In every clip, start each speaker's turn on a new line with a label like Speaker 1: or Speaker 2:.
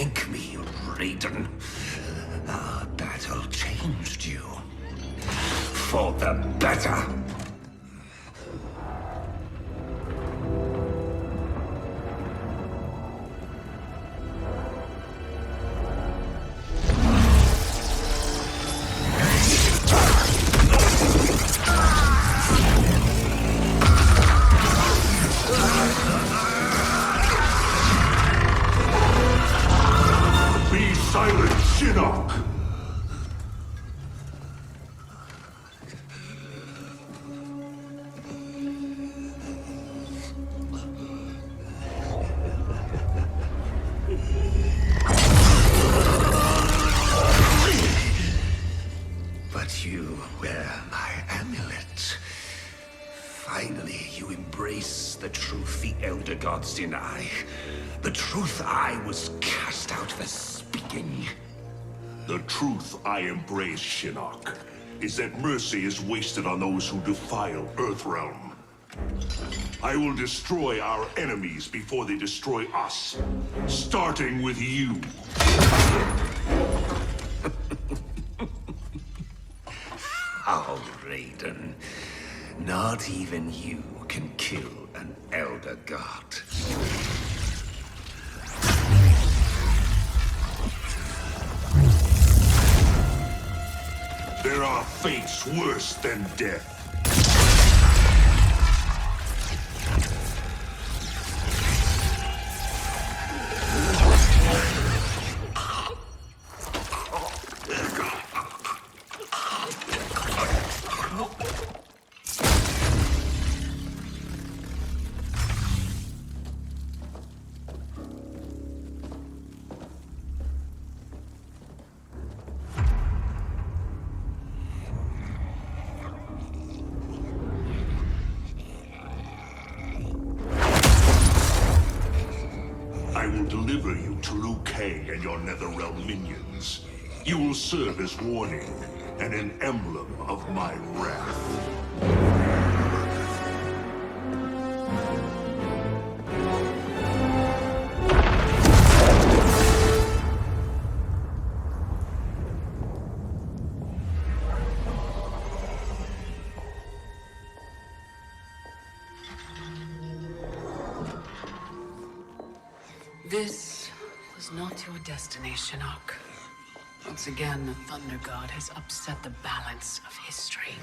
Speaker 1: thank me, Raiden. Our battle changed you. For the better.
Speaker 2: Be silent, Shinnok!
Speaker 1: But you wear my amulet. Finally, you embrace the truth the Elder Gods deny. The truth I was cast out for speaking.
Speaker 2: The truth I embrace, Shinnok, is that mercy is wasted on those who defile Earthrealm. I will destroy our enemies before they destroy us, starting with you.
Speaker 1: Oh, Raiden. Not even you can kill an Elder God.
Speaker 2: There are fates worse than death. I will deliver you to Liu Kang and your Netherrealm minions. You will serve as warning and an emblem of my wrath.
Speaker 3: This was not your destiny, Shinnok. Once again, the Thunder God has upset the balance of history.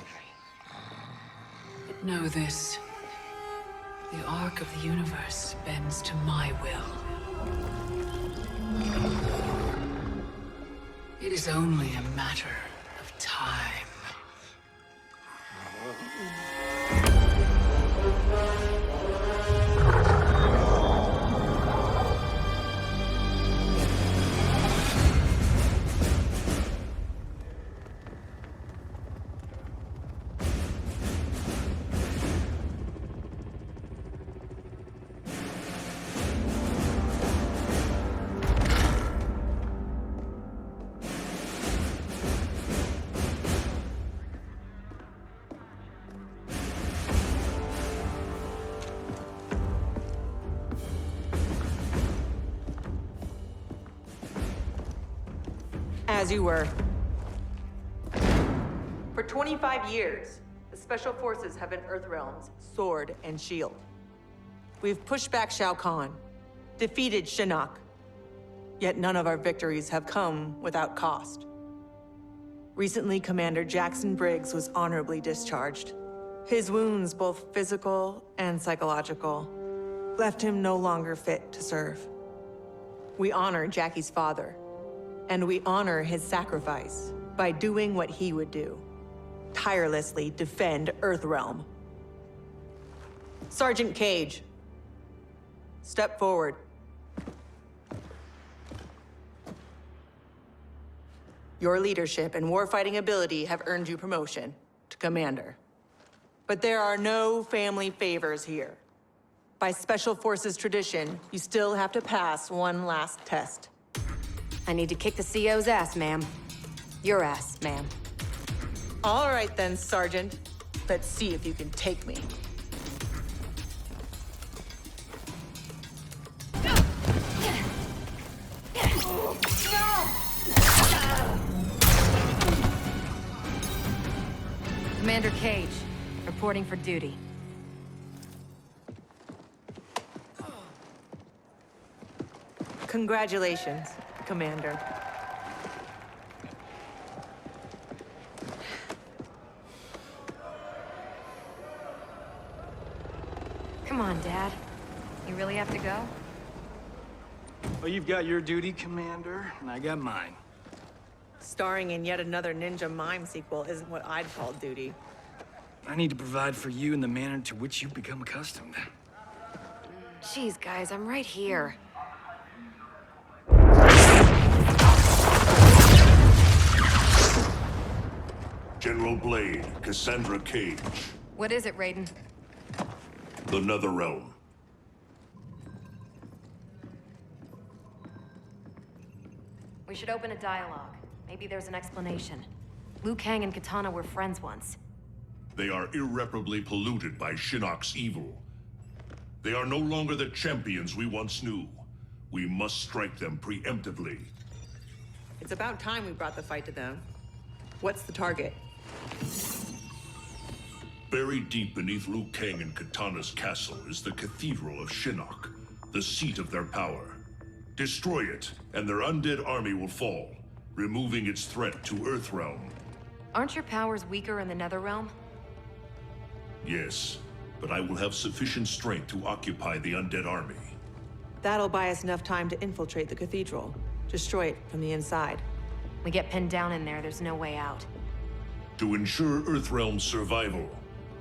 Speaker 3: But know this. The arc of the universe bends to my will. It is only a matter of time.
Speaker 4: As you were. For 25 years, the Special Forces have been Earthrealm's sword and shield. We've pushed back Shao Kahn, defeated Shinnok, yet none of our victories have come without cost. Recently, Commander Jackson Briggs was honorably discharged. His wounds, both physical and psychological, left him no longer fit to serve. We honor Jackie's father, and we honor his sacrifice by doing what he would do. Tirelessly defend Earthrealm. Sergeant Cage, step forward. Your leadership and warfighting ability have earned you promotion to commander. But there are no family favors here. By Special Forces tradition, you still have to pass one last test.
Speaker 5: I need to kick the CO's ass, ma'am. Your ass, ma'am.
Speaker 4: All right then, Sergeant. Let's see if you can take me.
Speaker 5: Commander Cage, reporting for duty.
Speaker 4: Congratulations, Commander.
Speaker 5: Come on, Dad. You really have to go?
Speaker 6: Well, you've got your duty, Commander, and I got mine.
Speaker 4: Starring in yet another Ninja Mime sequel isn't what I'd call duty.
Speaker 6: I need to provide for you in the manner to which you've become accustomed.
Speaker 5: Jeez, guys, I'm right here.
Speaker 2: General Blade, Cassandra Cage.
Speaker 5: What is it, Raiden?
Speaker 2: The Netherrealm.
Speaker 5: We should open a dialogue. Maybe there's an explanation. Liu Kang and Katana were friends once.
Speaker 2: They are irreparably polluted by Shinnok's evil. They are no longer the champions we once knew. We must strike them preemptively.
Speaker 4: It's about time we brought the fight to them. What's the target?
Speaker 2: Buried deep beneath Liu Kang and Katana's castle is the Cathedral of Shinnok, the seat of their power. Destroy it, and their undead army will fall, removing its threat to Earthrealm.
Speaker 5: Aren't your powers weaker in the Netherrealm?
Speaker 2: Yes, but I will have sufficient strength to occupy the undead army.
Speaker 4: That'll buy us enough time to infiltrate the cathedral. Destroy it from the inside.
Speaker 5: We get pinned down in there, there's no way out.
Speaker 2: To ensure Earthrealm's survival,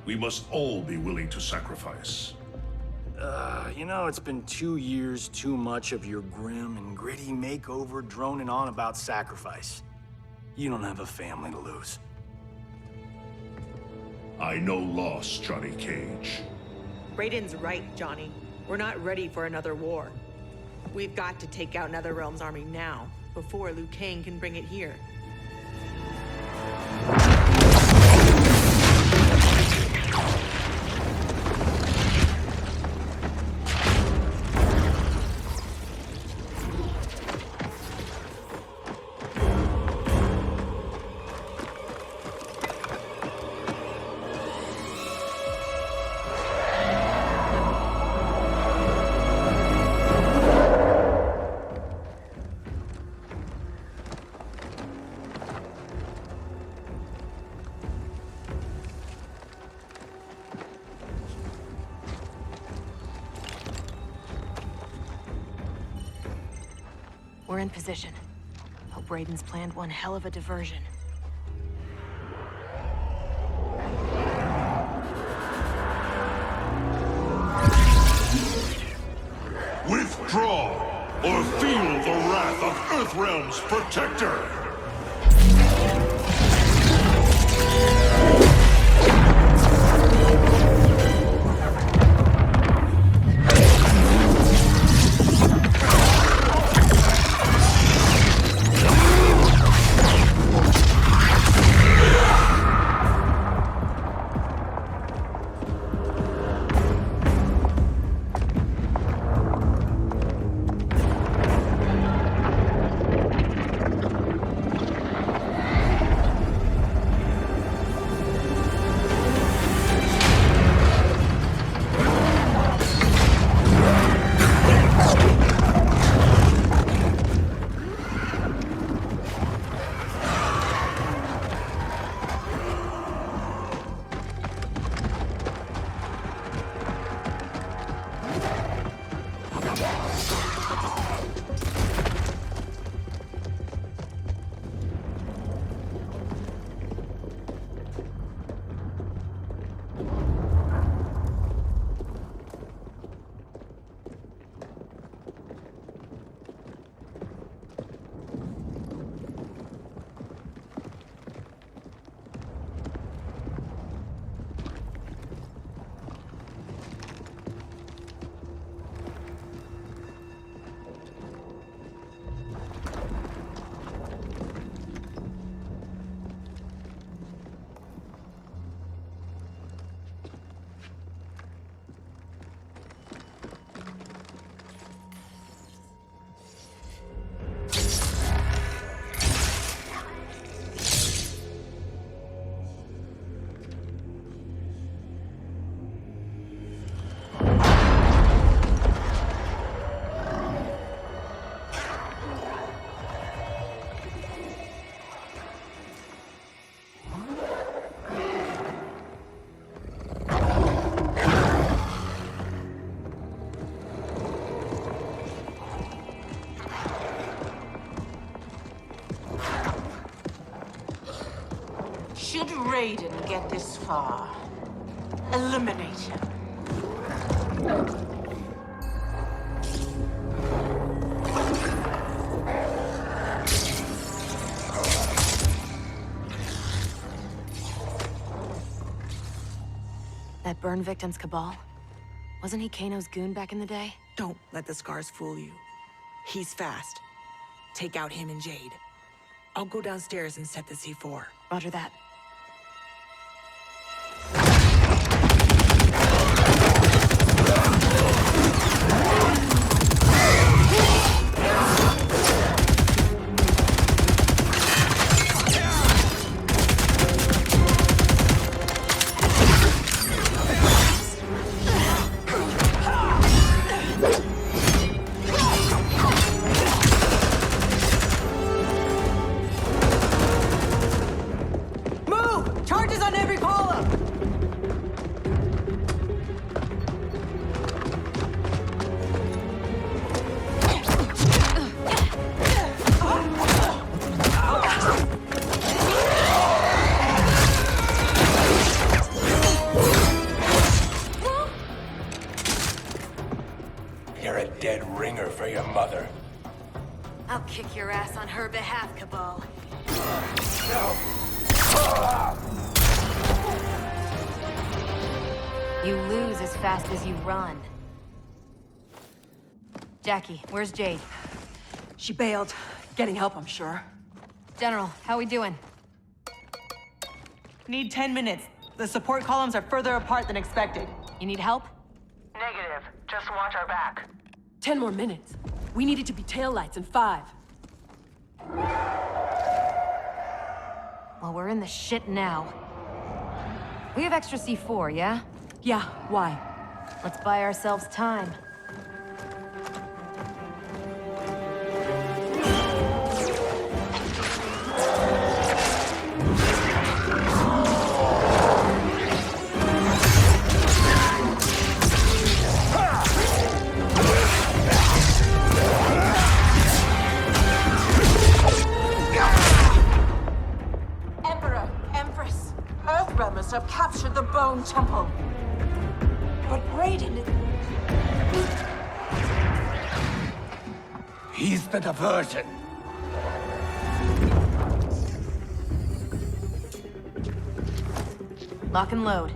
Speaker 2: we must all be willing to sacrifice.
Speaker 6: You know, it's been 2 years too much of your grim and gritty makeover droning on about sacrifice. You don't have a family to lose.
Speaker 2: I know loss, Johnny Cage.
Speaker 4: Raiden's right, Johnny. We're not ready for another war. We've got to take out Netherrealm's army now, before Liu Kang can bring it here.
Speaker 5: We're in position. Hope Raiden's planned one hell of a diversion.
Speaker 2: Withdraw, or feel the wrath of Earthrealm's protector!
Speaker 4: Raiden get this far, eliminate him.
Speaker 5: That burn victim's Cabal? Wasn't he Kano's goon back in the day?
Speaker 4: Don't let the scars fool you. He's fast. Take out him and Jade. I'll go downstairs and set the C4.
Speaker 5: Roger that. I'll kick your ass on her behalf, Cabal. You lose as fast as you run. Jackie, where's Jade?
Speaker 4: She bailed. Getting help, I'm sure.
Speaker 5: General, how we doing?
Speaker 4: Need 10 minutes. The support columns are further apart than expected.
Speaker 5: You need help?
Speaker 4: Negative. Just watch our back.
Speaker 7: 10 more minutes. We need it to be taillights in 5.
Speaker 5: Well, we're in the shit now. We have extra C4, yeah?
Speaker 7: Yeah, why?
Speaker 5: Let's buy ourselves time.
Speaker 4: Have captured the Bone Temple. But Raiden...
Speaker 1: He's the diversion.
Speaker 5: Lock and load.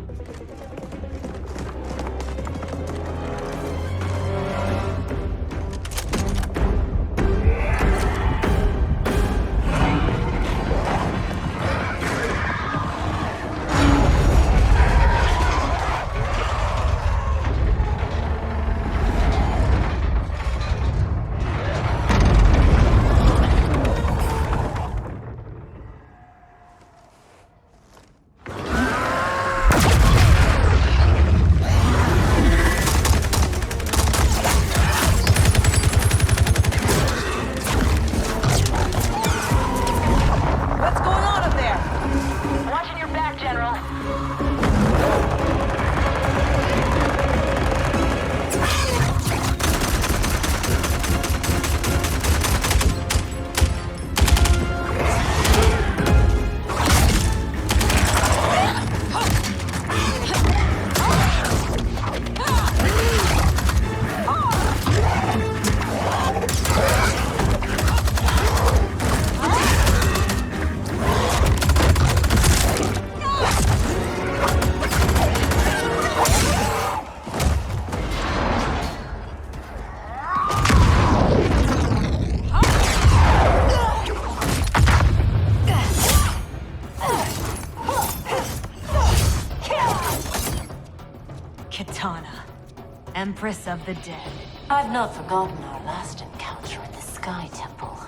Speaker 5: Empress of the Dead.
Speaker 8: I've not forgotten our last encounter at the Sky Temple.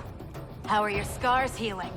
Speaker 5: How are your scars healing?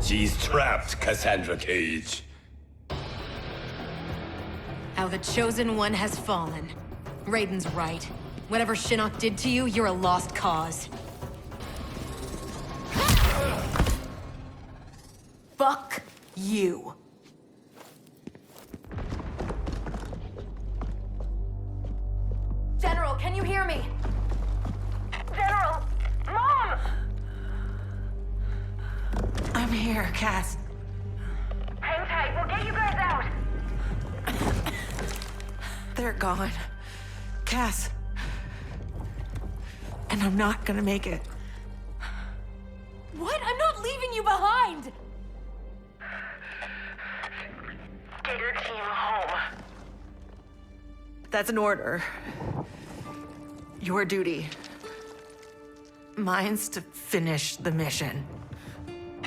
Speaker 9: She's trapped, Cassandra Cage.
Speaker 5: How the Chosen One has fallen. Raiden's right. Whatever Shinnok did to you, you're a lost cause.
Speaker 7: Fuck you.
Speaker 5: General, can you hear me? General! Mom!
Speaker 4: I'm here, Cass.
Speaker 5: Hang tight, we'll get you guys out!
Speaker 4: They're gone. Cass. And I'm not gonna make it.
Speaker 7: What? I'm not leaving you behind!
Speaker 5: Get your team home.
Speaker 4: That's an order. Your duty. Mine's to finish the mission.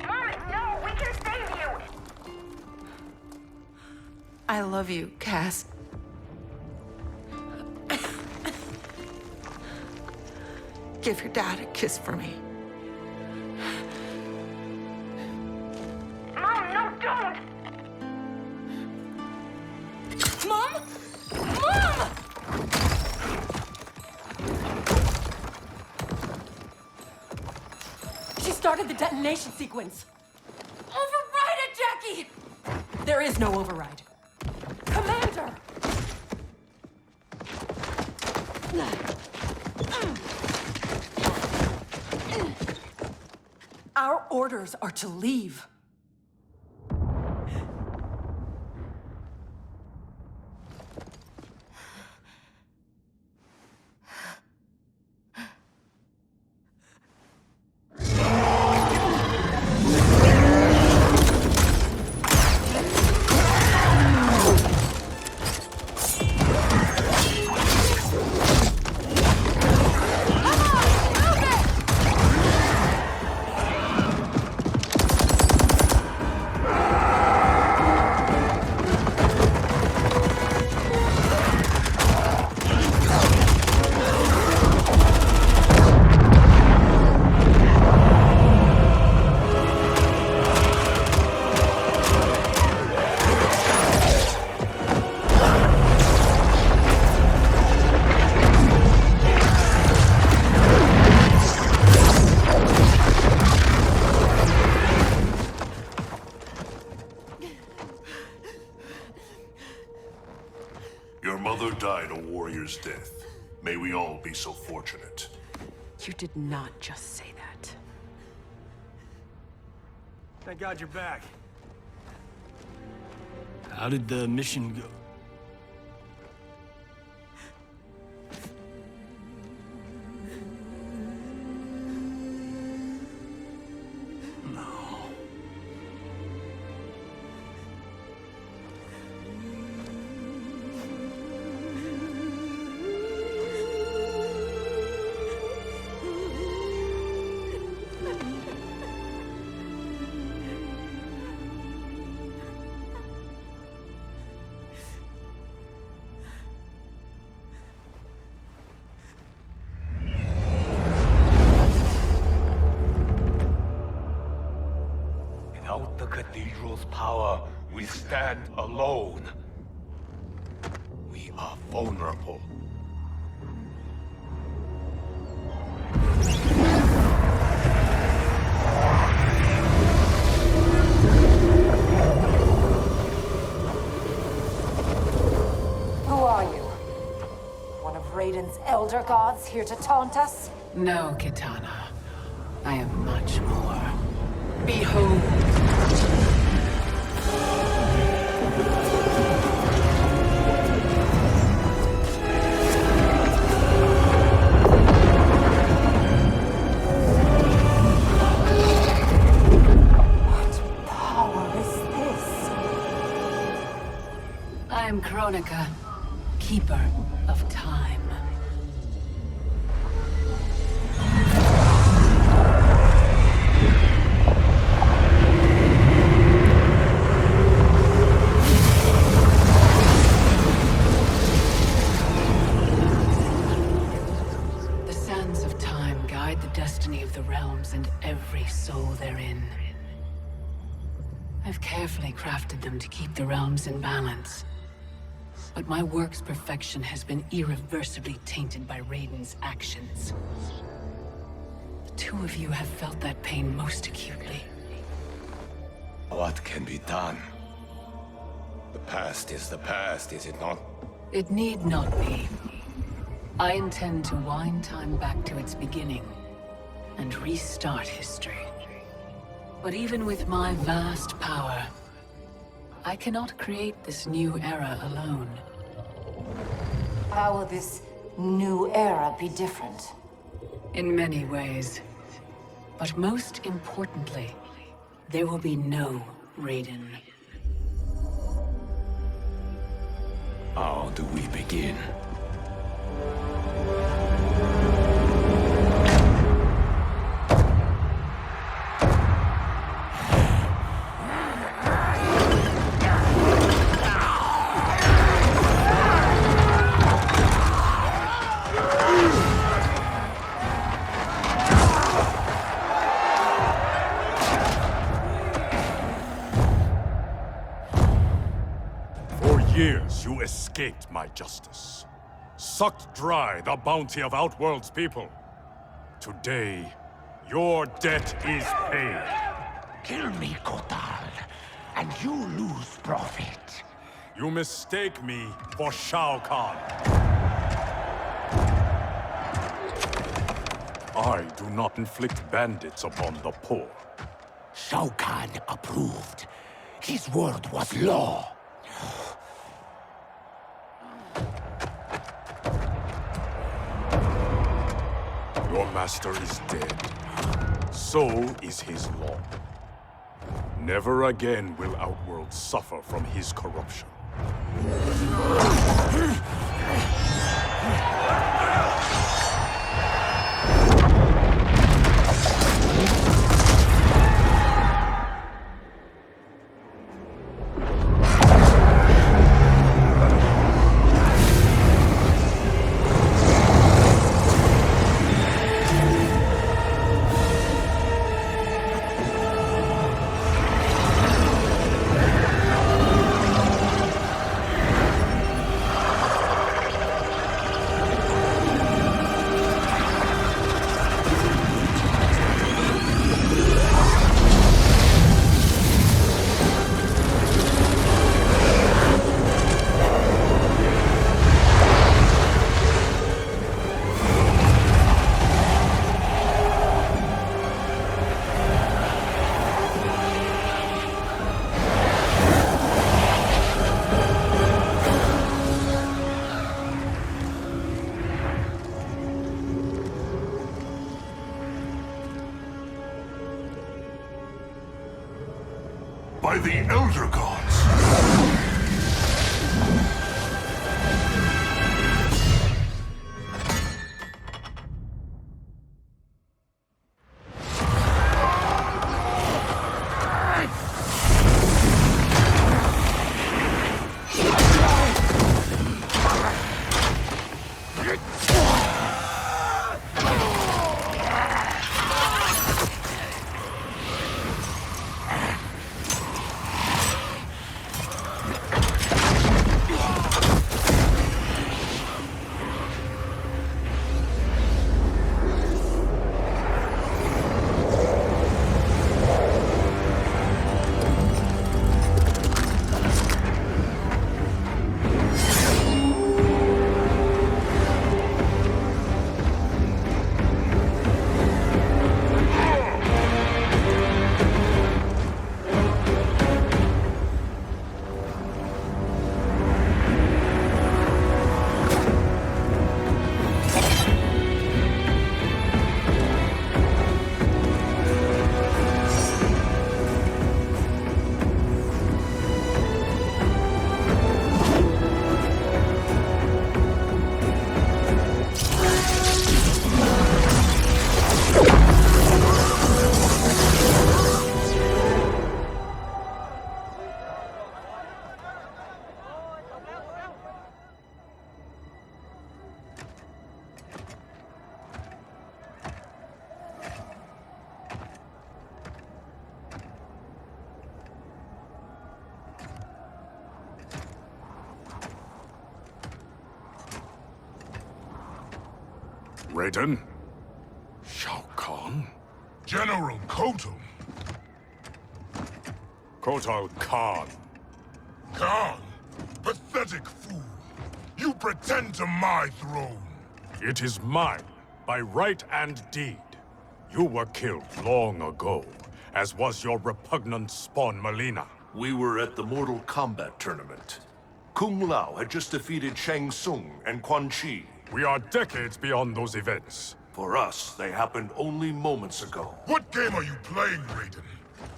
Speaker 5: Mom, no! We can save you!
Speaker 4: I love you, Cass. Give your dad a kiss for me.
Speaker 5: Mom, no, don't!
Speaker 7: Mom? Mom! She started the detonation sequence. Override it, Jackie! There is no override. Commander! Our orders are to leave.
Speaker 2: Your mother died a warrior's death. May we all be so fortunate.
Speaker 7: You did not just say that.
Speaker 6: Thank God you're back. How did the mission go?
Speaker 9: Without the cathedral's power, we stand alone. We are vulnerable.
Speaker 8: Who are you? One of Raiden's elder gods here to taunt us?
Speaker 3: No, Kitana. I am much more. Behold!
Speaker 8: What power is this?
Speaker 3: I am Kronika, keeper of time. The sands of time guide the destiny of the realms and every soul therein. I've carefully crafted them to keep the realms in balance. But my work's perfection has been irreversibly tainted by Raiden's actions. The two of you have felt that pain most acutely.
Speaker 9: What can be done? The past is the past, is it not?
Speaker 3: It need not be. I intend to wind time back to its beginning and restart history. But even with my vast power, I cannot create this new era alone.
Speaker 8: How will this new era be different?
Speaker 3: In many ways. But most importantly, there will be no Raiden.
Speaker 9: How do we begin?
Speaker 10: Years you escaped my justice, sucked dry the bounty of Outworld's people. Today, your debt is paid.
Speaker 1: Kill me, Kotal, and you lose profit.
Speaker 10: You mistake me for Shao Kahn. I do not inflict bandits upon the poor.
Speaker 1: Shao Kahn approved. His word was law.
Speaker 10: Your master is dead. So is his law. Never again will Outworld suffer from his corruption.
Speaker 2: By the Elder Gods!
Speaker 10: Raiden? Shao Kahn?
Speaker 11: General Kotal.
Speaker 10: Kotal Kahn.
Speaker 11: Khan, pathetic fool. You pretend to my throne.
Speaker 10: It is mine, by right and deed. You were killed long ago, as was your repugnant spawn Melina.
Speaker 2: We were at the Mortal Kombat tournament. Kung Lao had just defeated Shang Tsung and Quan Chi.
Speaker 10: We are decades beyond those events.
Speaker 2: For us, they happened only moments ago.
Speaker 11: What game are you playing, Raiden?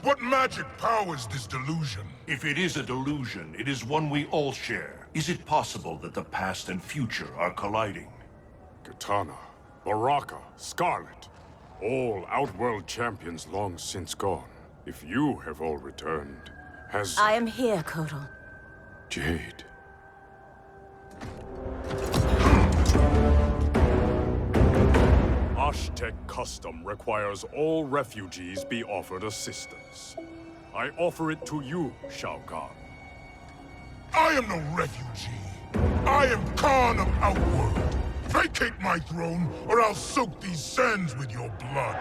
Speaker 11: What magic powers this delusion?
Speaker 2: If it is a delusion, it is one we all share. Is it possible that the past and future are colliding?
Speaker 10: Kitana, Baraka, Scarlet, all Outworld champions long since gone. If you have all returned, has...
Speaker 8: I am here, Kotal.
Speaker 10: Jade. Aztec custom requires all refugees be offered assistance. I offer it to you, Shao Kahn.
Speaker 11: I am no refugee. I am Khan of Outworld. Vacate my throne, or I'll soak these sands with your blood.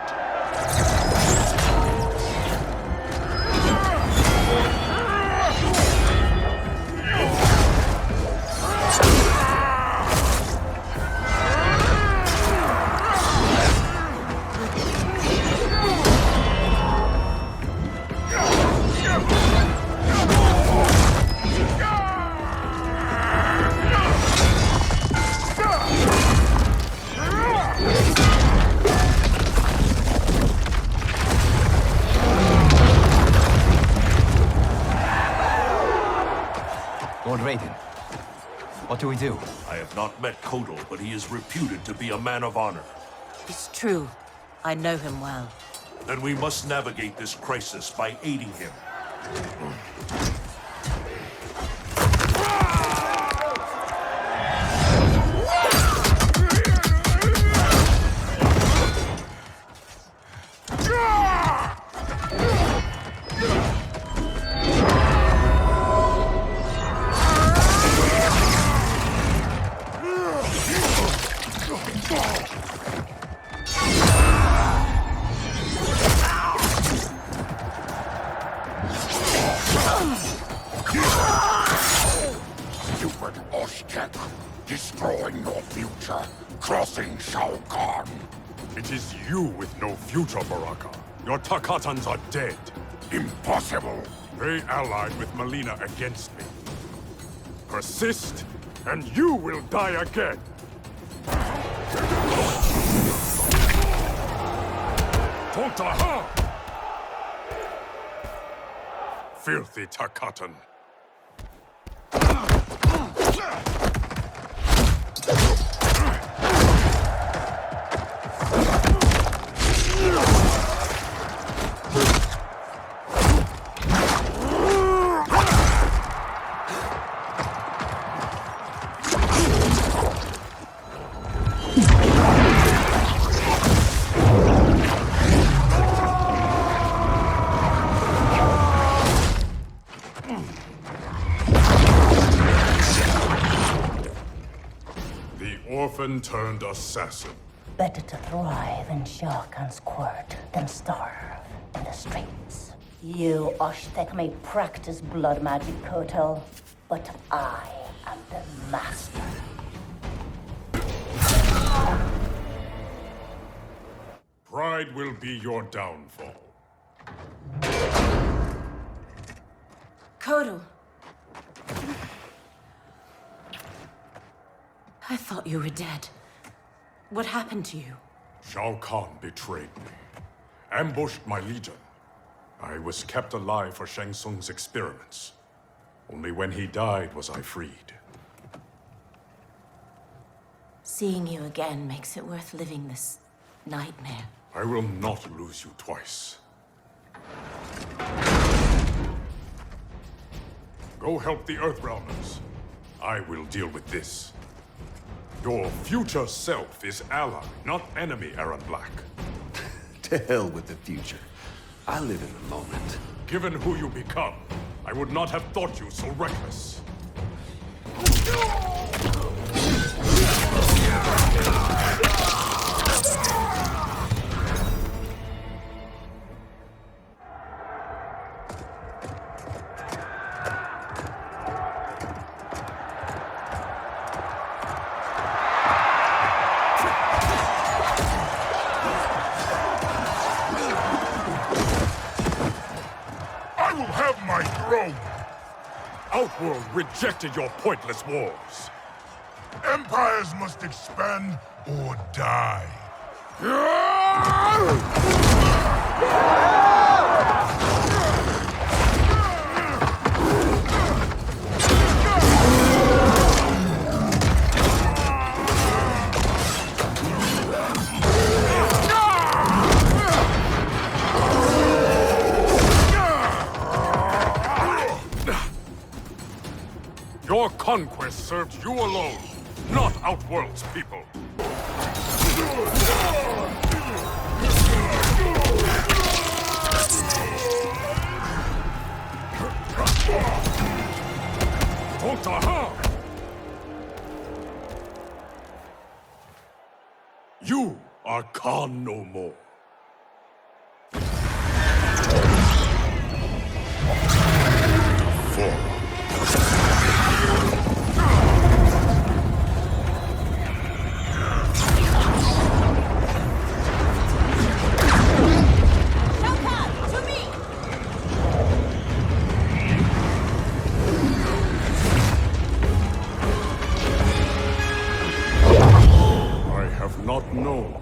Speaker 12: Lord Raiden, what do we do?
Speaker 2: I have not met Kotal, but he is reputed to be a man of honor.
Speaker 8: It's true. I know him well.
Speaker 2: Then we must navigate this crisis by aiding him.
Speaker 11: Stupid Aztec, destroying your future, crossing Shao Kahn.
Speaker 10: It is you with no future, Baraka. Your Takatans are dead.
Speaker 11: Impossible.
Speaker 10: They allied with Melina against me. Persist, and you will die again. Tontaha! Filthy Takatan. Orphan-turned assassin.
Speaker 8: Better to thrive in Shao Kahn's court than starve in the streets. You Aztec may practice blood magic, Kotal, but I am the master.
Speaker 10: Pride will be your downfall.
Speaker 8: Kotal. I thought you were dead. What happened to you?
Speaker 10: Shao Kahn betrayed me. Ambushed my legion. I was kept alive for Shang Tsung's experiments. Only when he died was I freed.
Speaker 8: Seeing you again makes it worth living this nightmare.
Speaker 10: I will not lose you twice. Go help the Earthrealmers. I will deal with this. Your future self is ally, not enemy, Aaron Black.
Speaker 1: To hell with the future. I live in the moment.
Speaker 10: Given who you become, I would not have thought you so reckless. Outworld rejected your pointless wars.
Speaker 11: Empires must expand or die.
Speaker 10: Your conquest served you alone, not Outworld's people. You are Khan no more.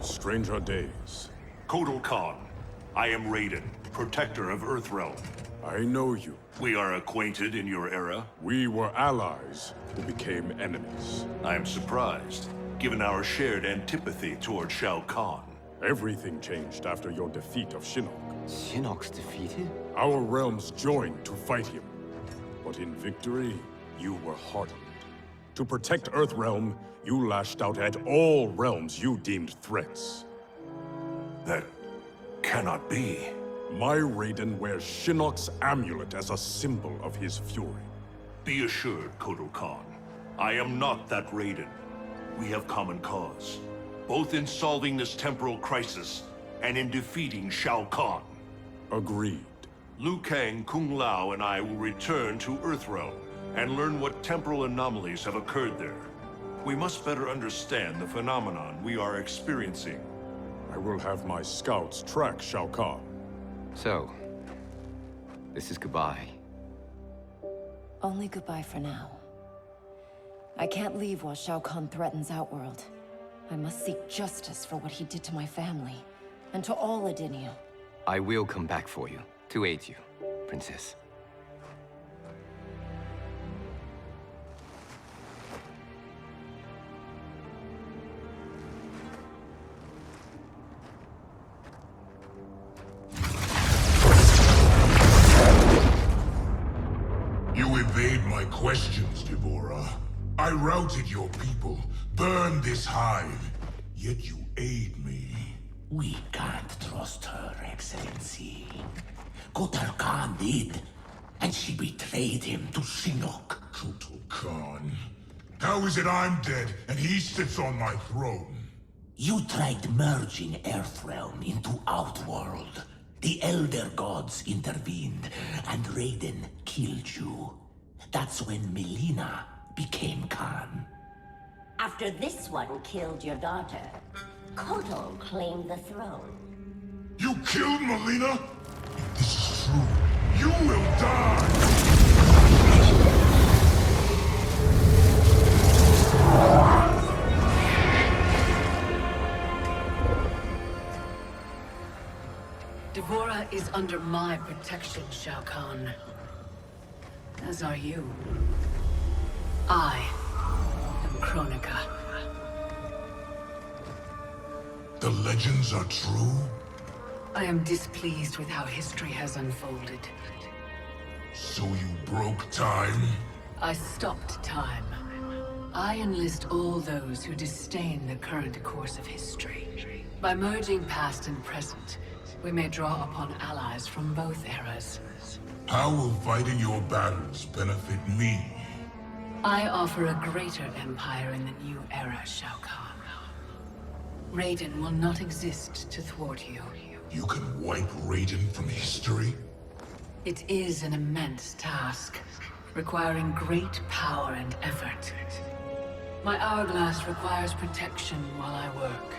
Speaker 10: Stranger days.
Speaker 2: Kotal Khan, I am Raiden, protector of Earthrealm.
Speaker 10: I know you.
Speaker 2: We are acquainted in your era.
Speaker 10: We were allies who became enemies.
Speaker 2: I am surprised, given our shared antipathy toward Shao Kahn.
Speaker 10: Everything changed after your defeat of Shinnok.
Speaker 12: Shinnok's defeated?
Speaker 10: Our realms joined to fight him. But in victory, you were hardened. To protect Earthrealm, you lashed out at all realms you deemed threats.
Speaker 2: That cannot be.
Speaker 10: My Raiden wears Shinnok's amulet as a symbol of his fury.
Speaker 2: Be assured, Kotal Khan, I am not that Raiden. We have common cause, both in solving this temporal crisis and in defeating Shao Kahn.
Speaker 10: Agreed.
Speaker 2: Liu Kang, Kung Lao, and I will return to Earthrealm and learn what temporal anomalies have occurred there. We must better understand the phenomenon we are experiencing.
Speaker 10: I will have my scouts track Shao Kahn.
Speaker 12: So, this is goodbye.
Speaker 13: Only goodbye for now. I can't leave while Shao Kahn threatens Outworld. I must seek justice for what he did to my family, and to all Edenia.
Speaker 12: I will come back for you, to aid you, Princess.
Speaker 11: Questions, Deborah. I routed your people, burned this hive, yet you aid me.
Speaker 1: We can't trust her, Excellency. Kotal Khan did, and she betrayed him to Shinnok.
Speaker 11: Kotal Khan? How is it I'm dead and he sits on my throne?
Speaker 1: You tried merging Earthrealm into Outworld. The Elder Gods intervened, and Raiden killed you. That's when Melina became Khan.
Speaker 8: After this one killed your daughter, Kotal claimed the throne.
Speaker 11: You killed Melina? If this is true, you will die!
Speaker 3: Deborah is under my protection, Shao Kahn. As are you. I am Kronika.
Speaker 11: The legends are true?
Speaker 3: I am displeased with how history has unfolded.
Speaker 11: So you broke time?
Speaker 3: I stopped time. I enlist all those who disdain the current course of history. By merging past and present, we may draw upon allies from both eras.
Speaker 11: How will fighting your battles benefit me?
Speaker 3: I offer a greater empire in the new era, Shao Kahn. Raiden will not exist to thwart you.
Speaker 11: You can wipe Raiden from history?
Speaker 3: It is an immense task, requiring great power and effort. My hourglass requires protection while I work.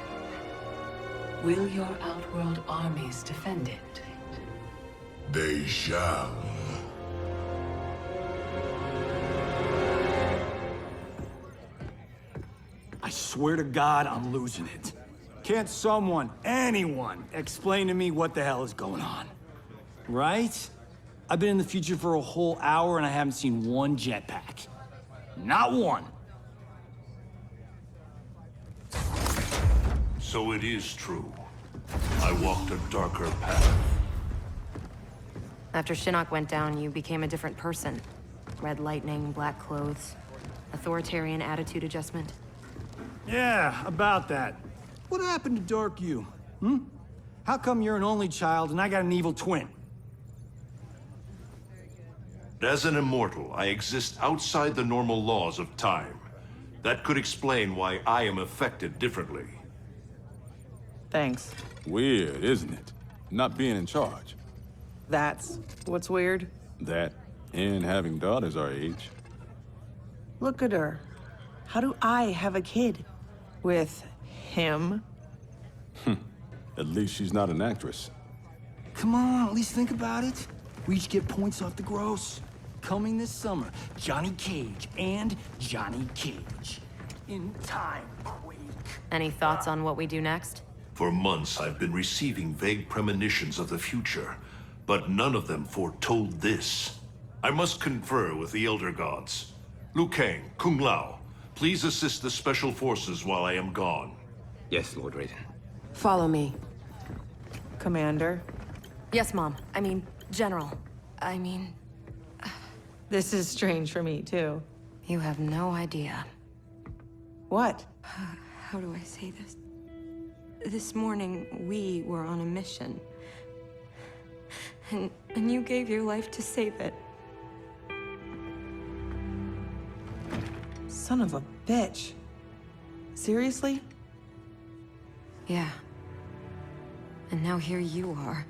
Speaker 3: Will your Outworld armies defend it?
Speaker 11: They shall.
Speaker 6: swear to God, I'm losing it. Can't someone, anyone, explain to me what the hell is going on? Right? I've been in the future for a whole hour and I haven't seen one jetpack. Not one.
Speaker 2: So it is true. I walked a darker path.
Speaker 5: After Shinnok went down, you became a different person. Red lightning, black clothes, authoritarian attitude adjustment.
Speaker 6: Yeah, about that. What happened to Dark You? How come you're an only child and I got an evil twin?
Speaker 2: As an immortal, I exist outside the normal laws of time. That could explain why I am affected differently.
Speaker 4: Thanks.
Speaker 10: Weird, isn't it? Not being in charge.
Speaker 4: That's what's weird.
Speaker 10: That, and having daughters our age.
Speaker 4: Look at her. How do I have a kid? With him?
Speaker 10: At least she's not an actress.
Speaker 6: Come on, at least think about it. We each get points off the gross. Coming this summer, Johnny Cage and Johnny Cage. In time, Quake.
Speaker 5: Any thoughts on what we do next?
Speaker 2: For months, I've been receiving vague premonitions of the future, but none of them foretold this. I must confer with the Elder Gods. Liu Kang, Kung Lao, please assist the Special Forces while I am gone.
Speaker 12: Yes, Lord Raiden.
Speaker 7: Follow me.
Speaker 4: Commander?
Speaker 5: Yes, Mom. I mean, General. I mean...
Speaker 4: This is strange for me, too.
Speaker 5: You have no idea.
Speaker 4: What?
Speaker 14: How do I say this? This morning, we were on a mission. And you gave your life to save it.
Speaker 4: Son of a bitch. Seriously?
Speaker 14: Yeah. And now here you are.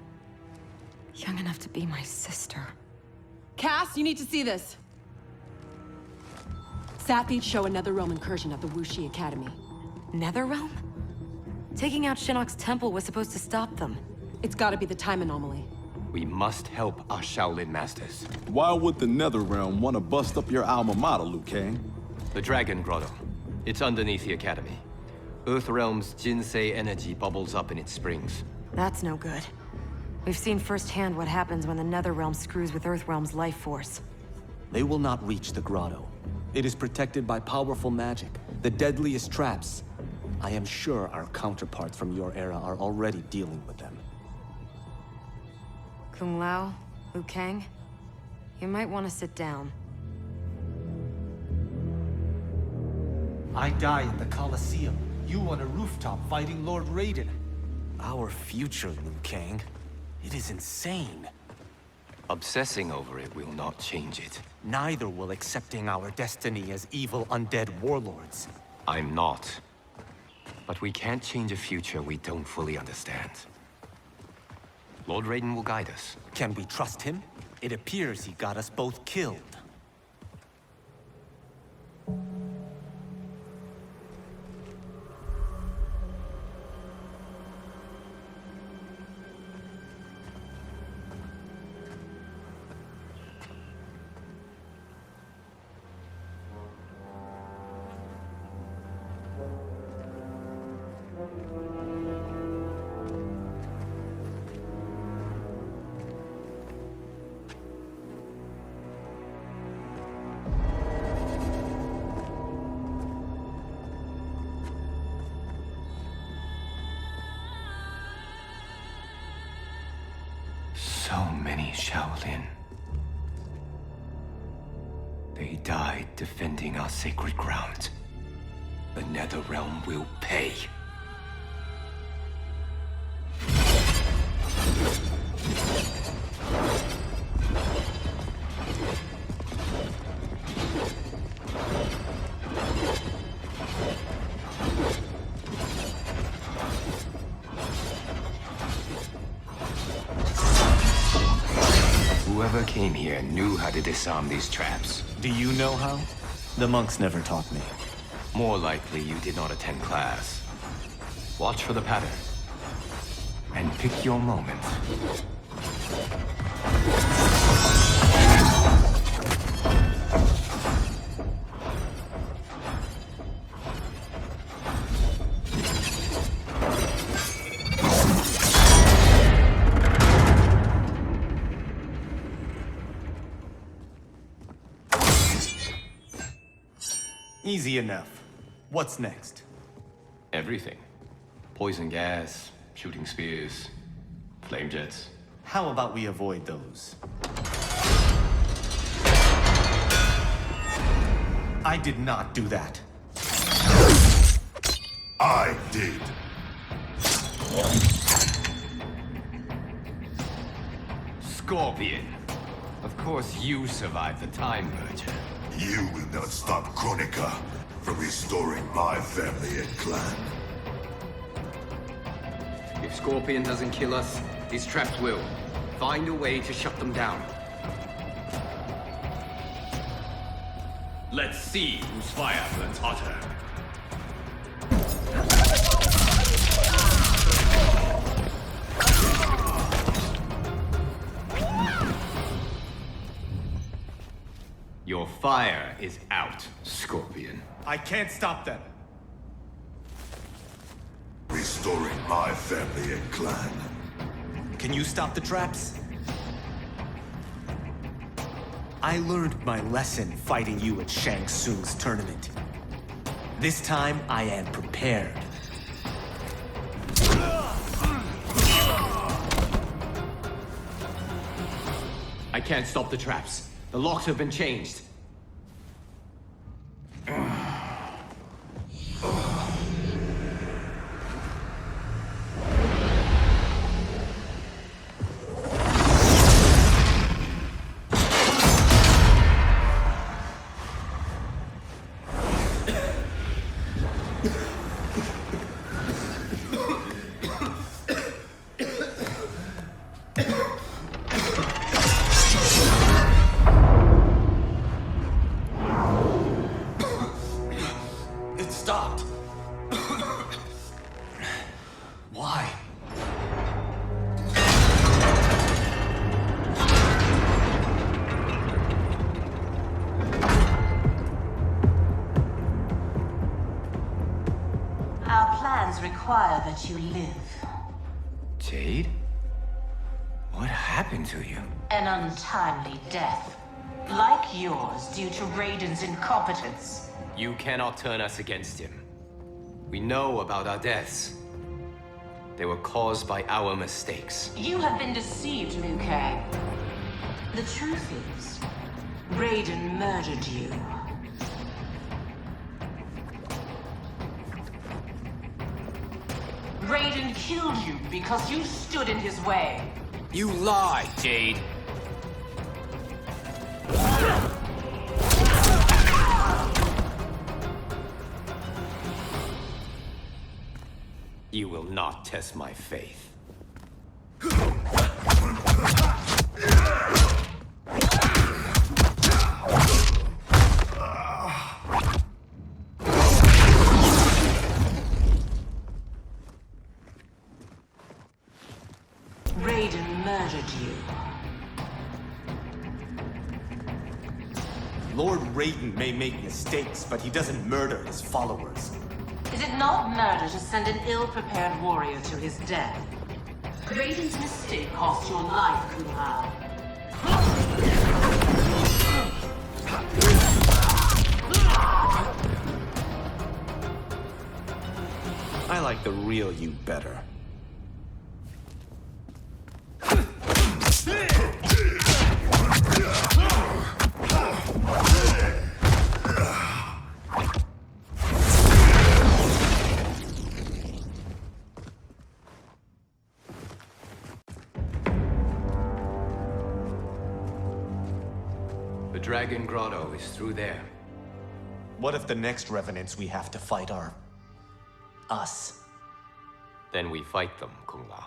Speaker 14: Young enough to be my sister.
Speaker 7: Cass, you need to see this. Satbeats show another realm incursion at the Wuxi Academy.
Speaker 5: Netherrealm? Taking out Shinnok's temple was supposed to stop them.
Speaker 7: It's gotta be the time anomaly.
Speaker 12: We must help our Shaolin masters.
Speaker 10: Why would the Netherrealm want to bust up your alma mater, Liu Kang?
Speaker 12: The Dragon Grotto. It's underneath the Academy. Earthrealm's Jinsei energy bubbles up in its springs.
Speaker 5: That's no good. We've seen firsthand what happens when the Netherrealm screws with Earthrealm's life force.
Speaker 15: They will not reach the grotto. It is protected by powerful magic, the deadliest traps. I am sure our counterparts from your era are already dealing with them.
Speaker 5: Kung Lao, Liu Kang, you might want to sit down.
Speaker 15: I die at the Colosseum. You on a rooftop fighting Lord Raiden. Our future, Liu Kang. It is insane.
Speaker 12: Obsessing over it will not change it.
Speaker 15: Neither will accepting our destiny as evil undead warlords.
Speaker 12: I'm not. But we can't change a future we don't fully understand. Lord Raiden will guide us.
Speaker 15: Can we trust him? It appears he got us both killed.
Speaker 12: So many Shaolin. They died defending our sacred ground. The Netherrealm will pay. Whoever came here knew how to disarm these traps.
Speaker 15: Do you know how? The monks never taught me.
Speaker 12: More likely you did not attend class. Watch for the pattern. And pick your moment.
Speaker 15: Easy enough. What's next?
Speaker 12: Everything. Poison gas, shooting spears, flame jets.
Speaker 15: How about we avoid those? I did not do that.
Speaker 11: I did.
Speaker 12: Scorpion. Of course you survived the Time Merger.
Speaker 11: You will not stop Kronika from restoring my family and clan.
Speaker 12: If Scorpion doesn't kill us, these traps will. Find a way to shut them down. Let's see whose fire burns hotter. Your fire is out, Scorpion.
Speaker 15: I can't stop them.
Speaker 11: Restoring my family and clan.
Speaker 15: Can you stop the traps? I learned my lesson fighting you at Shang Tsung's tournament. This time, I am prepared.
Speaker 12: I can't stop the traps. The locks have been changed.
Speaker 8: Require that you live.
Speaker 12: Jade? What happened to you?
Speaker 8: An untimely death. Like yours, due to Raiden's incompetence.
Speaker 12: You cannot turn us against him. We know about our deaths. They were caused by our mistakes.
Speaker 8: You have been deceived, Liu Kang. The truth is, Raiden murdered you. Raiden killed you because you stood in his way.
Speaker 12: You lie, Jade. You will not test my faith.
Speaker 8: Raiden murdered you.
Speaker 15: Lord Raiden may make mistakes, but he doesn't murder his followers.
Speaker 8: Is it not murder to send an ill-prepared warrior to his death? Raiden's mistake cost your life, Kung Lao.
Speaker 15: I like the real you better.
Speaker 12: The Dragon Grotto is through there.
Speaker 15: What if the next revenants we have to fight are... us?
Speaker 12: Then we fight them, Kung Lao.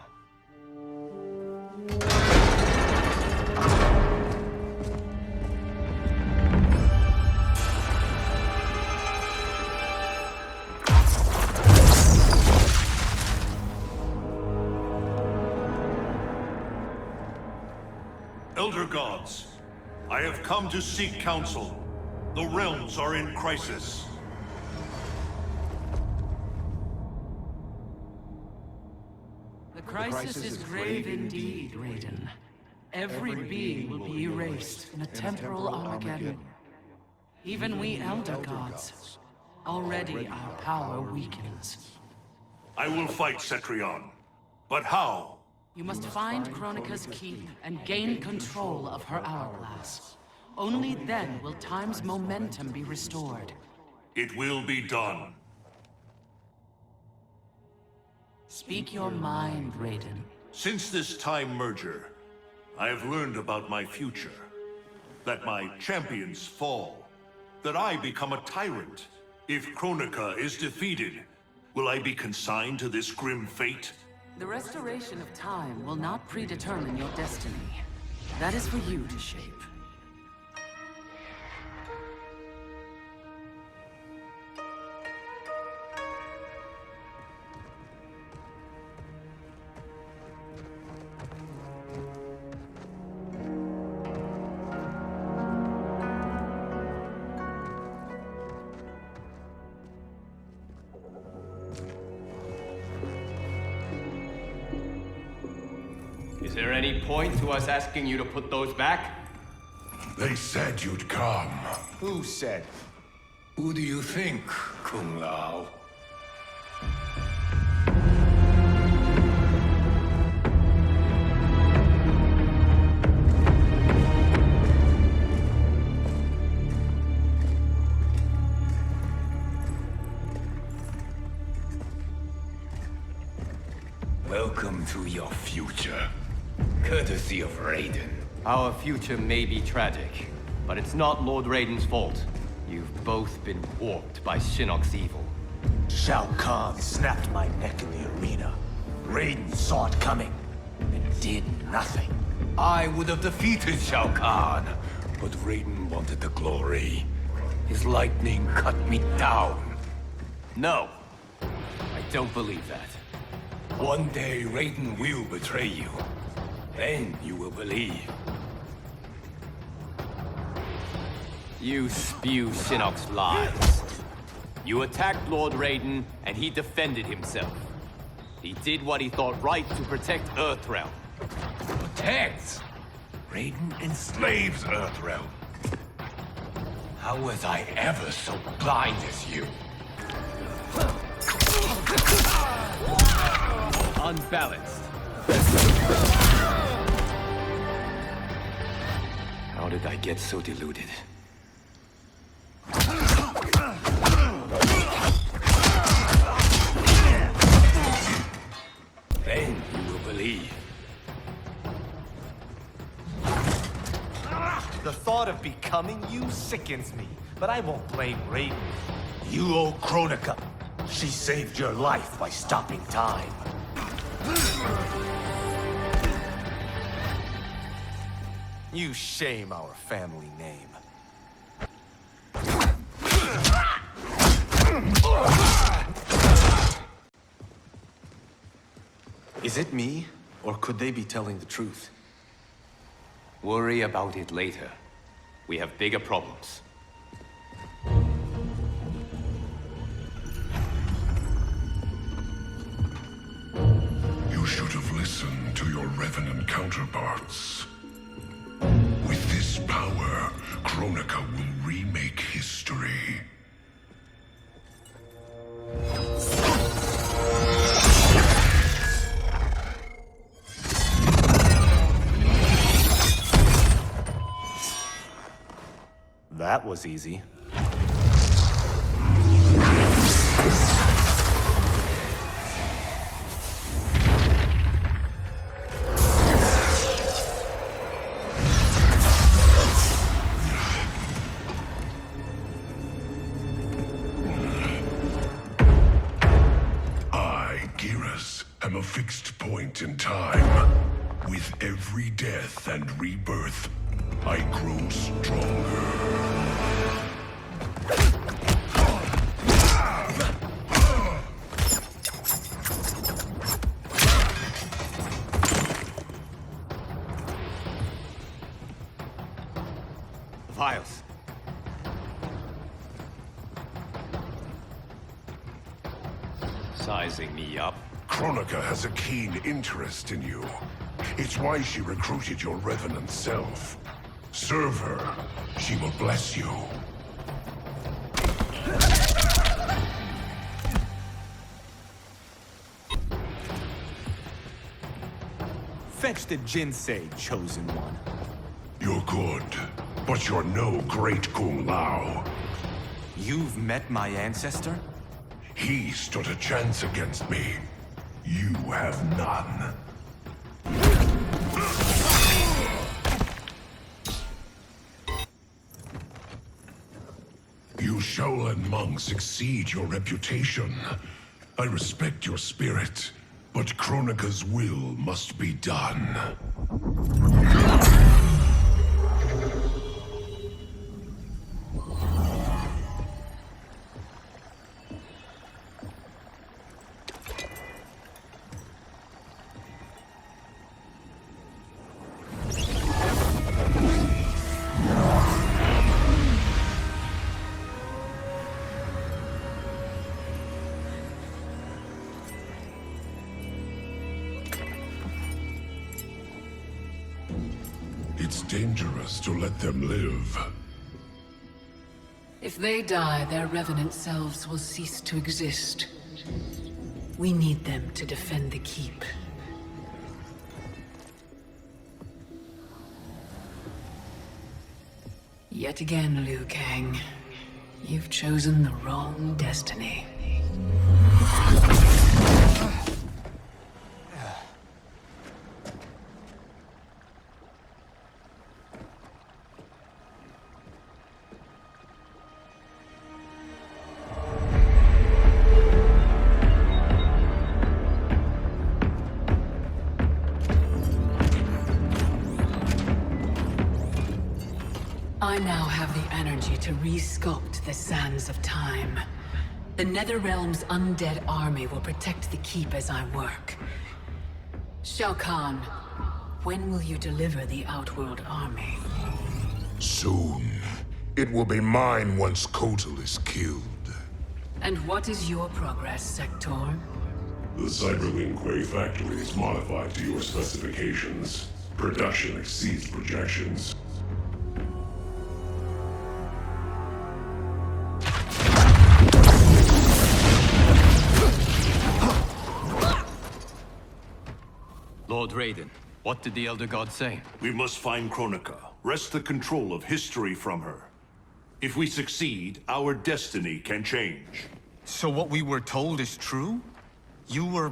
Speaker 2: Elder Gods, I have come to seek counsel. The realms are in crisis.
Speaker 16: The crisis is grave indeed, Raiden. Every being will be erased in a temporal Armageddon. Even we Elder Gods. Already our power weakens.
Speaker 2: I will fight Cetrion. But how?
Speaker 16: You must find Kronika's keep and gain control of her hourglass. Only then will time's momentum be restored.
Speaker 2: It will be done.
Speaker 16: Speak your mind, Raiden.
Speaker 2: Since this time merger, I have learned about my future. That my champions fall. That I become a tyrant. If Kronika is defeated, will I be consigned to this grim fate?
Speaker 16: The restoration of time will not predetermine your destiny. That is for you to shape.
Speaker 12: Is there any point to us asking you to put those back?
Speaker 11: They said you'd come.
Speaker 9: Who said?
Speaker 1: Who do you think, Kung Lao? Welcome to your future. Courtesy of Raiden.
Speaker 12: Our future may be tragic, but it's not Lord Raiden's fault. You've both been warped by Shinnok's evil.
Speaker 6: Shao Kahn snapped my neck in the arena. Raiden saw it coming and did nothing.
Speaker 1: I would have defeated Shao Kahn, but Raiden wanted the glory. His lightning cut me down.
Speaker 12: No, I don't believe that.
Speaker 1: One day Raiden will betray you. Then you will believe.
Speaker 12: You spew Shinnok's lies. You attacked Lord Raiden, and he defended himself. He did what he thought right to protect Earthrealm.
Speaker 1: Protect? Raiden enslaves Earthrealm. How was I ever so blind as you?
Speaker 12: Unbalanced. How did I get so deluded?
Speaker 1: Then you will believe.
Speaker 6: The thought of becoming you sickens me, but I won't blame Raiden. You owe Kronika. She saved your life by stopping time. You shame our family name. Is it me, or could they be telling the truth?
Speaker 12: Worry about it later. We have bigger problems.
Speaker 11: You should have listened to your Revenant counterparts. With this power, Kronika will remake history.
Speaker 6: That was easy.
Speaker 11: am a fixed point in time. With every death and rebirth, I grow stronger.
Speaker 12: Vials. Sizing me up.
Speaker 11: Kronika has a keen interest in you. It's why she recruited your revenant self. Serve her. She will bless you.
Speaker 15: Fetch the Jinsei, Chosen One.
Speaker 11: You're good, but you're no great Kung Lao.
Speaker 15: You've met my ancestor?
Speaker 11: He stood a chance against me. You have none. You Shaolin monks exceed your reputation. I respect your spirit, but Kronika's will must be done. It's dangerous to let them live.
Speaker 3: If they die, their revenant selves will cease to exist. We need them to defend the keep. Yet again, Liu Kang, you've chosen the wrong destiny. I now have the energy to re-sculpt the sands of time. The Netherrealm's undead army will protect the keep as I work. Shao Kahn, when will you deliver the Outworld army?
Speaker 11: Soon. It will be mine once Kotal is killed.
Speaker 3: And what is your progress, Sector?
Speaker 11: The Cyberlink Quay factory is modified to your specifications. Production exceeds projections.
Speaker 12: Lord Raiden, what did the Elder God say?
Speaker 2: We must find Kronika, wrest the control of history from her. If we succeed, our destiny can change.
Speaker 15: So what we were told is true? You were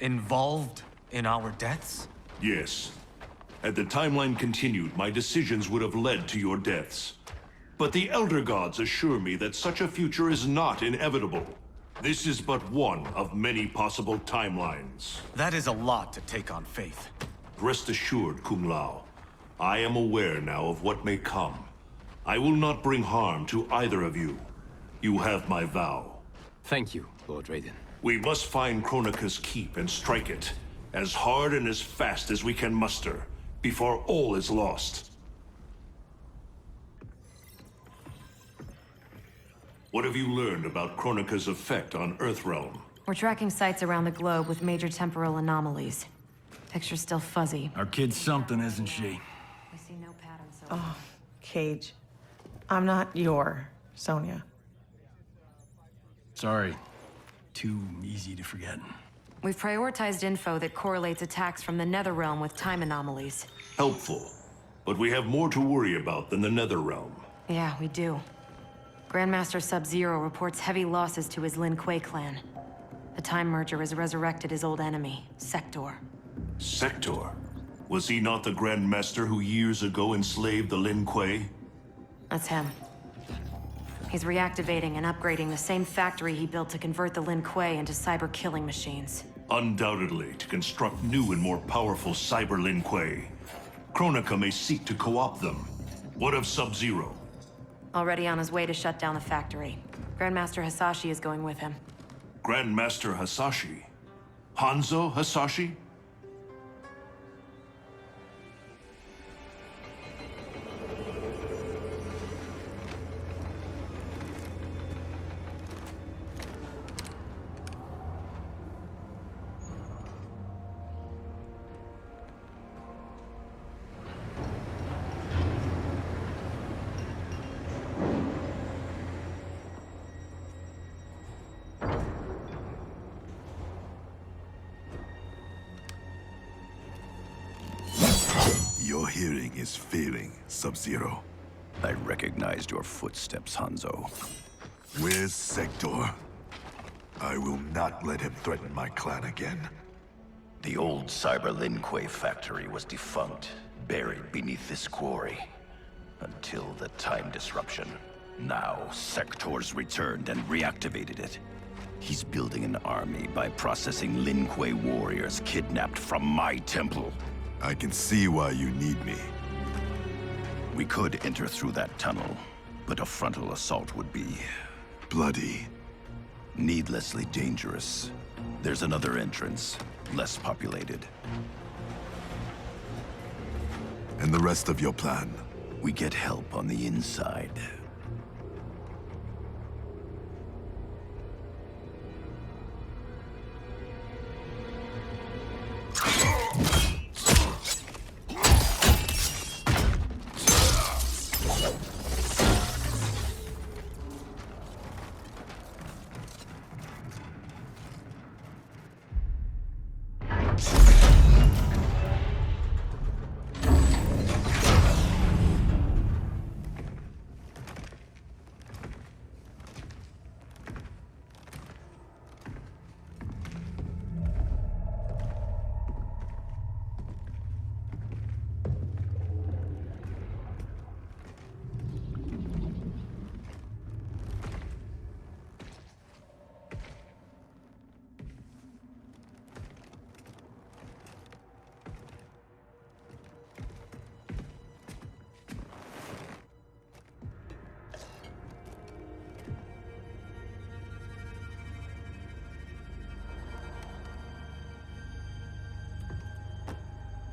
Speaker 15: involved in our deaths?
Speaker 2: Yes. Had the timeline continued, my decisions would have led to your deaths. But the Elder Gods assure me that such a future is not inevitable. This is but one of many possible timelines.
Speaker 15: That is a lot to take on faith.
Speaker 2: Rest assured, Kung Lao. I am aware now of what may come. I will not bring harm to either of you. You have my vow.
Speaker 12: Thank you, Lord Raiden.
Speaker 2: We must find Kronika's keep and strike it, as hard and as fast as we can muster, before all is lost. What have you learned about Kronika's effect on Earthrealm?
Speaker 5: We're tracking sites around the globe with major temporal anomalies. Picture's still fuzzy.
Speaker 6: Our kid's something, isn't she?
Speaker 5: We see no pattern so
Speaker 4: Oh, Cage. I'm not your Sonya.
Speaker 6: Sorry. Too easy to forget.
Speaker 5: We've prioritized info that correlates attacks from the Netherrealm with time anomalies.
Speaker 2: Helpful. But we have more to worry about than the Netherrealm.
Speaker 5: Yeah, we do. Grandmaster Sub-Zero reports heavy losses to his Lin Kuei clan. The Time Merger has resurrected his old enemy, Sector.
Speaker 2: Sector? Was he not the Grandmaster who years ago enslaved the Lin Kuei?
Speaker 5: That's him. He's reactivating and upgrading the same factory he built to convert the Lin Kuei into cyber-killing machines.
Speaker 2: Undoubtedly, to construct new and more powerful cyber Lin Kuei. Kronika may seek to co-opt them. What of Sub-Zero?
Speaker 5: Already on his way to shut down the factory. Grandmaster Hasashi is going with him.
Speaker 2: Grandmaster Hasashi? Hanzo Hasashi?
Speaker 11: hearing is failing, Sub-Zero.
Speaker 17: I recognized your footsteps, Hanzo.
Speaker 11: Where's Sector? I will not let him threaten my clan again.
Speaker 17: The old Cyber Lin Kuei factory was defunct, buried beneath this quarry. Until the time disruption. Now, Sector's returned and reactivated it. He's building an army by processing Lin Kuei warriors kidnapped from my temple.
Speaker 11: I can see why you need me.
Speaker 17: We could enter through that tunnel, but a frontal assault would be...
Speaker 11: bloody.
Speaker 17: Needlessly dangerous. There's another entrance, less populated.
Speaker 11: And the rest of your plan?
Speaker 17: We get help on the inside.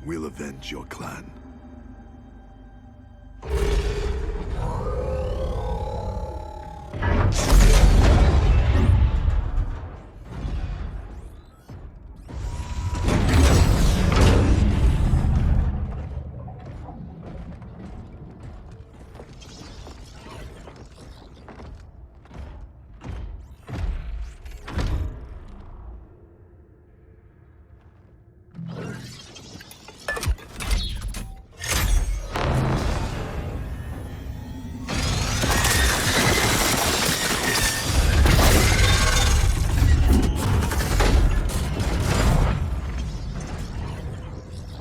Speaker 11: We'll avenge your clan.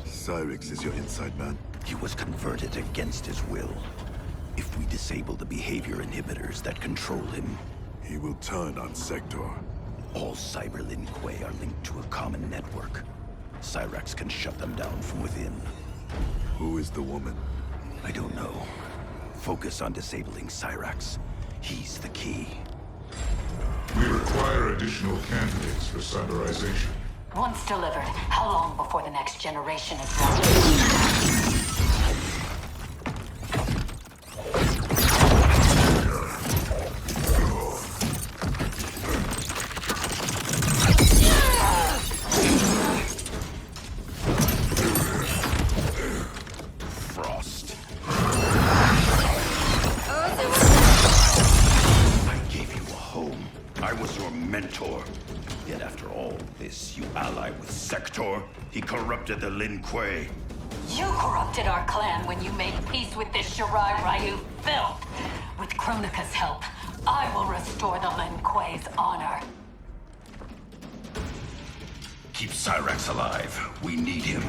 Speaker 11: Cyrix is your inside man?
Speaker 17: He was converted against his will. If we disable the behavior inhibitors that control him...
Speaker 11: he will turn on Sector.
Speaker 17: All Cyber Lin Kuei are linked to a common network. Cyrax can shut them down from within.
Speaker 11: Who is the woman?
Speaker 17: I don't know. Focus on disabling Cyrax. He's the key.
Speaker 18: We require additional candidates for cyberization.
Speaker 3: Once delivered, how long before the next generation is ready?
Speaker 17: Frost. I gave you a home. I was your mentor. Yet after all this, you ally with Sector? He corrupted the Lin Kuei.
Speaker 3: You corrupted our clan when you made peace with this Shirai Ryu filth. With Kronika's help, I will restore the Lin Kuei's honor.
Speaker 17: Keep Cyrax alive. We need him.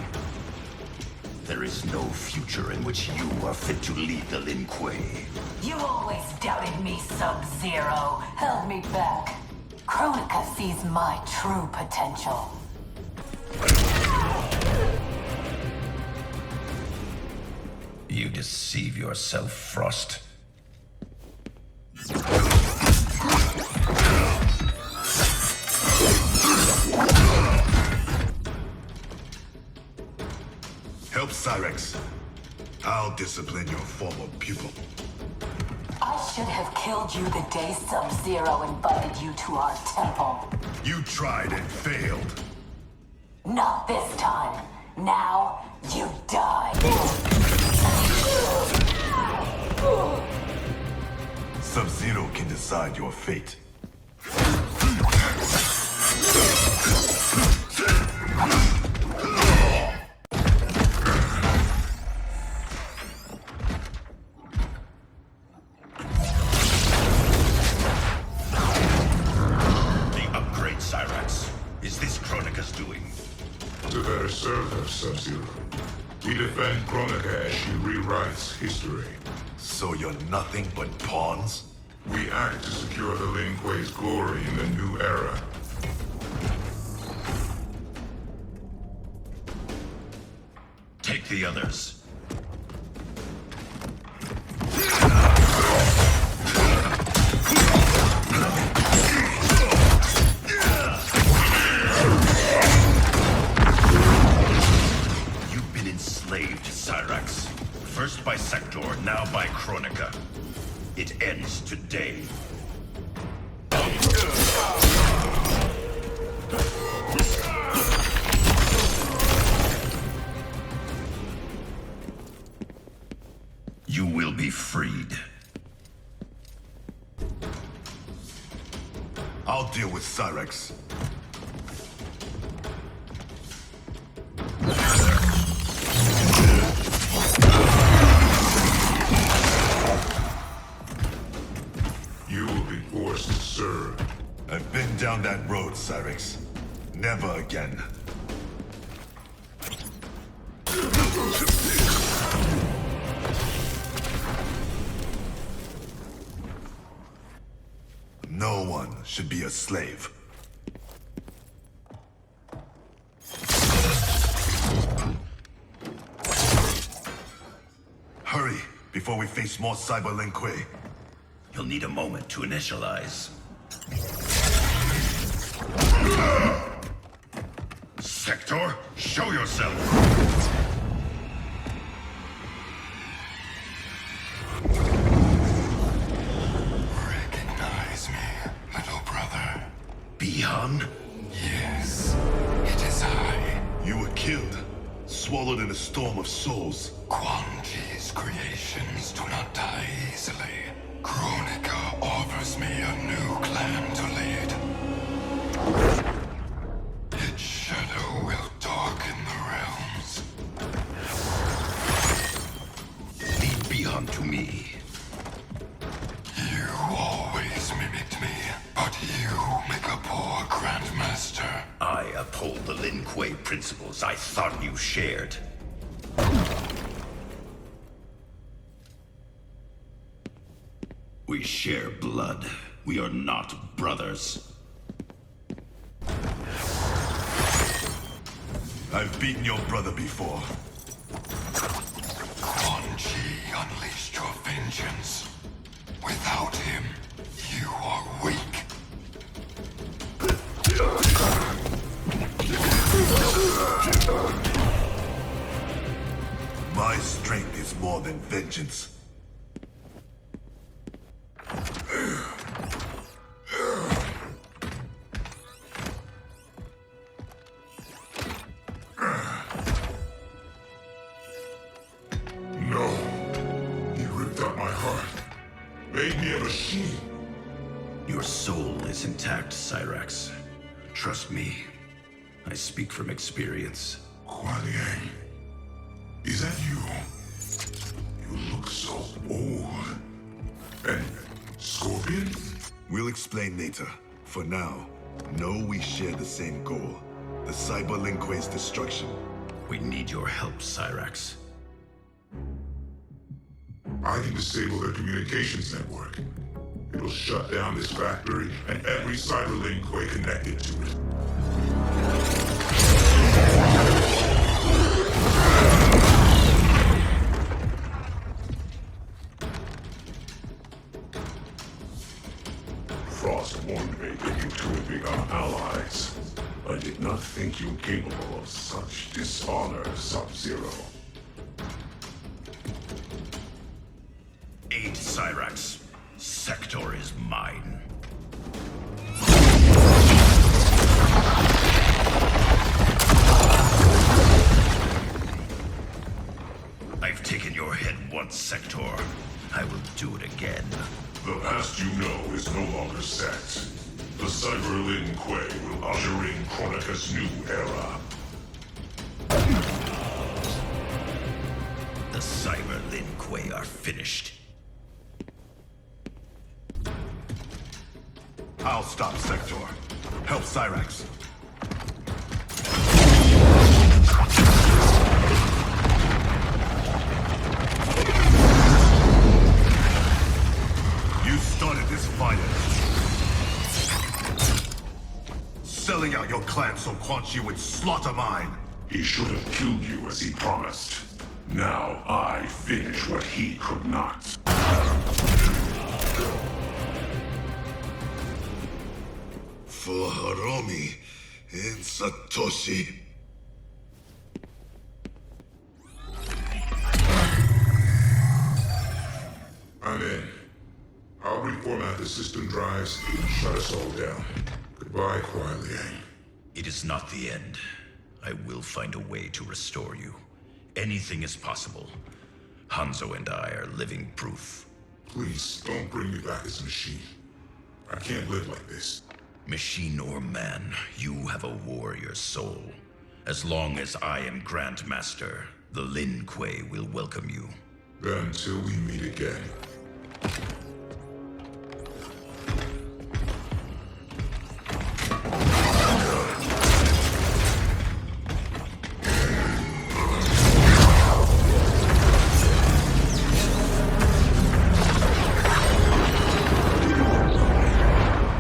Speaker 17: There is no future in which you are fit to lead the Lin Kuei.
Speaker 3: You always doubted me, Sub-Zero. Held me back. Kronika sees my true potential.
Speaker 17: You deceive yourself, Frost.
Speaker 11: Help Cyrax. I'll discipline your former pupil.
Speaker 3: I should have killed you the day Sub-Zero invited you to our temple.
Speaker 11: You tried and failed.
Speaker 3: Not this time. Now, you die.
Speaker 11: Sub-Zero can decide your fate.
Speaker 18: better serve her, Sub-Zero. We defend Kronika as she rewrites history.
Speaker 11: So you're nothing but pawns? We act to secure the Lin Kuei's glory in the new era.
Speaker 17: Take the others. You've been enslaved, Cyrax. First by Sector, now by Kronika. It ends today. You will be freed.
Speaker 11: I'll deal with Cyrax.
Speaker 18: You will be forced to serve.
Speaker 11: I've been down that road, Cyrax. Never again. No one should be a slave. Hurry, before we face more Cyber Lin Kuei.
Speaker 17: You'll need a moment to initialize. Sector, show yourself!
Speaker 11: Recognize me, little brother.
Speaker 17: Bihan?
Speaker 11: Yes, it is I. You were killed, swallowed in a storm of souls. Quan Chi's creations do not die easily. Kronika offers me a new clan to lead. Its shadow will darken the realms.
Speaker 17: Lead Bihan to me.
Speaker 11: You always mimicked me, but you make a poor Grandmaster.
Speaker 17: I uphold the Lin Kuei principles I thought you shared. We share blood. We are not brothers.
Speaker 11: I've beaten your brother before.
Speaker 18: Quan Chi unleashed your vengeance. Without him, you are weak.
Speaker 11: My strength is more than vengeance.
Speaker 18: No. He ripped out my heart. Made me a machine.
Speaker 17: Your soul is intact, Cyrax. Trust me. I speak from experience.
Speaker 18: Kuan Yang. Is that you? You look so old. And Scorpion?
Speaker 11: We'll explain later. For now, know we share the same goal. The Cyber Lin Kuei's destruction.
Speaker 17: We need your help, Cyrax.
Speaker 18: I can disable their communications network. It'll shut down this factory and every Cyber Lin Kuei connected to it. Frost warned me that you two would become allies. I did not think you capable of such dishonor, Sub-Zero.
Speaker 17: Aid Cyrax. Sector is mine. I've taken your head once, Sector. I will do it again.
Speaker 18: The past you know is no longer set. The Cyber Lin Kuei will usher in Kronika's new era.
Speaker 17: The Cyber Lin Kuei are finished.
Speaker 11: I'll stop Sector. Help Cyrax. Quan Chi would slaughter mine.
Speaker 18: He should have killed you as he promised. Now I finish what he could not.
Speaker 11: For Hiromi and Satoshi.
Speaker 18: I'm in. I'll reformat the system drives and shut us all down. Goodbye, Kuai Liang.
Speaker 17: It is not the end. I will find a way to restore you. Anything is possible. Hanzo and I are living proof.
Speaker 18: Please, don't bring me back as a machine. I can't live like this.
Speaker 17: Machine or man, you have a warrior soul. As long as I am Grand Master, the Lin Kuei will welcome you.
Speaker 18: Then until we meet again.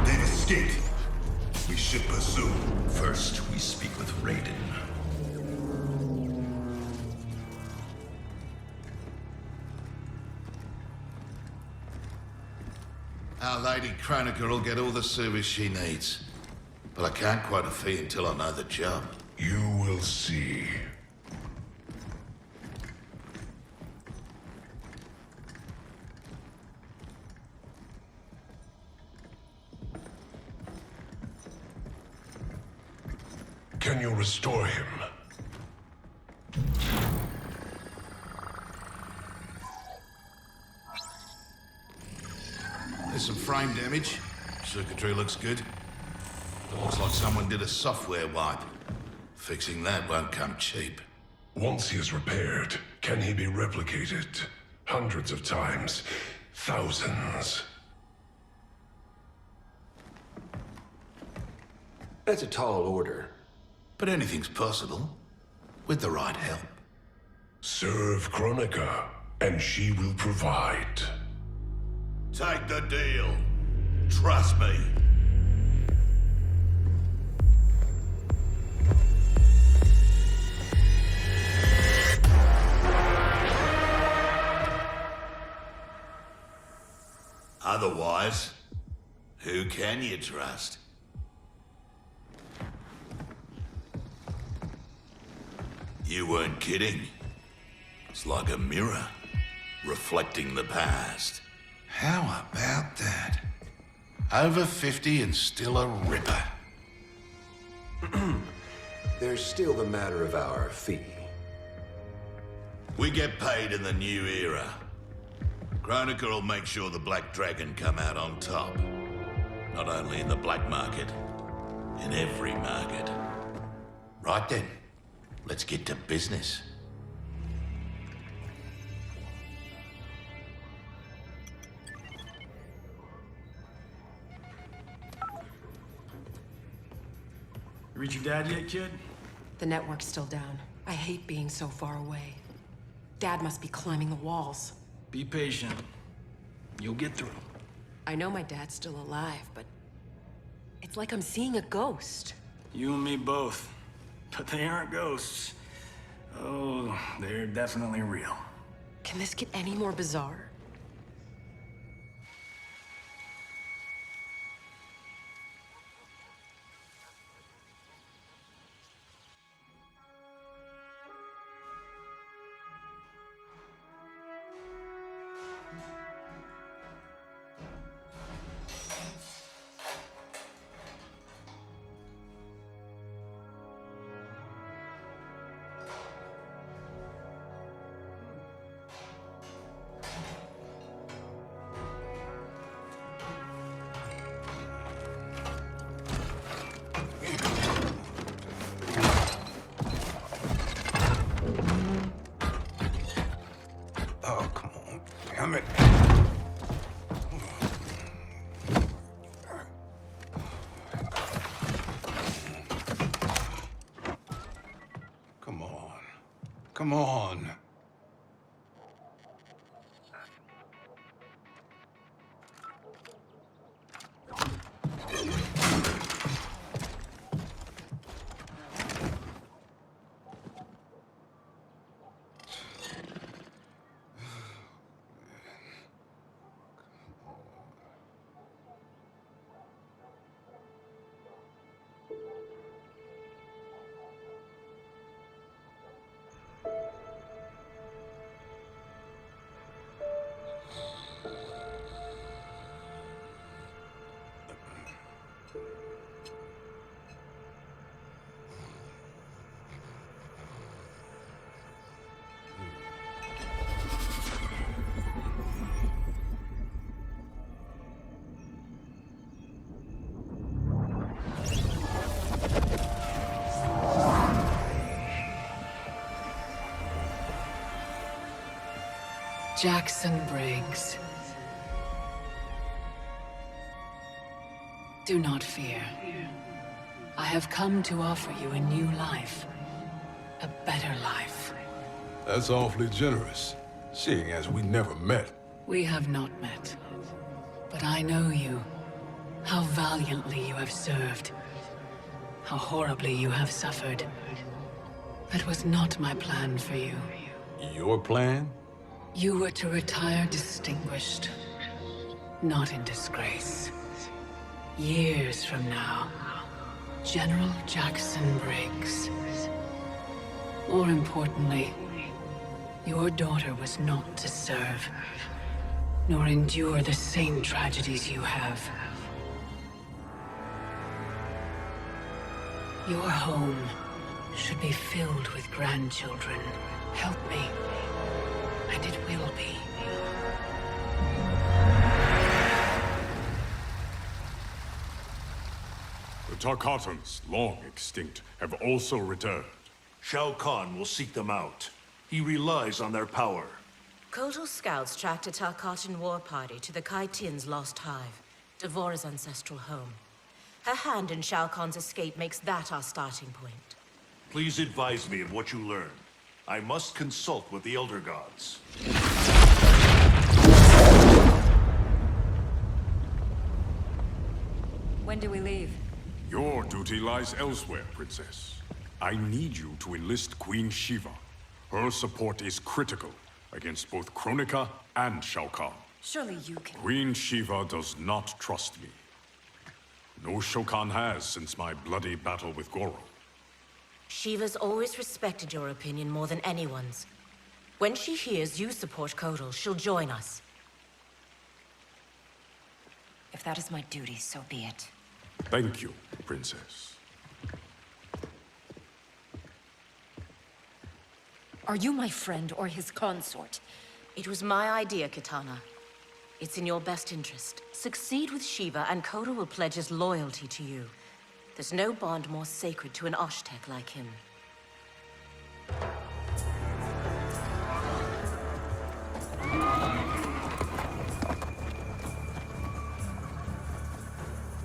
Speaker 11: They've escaped. We should pursue.
Speaker 17: First, we speak with Raiden.
Speaker 11: Our Lady Kronika will get all the service she needs. But I can't quote a fee until I know the job.
Speaker 18: You will see.
Speaker 11: Can you restore him? There's some frame damage. Circuitry looks good. It looks like someone did a software wipe. Fixing that won't come cheap.
Speaker 18: Once he is repaired, can he be replicated? Hundreds of times. Thousands.
Speaker 11: That's a tall order. But anything's possible. With the right help.
Speaker 18: Serve Kronika, and she will provide.
Speaker 11: Take the deal. Trust me. Otherwise, who can you trust? You weren't kidding. It's like a mirror, reflecting the past. How about that? Over 50 and still a ripper.
Speaker 1: There's still the matter of our fee.
Speaker 11: We get paid in the new era. Kronika will make sure the Black Dragon come out on top. Not only in the black market, in every market. Right then, let's get to business.
Speaker 6: You reach your dad yet, kid?
Speaker 7: The network's still down. I hate being so far away. Dad must be climbing the walls.
Speaker 6: Be patient. You'll get through.
Speaker 7: I know my dad's still alive, but it's like I'm seeing a ghost.
Speaker 6: You and me both. But they aren't ghosts. Oh, they're definitely real.
Speaker 7: Can this get any more bizarre?
Speaker 1: Oh, come on. Damn it. Come on. Come on.
Speaker 3: Jackson Briggs. Do not fear. I have come to offer you a new life. A better life.
Speaker 11: That's awfully generous, seeing as we never met.
Speaker 3: We have not met. But I know you. How valiantly you have served. How horribly you have suffered. That was not my plan for you.
Speaker 11: Your plan?
Speaker 3: You were to retire distinguished. Not in disgrace. Years from now, General Jackson Briggs. More importantly, your daughter was not to serve, nor endure the same tragedies you have. Your home should be filled with grandchildren. Help me, and it will be.
Speaker 10: The Tarkatans, long extinct, have also returned.
Speaker 2: Shao Kahn will seek them out. He relies on their power.
Speaker 8: Kotal scouts tracked a Tarkatan war party to the Kaitin's lost hive, Devora's ancestral home. Her hand in Shao Kahn's escape makes that our starting point.
Speaker 2: Please advise me of what you learn. I must consult with the Elder Gods.
Speaker 13: When do we leave?
Speaker 10: Your duty lies elsewhere, Princess. I need you to enlist Queen Shiva. Her support is critical against both Kronika and Shao Kahn.
Speaker 13: Surely you can...
Speaker 10: Queen Shiva does not trust me. No Shao Kahn has since my bloody battle with Goro.
Speaker 8: Shiva's always respected your opinion more than anyone's. When she hears you support Kotal, she'll join us.
Speaker 13: If that is my duty, so be it.
Speaker 10: Thank you, Princess.
Speaker 13: Are you my friend or his consort?
Speaker 8: It was my idea, Kitana. It's in your best interest. Succeed with Shiva, and Kotal will pledge his loyalty to you. There's no bond more sacred to an Oshtek like him.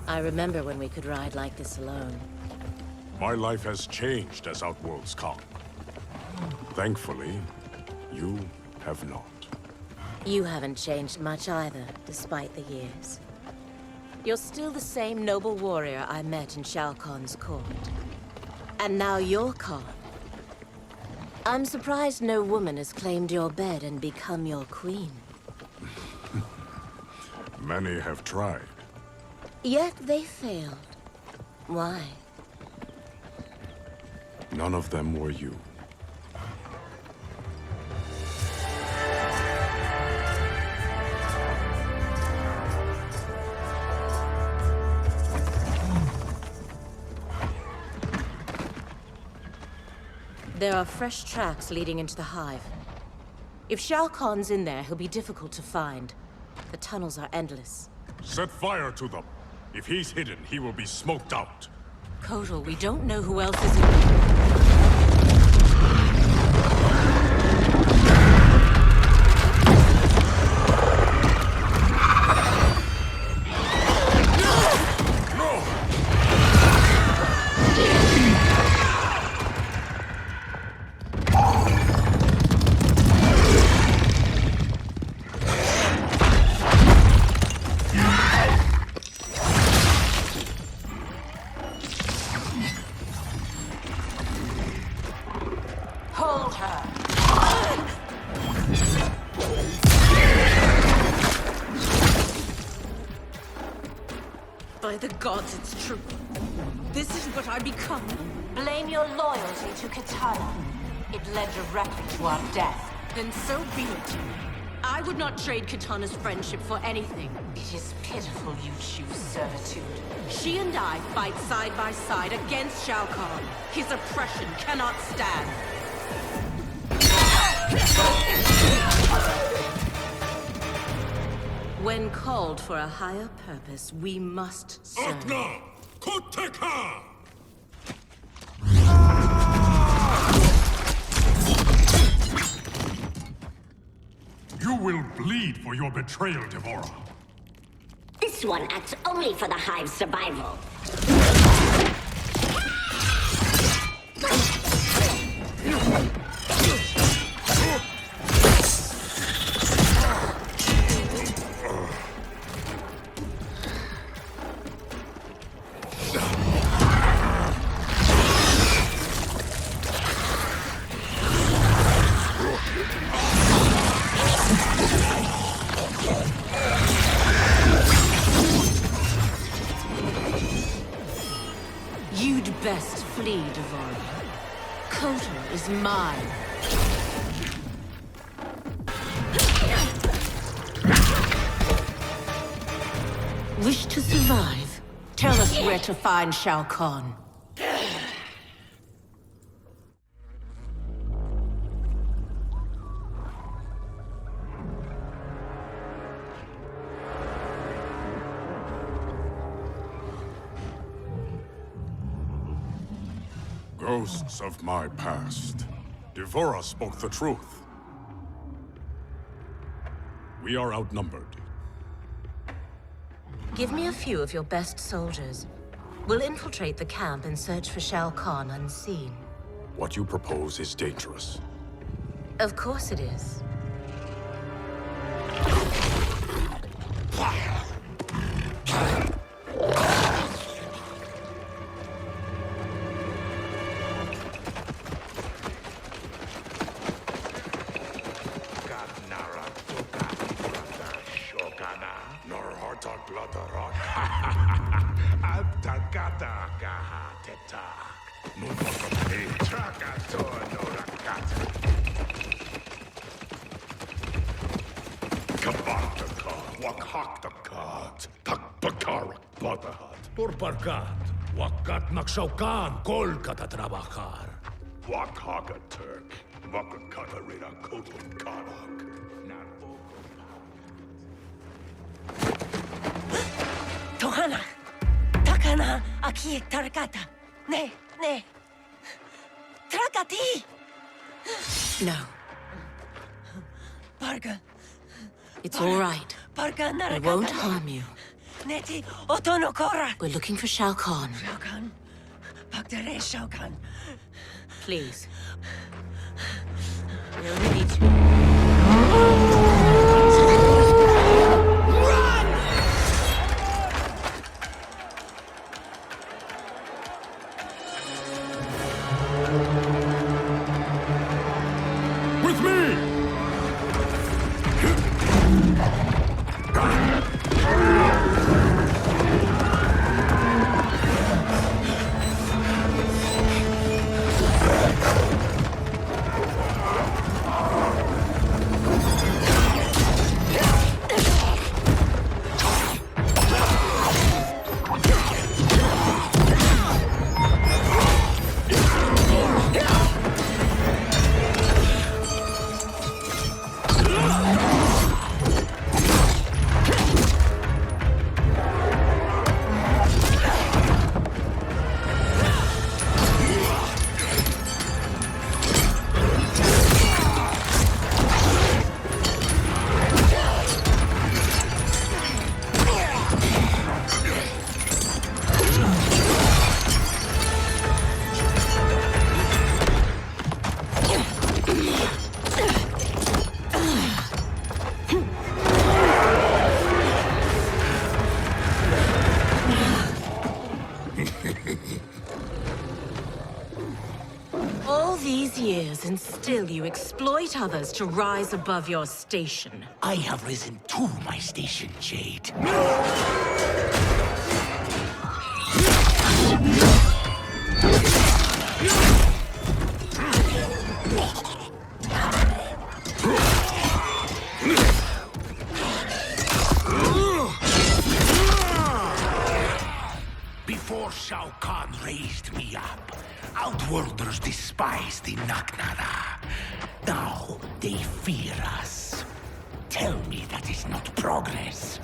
Speaker 8: I remember when we could ride like this alone.
Speaker 10: My life has changed as Outworlds come. Thankfully, you have not.
Speaker 8: You haven't changed much either, despite the years. You're still the same noble warrior I met in Shao Kahn's court. And now you're Khan. I'm surprised no woman has claimed your bed and become your queen.
Speaker 10: Many have tried.
Speaker 8: Yet they failed. Why?
Speaker 10: None of them were you.
Speaker 8: There are fresh tracks leading into the hive. If Shao Kahn's in there, he'll be difficult to find. The tunnels are endless.
Speaker 10: Set fire to them. If he's hidden, he will be smoked out.
Speaker 8: Kotal, we don't know who else is in there. By the gods, it's true. This is what I become. Blame your loyalty to Kitana. It led directly to our death. Then so be it. I would not trade Kitana's friendship for anything. It is pitiful you choose servitude. She and I fight side by side against Shao Kahn. His oppression cannot stand. When called for a higher purpose, we must serve.
Speaker 10: You bleed for your betrayal, Devora.
Speaker 8: This one acts only for the Hive's survival.
Speaker 7: You'd best flee, Devora. Kotal is mine. Wish to survive? Tell us where to find Shao Kahn.
Speaker 10: Ghosts of my past. Devora spoke the truth. We are outnumbered.
Speaker 19: Give me a few of your best soldiers. We'll infiltrate the camp and search for Shao Kahn unseen.
Speaker 10: What you propose is dangerous.
Speaker 19: Of course it is.
Speaker 20: Por parkat, wakat nagsaukan kol kata trabajar.
Speaker 2: Wakaka Turk, Wakakata Reda Kotum Kanak.
Speaker 8: Tohana, takana aki tarakata. Ne. Trakati.
Speaker 19: No.
Speaker 8: Parga.
Speaker 19: It's all right.
Speaker 8: Parga narakata.
Speaker 19: I won't harm you.
Speaker 8: Neti otonokora.
Speaker 19: We're looking for Shao Kahn.
Speaker 8: Shao Kahn. Pagdare Shao Kahn.
Speaker 19: Please. We only need to... Years, and still you exploit others to rise above your station.
Speaker 20: I have risen to my station, Jade. Before Shao Kahn raised me up, Outworlders despised the Naknara. Now they fear us. Tell me that is not progress.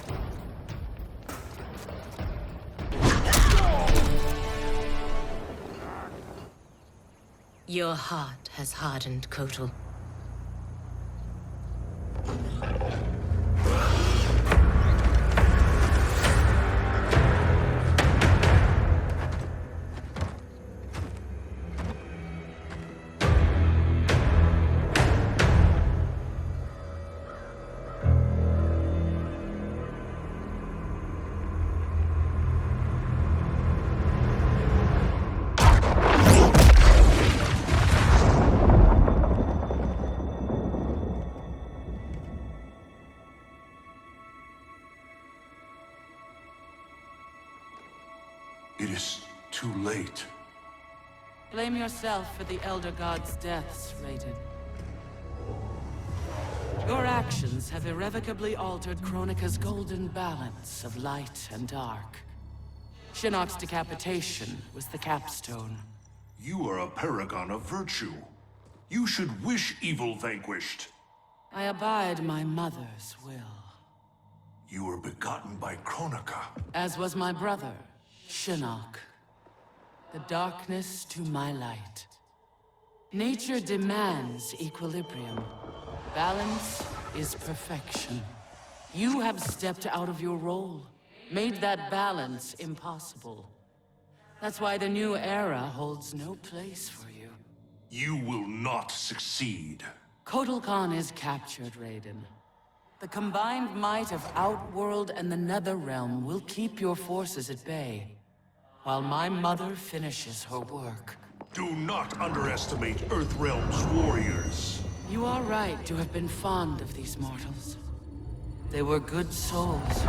Speaker 19: Your heart has hardened, Kotal.
Speaker 11: too late.
Speaker 16: Blame yourself for the Elder God's deaths, Raiden. Your actions have irrevocably altered Kronika's golden balance of light and dark. Shinnok's decapitation was the capstone.
Speaker 2: You are a paragon of virtue. You should wish evil vanquished.
Speaker 16: I abide my mother's will.
Speaker 2: You were begotten by Kronika.
Speaker 16: As was my brother, Shinnok. The darkness to my light. Nature demands equilibrium. Balance is perfection. You have stepped out of your role, made that balance impossible. That's why the new era holds no place for you.
Speaker 2: You will not succeed.
Speaker 16: Kotal Khan is captured, Raiden. The combined might of Outworld and the Netherrealm will keep your forces at bay, while my mother finishes her work.
Speaker 2: Do not underestimate Earthrealm's warriors.
Speaker 16: You are right to have been fond of these mortals. They were good souls.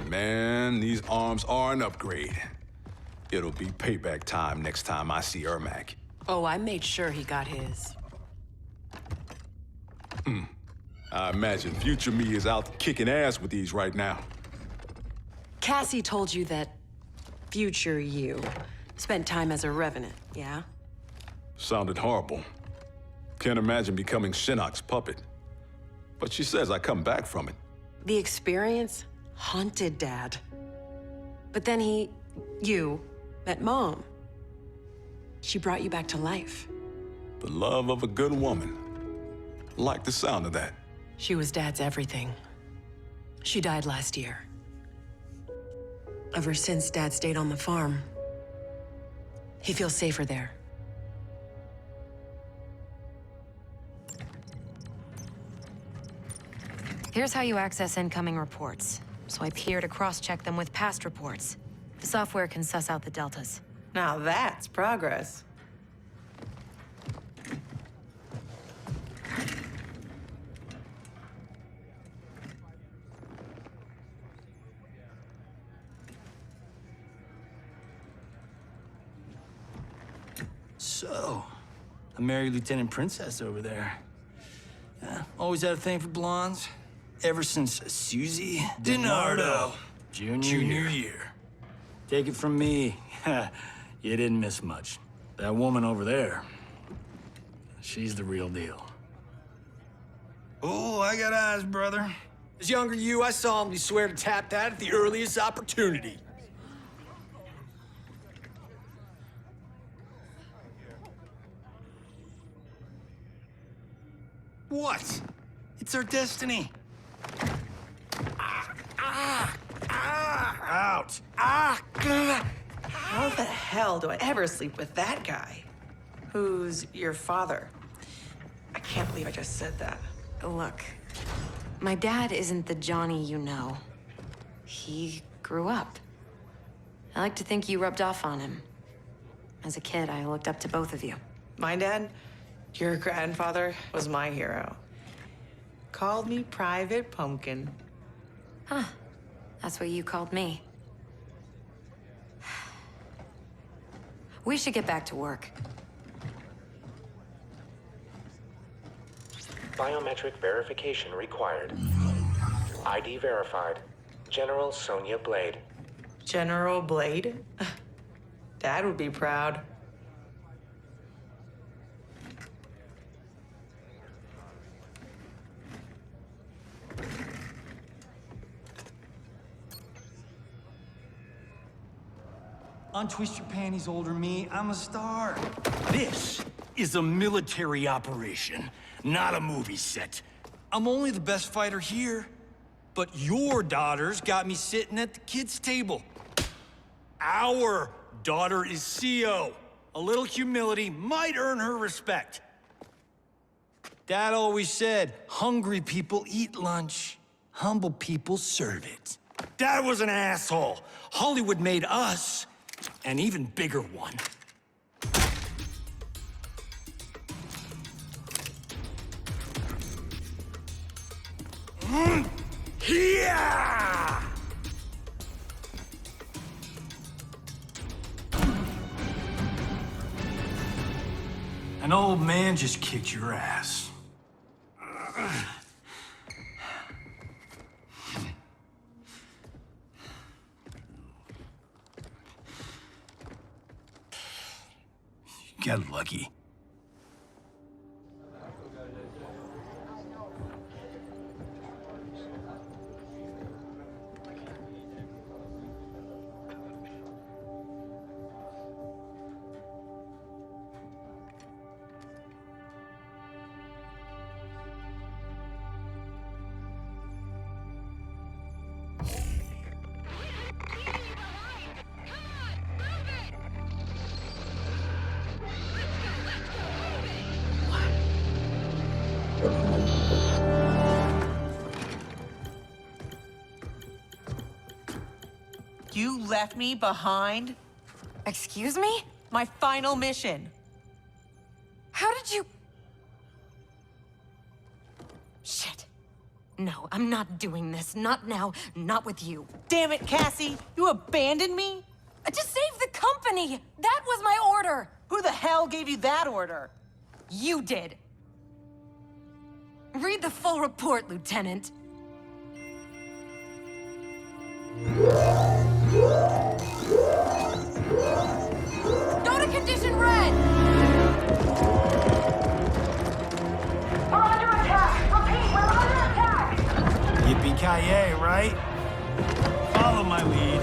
Speaker 21: Man, these arms are an upgrade. It'll be payback time next time I see Ermac.
Speaker 7: Oh, I made sure he got his.
Speaker 21: I imagine future me is out kicking ass with these right now.
Speaker 7: Cassie told you that future you spent time as a revenant, yeah?
Speaker 21: Sounded horrible. Can't imagine becoming Shinnok's puppet. But she says I come back from it.
Speaker 7: The experience haunted Dad. But then you, met Mom. She brought you back to life.
Speaker 21: The love of a good woman. Like the sound of that.
Speaker 7: She was Dad's everything. She died last year. Ever since Dad stayed on the farm, he feels safer there.
Speaker 5: Here's how you access incoming reports. Swipe here to cross-check them with past reports. The software can suss out the deltas.
Speaker 4: Now that's progress.
Speaker 6: So, a merry Lieutenant Princess over there. Yeah, always had a thing for blondes. Ever since Susie DiNardo, junior year. Take it from me, you didn't miss much. That woman over there, she's the real deal.
Speaker 22: Oh, I got eyes, brother. As younger you, I solemnly swear to tap that at the earliest opportunity.
Speaker 6: What? It's our destiny.
Speaker 22: Out.
Speaker 4: How the hell do I ever sleep with that guy? Who's your father? I can't believe I just said that.
Speaker 5: Look, my dad isn't the Johnny you know. He grew up. I like to think you rubbed off on him. As a kid, I looked up to both of you.
Speaker 4: My dad, your grandfather, was my hero. Called me Private Pumpkin.
Speaker 5: Huh. That's what you called me. We should get back to work.
Speaker 23: Biometric verification required. ID verified. General Sonya Blade.
Speaker 4: General Blade? Dad would be proud.
Speaker 6: Untwist your panties, older me. I'm a star. This is a military operation, not a movie set. I'm only the best fighter here, but your daughters got me sitting at the kids' table. Our daughter is CO. A little humility might earn her respect. Dad always said, hungry people eat lunch, humble people serve it. Dad was an asshole. Hollywood made us. an even bigger one. Yeah! An old man just kicked your ass. You got lucky.
Speaker 4: You left me behind?
Speaker 5: Excuse me?
Speaker 4: My final mission.
Speaker 5: How did you... Shit. No, I'm not doing this. Not now. Not with you.
Speaker 4: Damn it, Cassie! You abandoned me?
Speaker 5: To save the company! That was my order!
Speaker 4: Who the hell gave you that order?
Speaker 5: You did. Read the full report, Lieutenant. Go to condition red!
Speaker 8: We're under attack! Repeat, we're under attack!
Speaker 6: Yippee-ki-yay, right? Follow my lead.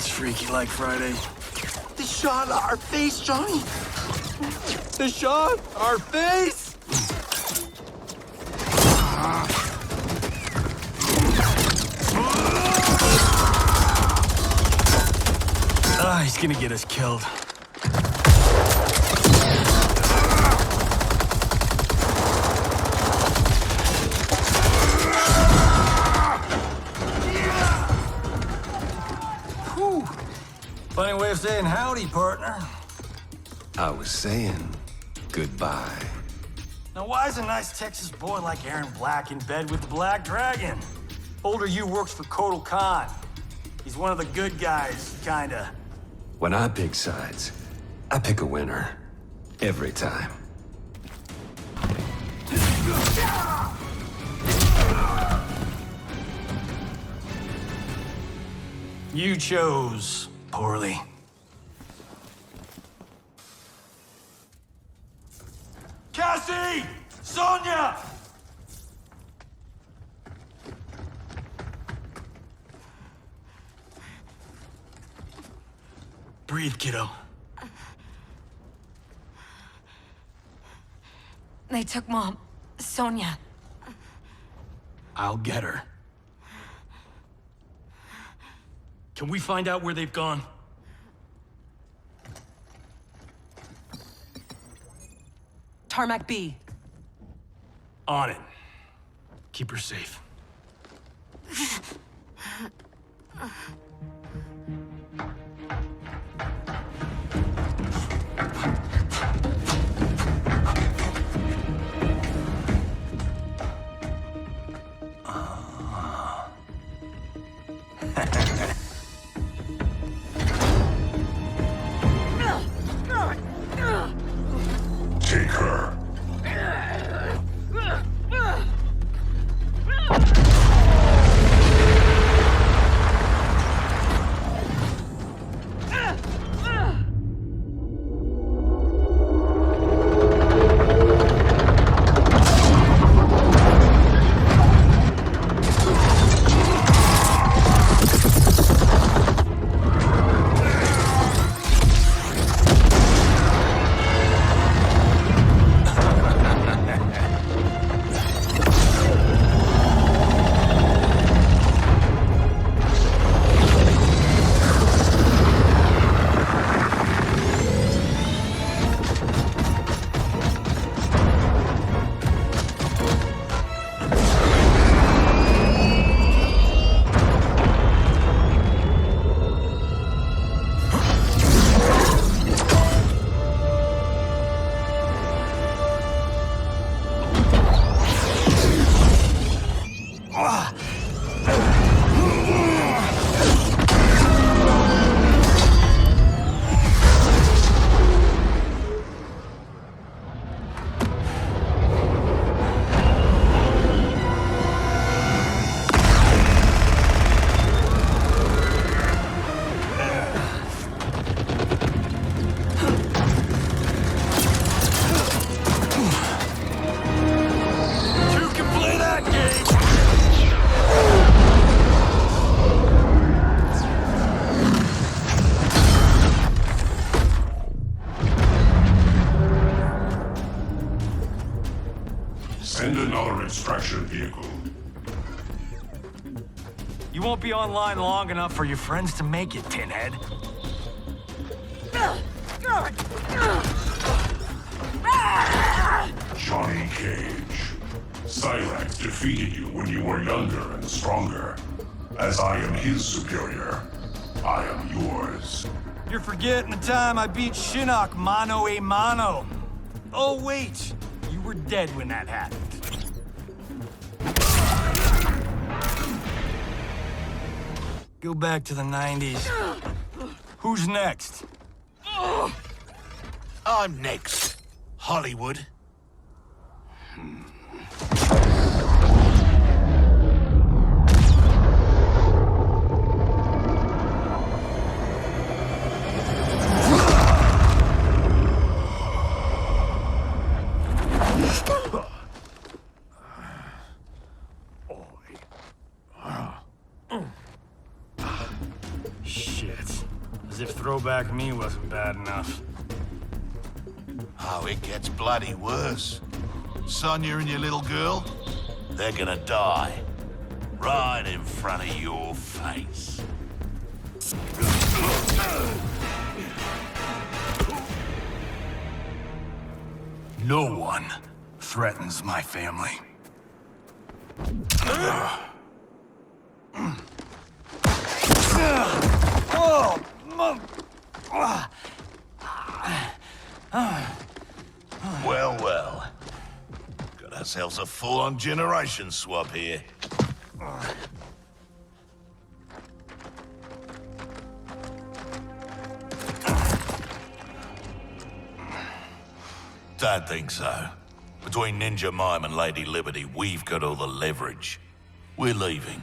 Speaker 6: Freaky like Friday.
Speaker 22: The shot of our face, Johnny. The shot, our face.
Speaker 6: He's gonna get us killed. Funny way of saying howdy, partner.
Speaker 1: I was saying goodbye.
Speaker 6: Now, why is a nice Texas boy like Aaron Black in bed with the Black Dragon? Older you works for Kotal Khan. He's one of the good guys, kinda.
Speaker 1: When I pick sides, I pick a winner. Every time.
Speaker 6: You chose poorly. Cassie! Sonia! Breathe, kiddo.
Speaker 5: They took Mom. Sonia.
Speaker 6: I'll get her. Can we find out where they've gone?
Speaker 4: Tarmac B.
Speaker 6: On it. Keep her safe.
Speaker 18: Take her. Send another extraction vehicle.
Speaker 6: You won't be online long enough for your friends to make it, Pinhead.
Speaker 18: Johnny Cage. Cyrax defeated you when you were younger and stronger. As I am his superior, I am yours.
Speaker 6: You're forgetting the time I beat Shinnok mano a mano. Oh, wait. You were dead when that happened. Go back to the 90s. Who's next?
Speaker 11: I'm next. Hollywood.
Speaker 6: Shit. As if throwback me wasn't bad enough.
Speaker 11: Oh, it gets bloody worse. Sonya and your little girl, they're gonna die. Right in front of your face.
Speaker 6: No one threatens my family.
Speaker 11: Well, well. Got ourselves a full-on generation swap here. Don't think so. Between Ninja Mime and Lady Liberty, we've got all the leverage. We're leaving.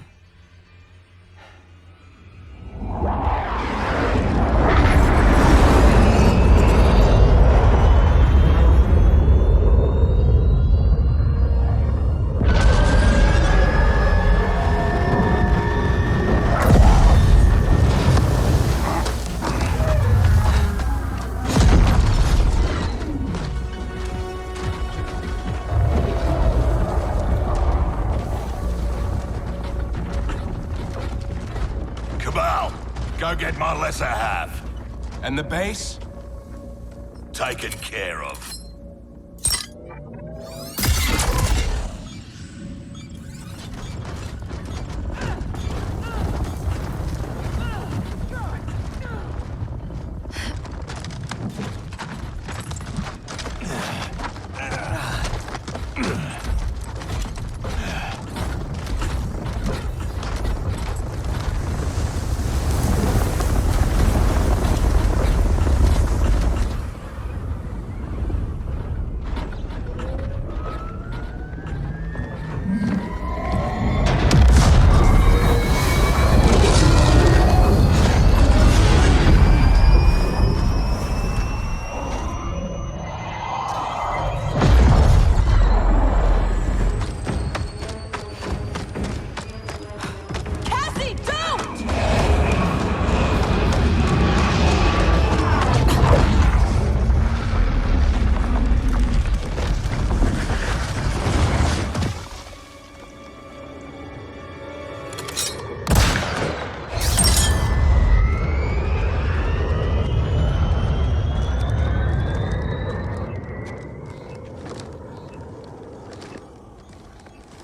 Speaker 11: Go get my lesser half.
Speaker 6: And the base?
Speaker 11: Taken care of.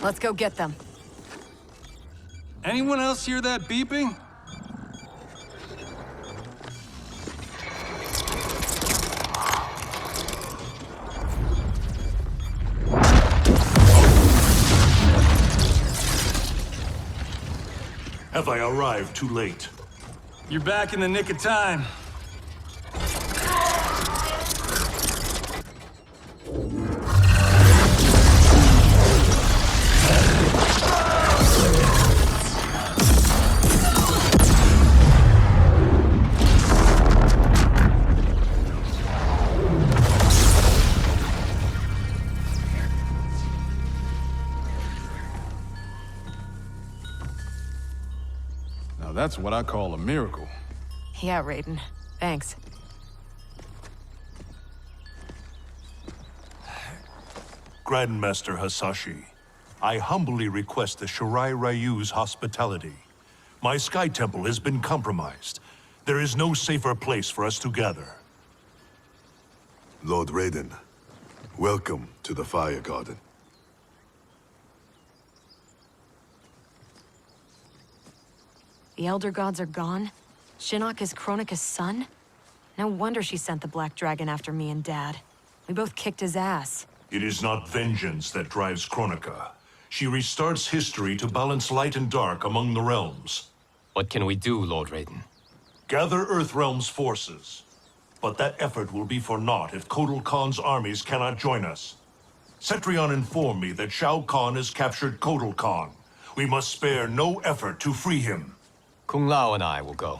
Speaker 5: Let's go get them.
Speaker 6: Anyone else hear that beeping?
Speaker 2: Have I arrived too late?
Speaker 6: You're back in the nick of time.
Speaker 21: Now that's what I call a miracle.
Speaker 5: Yeah, Raiden. Thanks.
Speaker 2: Grandmaster Hasashi, I humbly request the Shirai Ryu's hospitality. My Sky Temple has been compromised. There is no safer place for us to gather.
Speaker 9: Lord Raiden, welcome to the Fire Garden.
Speaker 5: The Elder Gods are gone? Shinnok is Kronika's son? No wonder she sent the Black Dragon after me and Dad. We both kicked his ass.
Speaker 2: It is not vengeance that drives Kronika. She restarts history to balance light and dark among the realms.
Speaker 12: What can we do, Lord Raiden?
Speaker 2: Gather Earthrealm's forces. But that effort will be for naught if Kotal Khan's armies cannot join us. Cetrion informed me that Shao Kahn has captured Kotal Khan. We must spare no effort to free him.
Speaker 12: Kung Lao and I will go.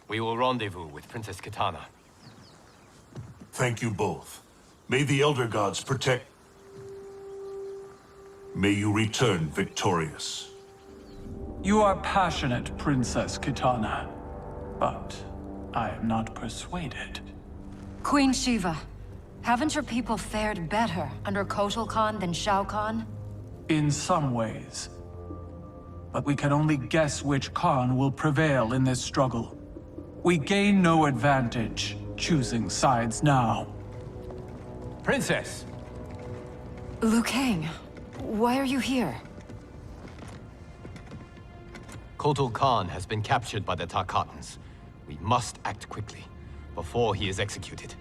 Speaker 12: We will rendezvous with Princess Kitana.
Speaker 2: Thank you both. May the Elder Gods protect... May you return victorious.
Speaker 14: You are passionate, Princess Kitana. But I am not persuaded.
Speaker 13: Queen Shiva, haven't your people fared better under Kotal Khan than Shao Kahn?
Speaker 14: In some ways. But we can only guess which Khan will prevail in this struggle. We gain no advantage choosing sides now.
Speaker 12: Princess!
Speaker 13: Liu Kang, why are you here?
Speaker 12: Kotal Khan has been captured by the Tarkatans. We must act quickly, before he is executed.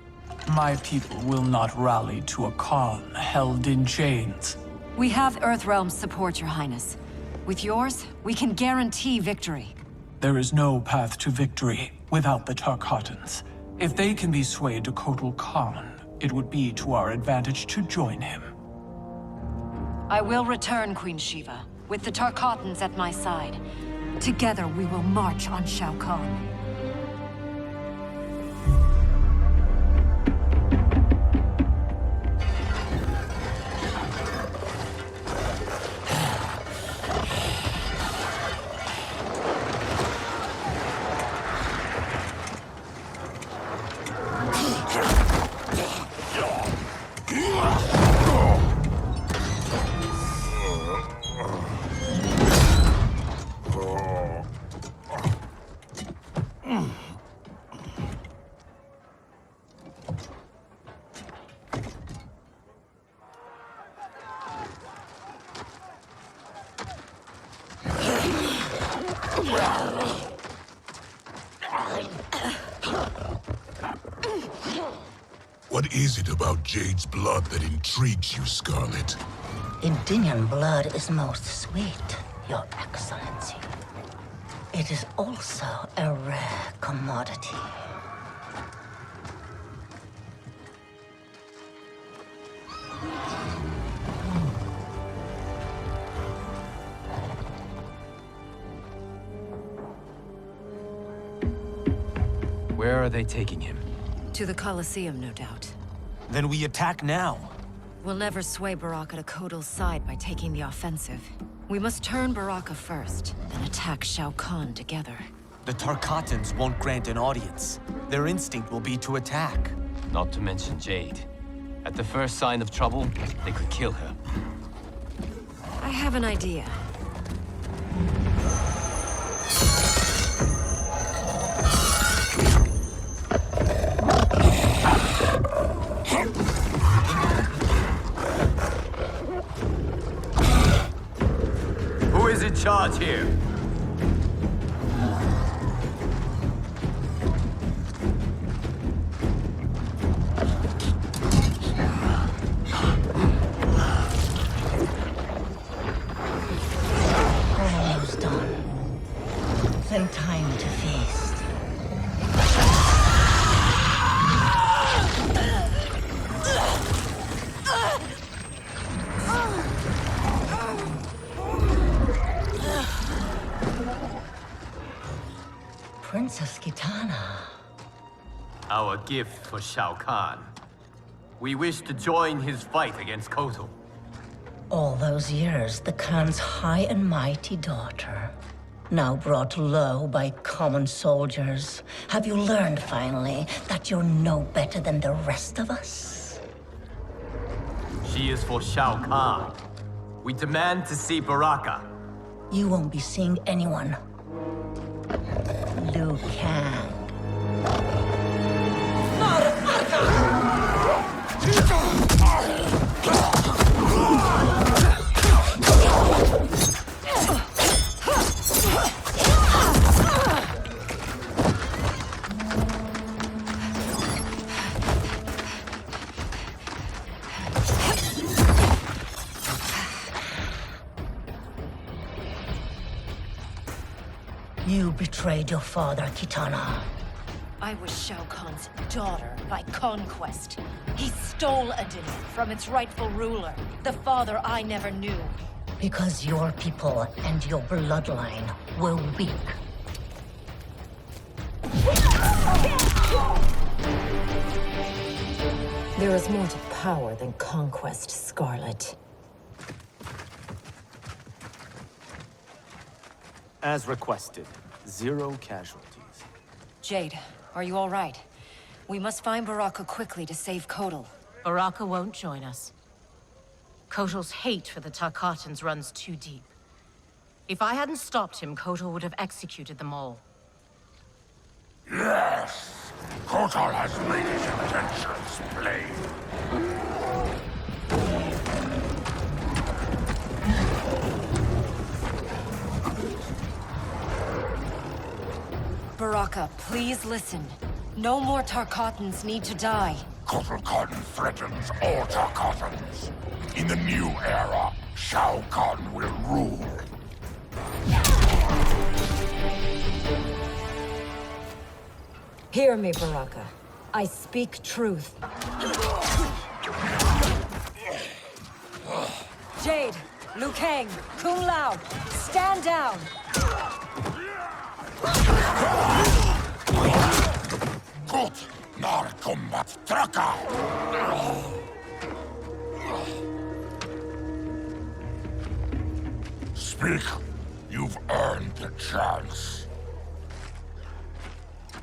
Speaker 14: My people will not rally to a Khan held in chains.
Speaker 13: We have Earthrealm's support, Your Highness. With yours, we can guarantee victory.
Speaker 14: There is no path to victory without the Tarkatans. If they can be swayed to Kotal Khan, it would be to our advantage to join him.
Speaker 13: I will return, Queen Shiva, with the Tarkatans at my side. Together we will march on Shao Kahn.
Speaker 11: What is it about Jade's blood that intrigues you, Scarlet?
Speaker 8: Indian blood is most sweet, Your Excellency. It is also a rare commodity.
Speaker 12: Where are they taking him?
Speaker 13: To the Colosseum, no doubt.
Speaker 22: Then we attack now.
Speaker 13: We'll never sway Baraka to Kotal's side by taking the offensive. We must turn Baraka first, then attack Shao Kahn together.
Speaker 22: The Tarkatans won't grant an audience. Their instinct will be to attack.
Speaker 12: Not to mention Jade. At the first sign of trouble, they could kill her.
Speaker 13: I have an idea.
Speaker 8: Princess Kitana.
Speaker 12: Our gift for Shao Kahn. We wish to join his fight against Kotal.
Speaker 8: All those years, the Khan's high and mighty daughter. Now brought low by common soldiers. Have you learned, finally, that you're no better than the rest of us?
Speaker 12: She is for Shao Kahn. We demand to see Baraka.
Speaker 8: You won't be seeing anyone. Liu Kang. You betrayed your father, Kitana.
Speaker 13: I was Shao Kahn's daughter by conquest. He stole Adin from its rightful ruler, the father I never knew.
Speaker 8: Because your people and your bloodline were weak.
Speaker 13: There is more to power than conquest, Scarlet.
Speaker 6: As requested, 0 casualties.
Speaker 13: Jade, are you all right? We must find Baraka quickly to save Kotal.
Speaker 19: Baraka won't join us. Kotal's hate for the Tarkatans runs too deep. If I hadn't stopped him, Kotal would have executed them all.
Speaker 11: Yes! Kotal has made his intentions plain.
Speaker 13: Baraka, please listen. No more Tarkatans need to die.
Speaker 11: Kotal Khan threatens all Tarkatans. In the new era, Shao Kahn will rule.
Speaker 13: Hear me, Baraka. I speak truth. Jade, Liu Kang, Kung Lao, stand down!
Speaker 11: Gut, nar kombat traka! Speak. You've earned the chance.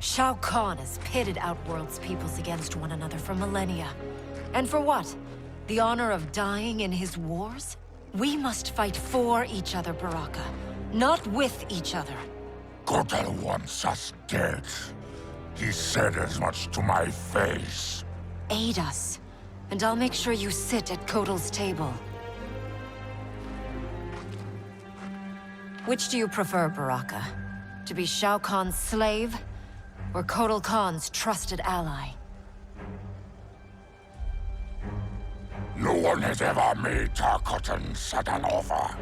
Speaker 13: Shao Kahn has pitted Outworld's peoples against one another for millennia. And for what? The honor of dying in his wars? We must fight for each other, Baraka, not with each other.
Speaker 11: Kotal wants us dead. He said as much to my face.
Speaker 13: Aid us, and I'll make sure you sit at Kotal's table. Which do you prefer, Baraka? To be Shao Kahn's slave, or Kotal Khan's trusted ally?
Speaker 11: No one has ever made Tarkatan such an offer.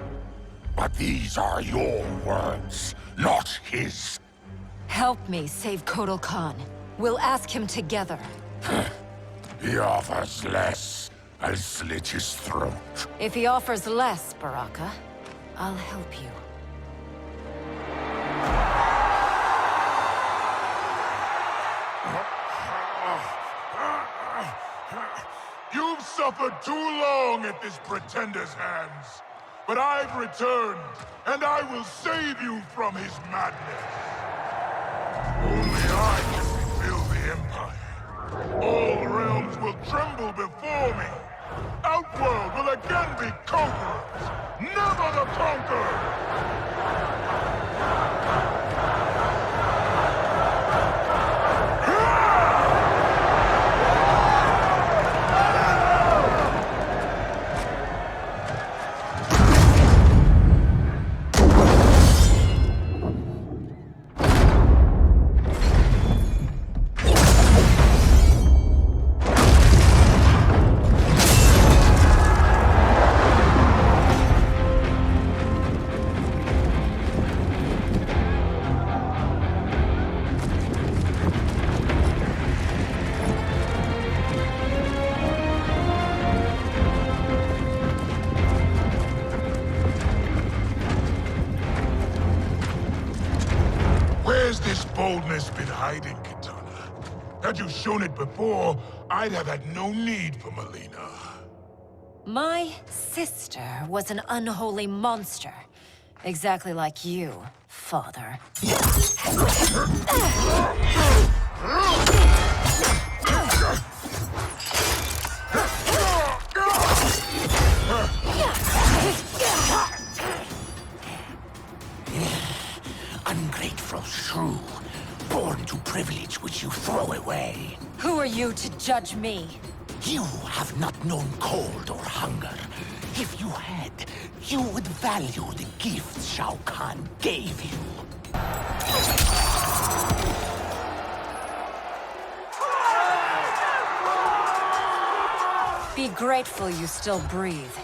Speaker 11: But these are your words, not his.
Speaker 13: Help me save Kotal Khan. We'll ask him together.
Speaker 11: He offers less. I'll slit his throat.
Speaker 13: If he offers less, Baraka, I'll help you.
Speaker 11: You've suffered too long at this pretender's hands. But I've returned, and I will save you from his madness. Only I can rebuild the Empire. All realms will tremble before me. Outworld will again be conquerors, never the conquered!
Speaker 18: this boldness been hiding, Kitana? Had you shown it before, I'd have had no need for Melina.
Speaker 13: My sister was an unholy monster. Exactly like you, father.
Speaker 20: Ungrateful shrew, born to privilege which you throw away.
Speaker 13: Who are you to judge me?
Speaker 20: You have not known cold or hunger. If you had, you would value the gifts Shao Kahn gave you.
Speaker 13: Be grateful you still breathe.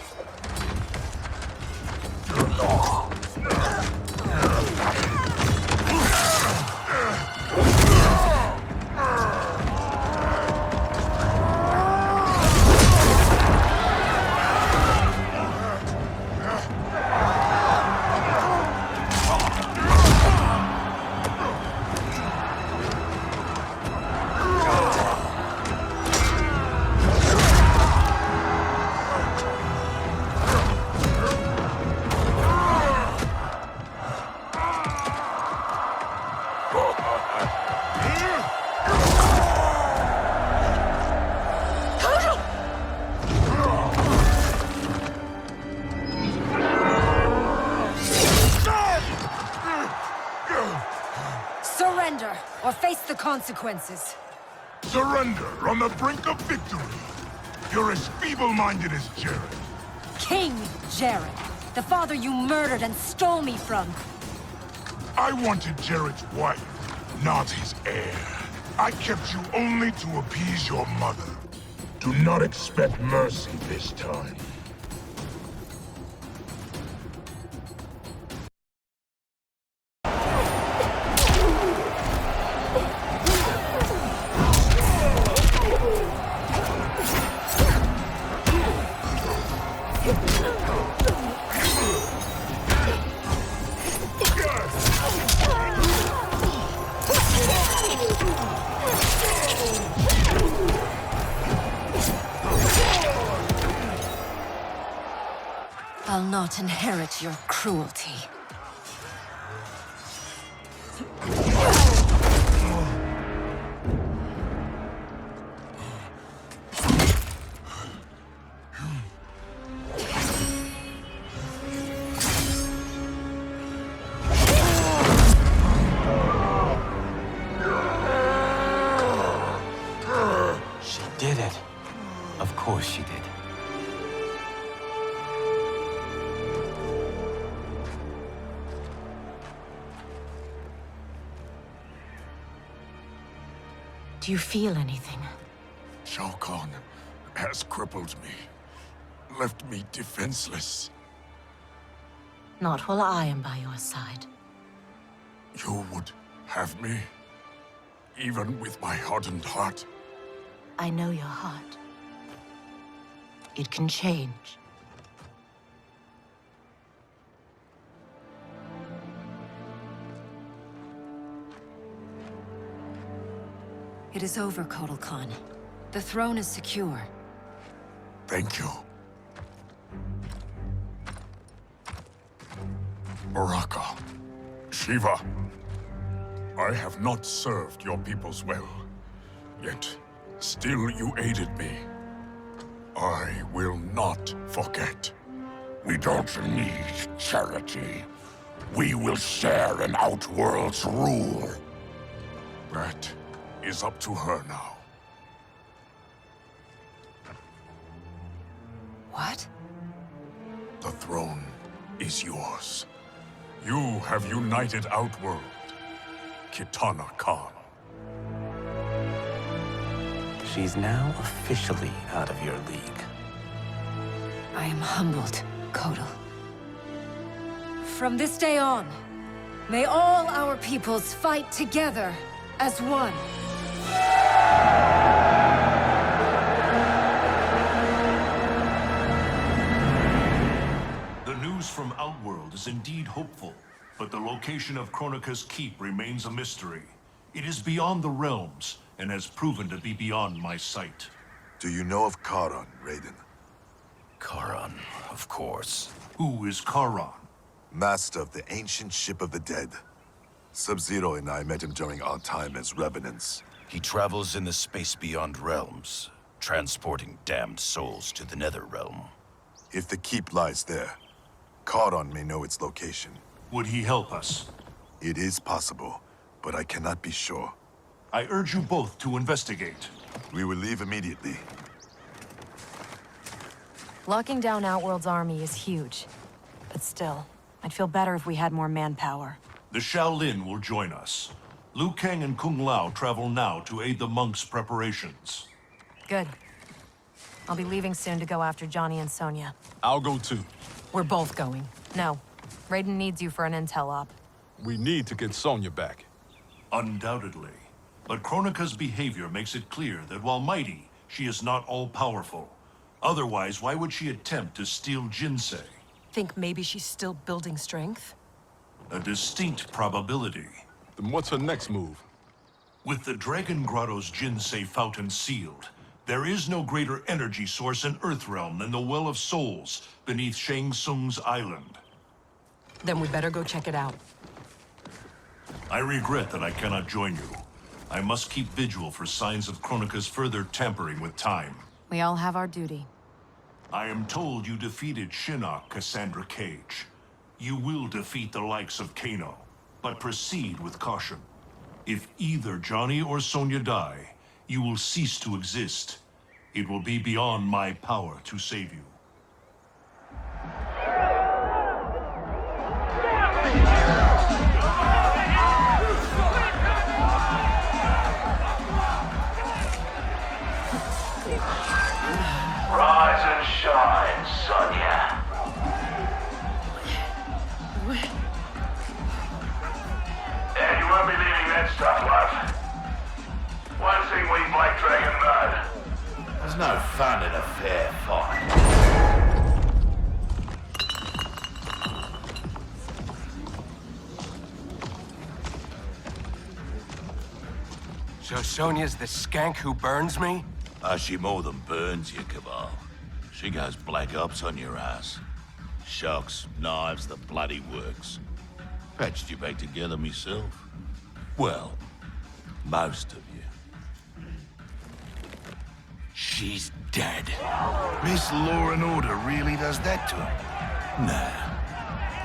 Speaker 13: Surrender, or face the consequences.
Speaker 18: Surrender on the brink of victory. You're as feeble-minded as Jared.
Speaker 13: King Jared, the father you murdered and stole me from.
Speaker 18: I wanted Jared's wife, not his heir. I kept you only to appease your mother. Do not expect mercy this time.
Speaker 13: I'll not inherit your cruelty.
Speaker 12: She did it. Of course she did.
Speaker 19: Do you feel anything?
Speaker 18: Shao Kahn has crippled me, left me defenseless.
Speaker 19: Not while I am by your side.
Speaker 18: You would have me, even with my hardened heart.
Speaker 19: I know your heart. It can change.
Speaker 13: It is over, Kotal Khan. The throne is secure.
Speaker 18: Thank you. Baraka, Shiva, I have not served your peoples well, yet still you aided me. I will not forget.
Speaker 11: We don't need charity. We will share in Outworld's rule.
Speaker 18: That is up to her now.
Speaker 13: What?
Speaker 18: The throne is yours. You have united Outworld, Kitana Khan.
Speaker 12: She's now officially out of your league.
Speaker 13: I am humbled, Kotal. From this day on, may all our peoples fight together as one.
Speaker 3: The news from Outworld is indeed hopeful.
Speaker 2: but the location of Kronika's keep remains a mystery. It is beyond the realms, and has proven to be beyond my sight.
Speaker 9: Do you know of Charon, Raiden?
Speaker 11: Charon, of course.
Speaker 2: Who is Charon?
Speaker 9: Master of the ancient ship of the dead. Sub-Zero and I met him during our time as revenants.
Speaker 11: He travels in the space beyond realms, transporting damned souls to the nether realm.
Speaker 9: If the keep lies there, Charon may know its location.
Speaker 2: Would he help us?
Speaker 9: It is possible, but I cannot be sure.
Speaker 2: I urge you both to investigate.
Speaker 9: We will leave immediately.
Speaker 5: Locking down Outworld's army is huge. But still, I'd feel better if we had more manpower.
Speaker 2: The Shaolin will join us. Liu Kang and Kung Lao travel now to aid the monks' preparations.
Speaker 5: Good. I'll be leaving soon to go after Johnny and Sonya.
Speaker 10: I'll go too.
Speaker 19: We're both going.
Speaker 5: No. Raiden needs you for an intel op.
Speaker 10: We need to get Sonya back.
Speaker 2: Undoubtedly. But Kronika's behavior makes it clear that while mighty, she is not all-powerful. Otherwise, why would she attempt to steal Jinsei?
Speaker 7: Think maybe she's still building strength?
Speaker 2: A distinct probability.
Speaker 10: Then what's her next move?
Speaker 2: With the Dragon Grotto's Jinsei fountain sealed, there is no greater energy source in Earthrealm than the Well of Souls beneath Shang Tsung's island.
Speaker 7: Then we better go check it out.
Speaker 2: I regret that I cannot join you. I must keep vigil for signs of Kronika's further tampering with time.
Speaker 5: We all have our duty.
Speaker 2: I am told you defeated Shinnok, Cassandra Cage. You will defeat the likes of Kano, but proceed with caution. If either Johnny or Sonya die, you will cease to exist. It will be beyond my power to save you.
Speaker 20: Rise and shine, Sonya. And you won't be leaving that stuff, love. One thing we Black Dragon know. There's no fun in a fair fight.
Speaker 3: So Sonya's the skank who burns me?
Speaker 20: She more than burns you, Cabal. She goes black ops on your ass. Shocks, knives, the bloody works. Patched you back together myself. Well, most of you. She's dead.
Speaker 11: Miss Law and Order really does that to him?
Speaker 20: Nah.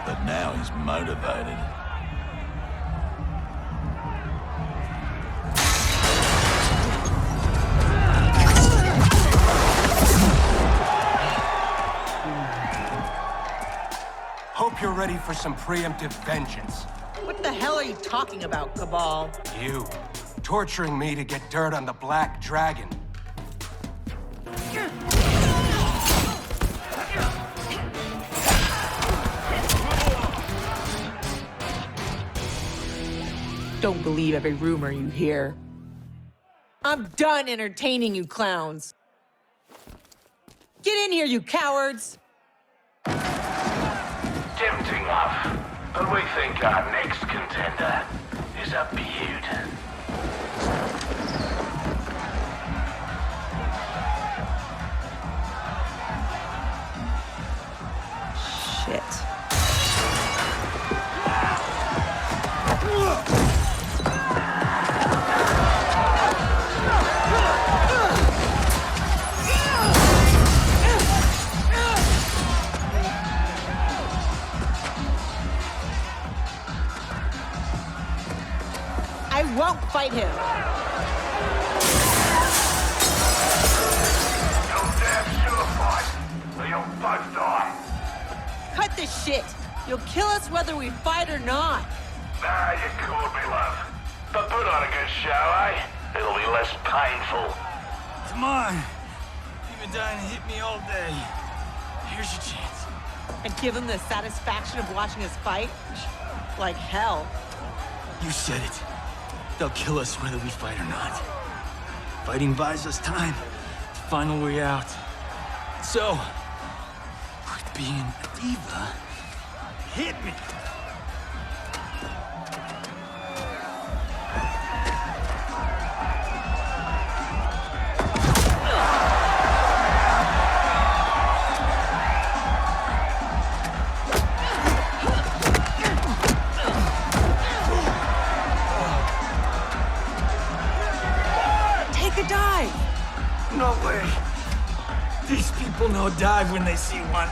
Speaker 20: But now he's motivated.
Speaker 3: Hope you're ready for some preemptive vengeance.
Speaker 4: What the hell are you talking about, Cabal?
Speaker 3: You, torturing me to get dirt on the Black Dragon.
Speaker 4: Don't believe every rumor you hear. I'm done entertaining you clowns. Get in here, you cowards!
Speaker 20: Tempting, love. But we think our next contender is a beaut.
Speaker 4: Shit. I won't fight him.
Speaker 20: You'll damn sure fight, or you'll both die.
Speaker 4: Cut this shit. You'll kill us whether we fight or not.
Speaker 20: Nah, you called me, love. But put on a good show, eh? It'll be less painful.
Speaker 6: Come on. You've been dying to hit me all day. Here's your chance.
Speaker 4: And give him the satisfaction of watching us fight? Like hell.
Speaker 6: You said it. They'll kill us whether we fight or not. Fighting buys us time to find a way out. So, quit being a diva. Hit me.
Speaker 4: take a dive.
Speaker 6: No way. These people know dive when they see one.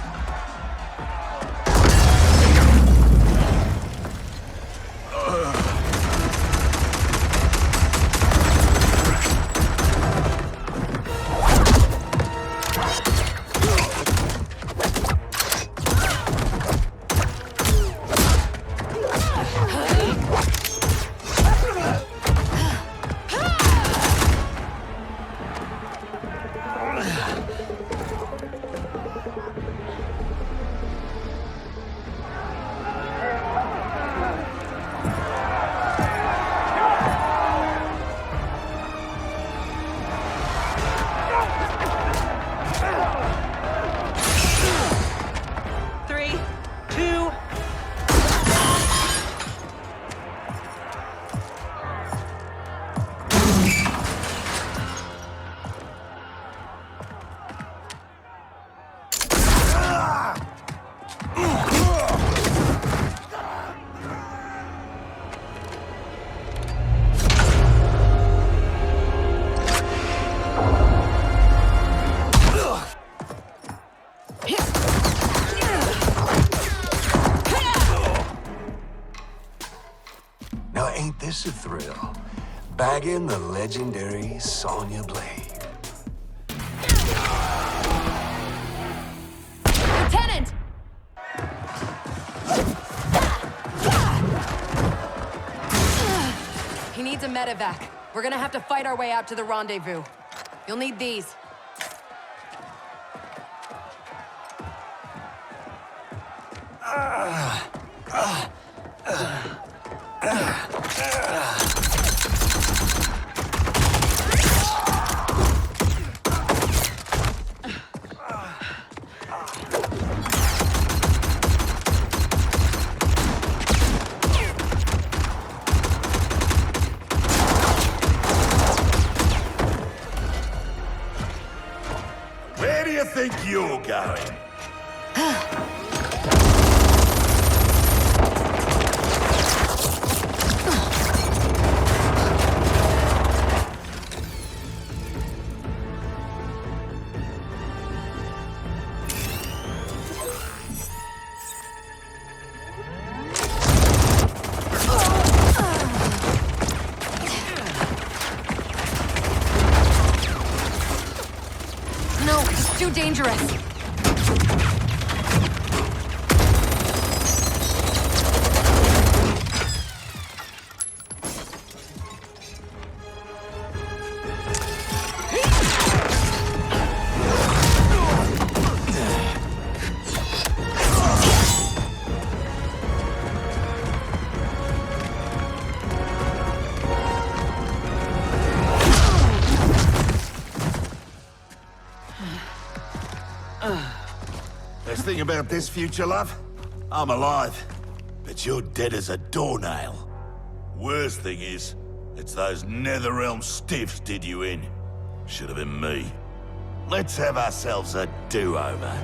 Speaker 1: Now ain't this a thrill? Bagging the legendary Sonya Blade.
Speaker 5: Lieutenant! He needs a medevac. We're gonna have to fight our way out to the rendezvous. You'll need these.
Speaker 11: Where do you think you're going?
Speaker 5: No, it's too dangerous.
Speaker 11: Best thing about this future, love? I'm alive, but you're dead as a doornail. Worst thing is, it's those Netherrealm stiffs did you in. Should have been me. Let's have ourselves a do-over.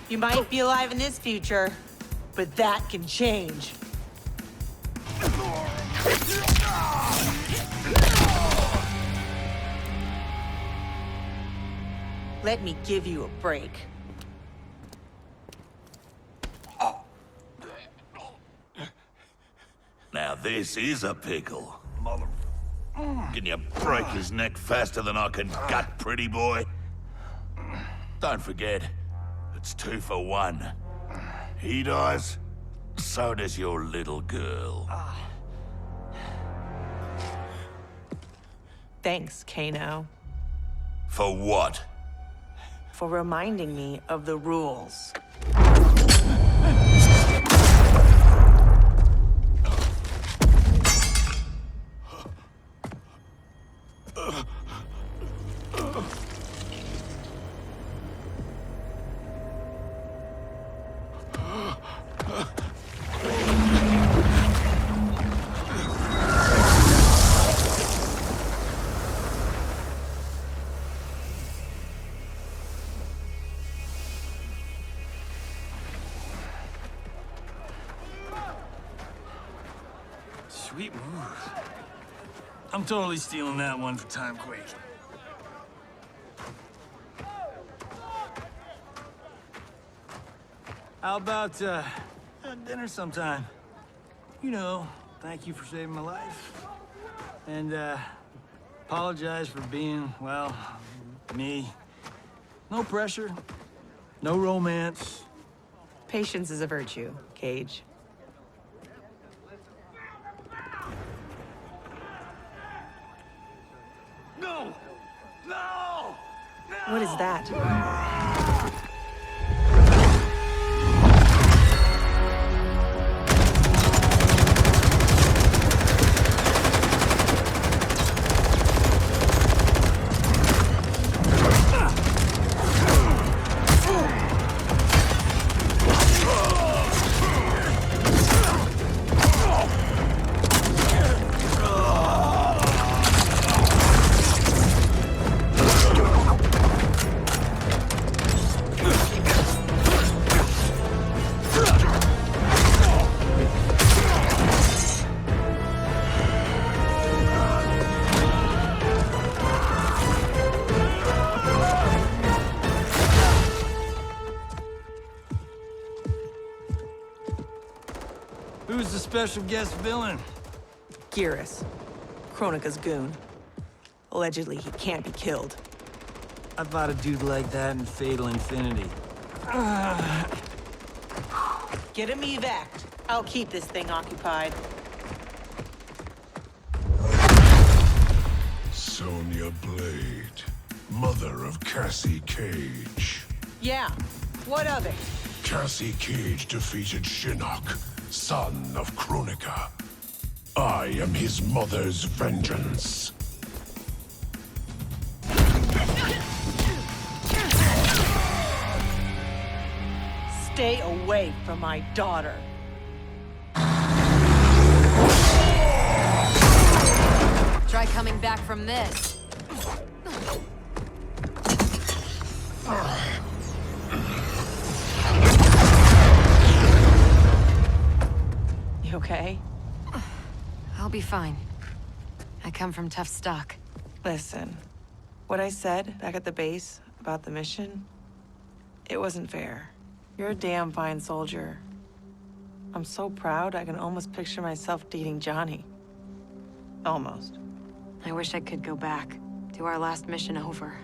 Speaker 4: You might be alive in this future, but that can change. Let me give you a break.
Speaker 11: Now this is a pickle. Can you break his neck faster than I can gut, pretty boy? Don't forget, it's 2 for 1. He dies, so does your little girl.
Speaker 4: Thanks, Kano,
Speaker 11: For what?
Speaker 4: for reminding me of the rules.
Speaker 6: sweet move. I'm totally stealing that one for Timequake. How about, dinner sometime? You know, thank you for saving my life. And, apologize for being, well, me. No pressure, no romance.
Speaker 4: Patience is a virtue, Cage.
Speaker 6: No! No!
Speaker 4: What is that?
Speaker 6: Who's the special guest villain?
Speaker 4: Geras, Kronika's goon. Allegedly, he can't be killed.
Speaker 6: I fought a dude like that in Fatal Infinity.
Speaker 4: Get him evac'd. I'll keep this thing occupied.
Speaker 18: Sonya Blade, mother of Cassie Cage.
Speaker 4: Yeah, what of it?
Speaker 18: Cassie Cage defeated Shinnok, son of Kronika. I am his mother's vengeance.
Speaker 4: Stay away from my daughter.
Speaker 5: Try coming back from this.
Speaker 4: You okay?
Speaker 5: I'll be fine. I come from tough stock.
Speaker 4: Listen, what I said back at the base about the mission, it wasn't fair. You're a damn fine soldier. I'm so proud I can almost picture myself dating Johnny. Almost.
Speaker 5: I wish I could go back, do our last mission over.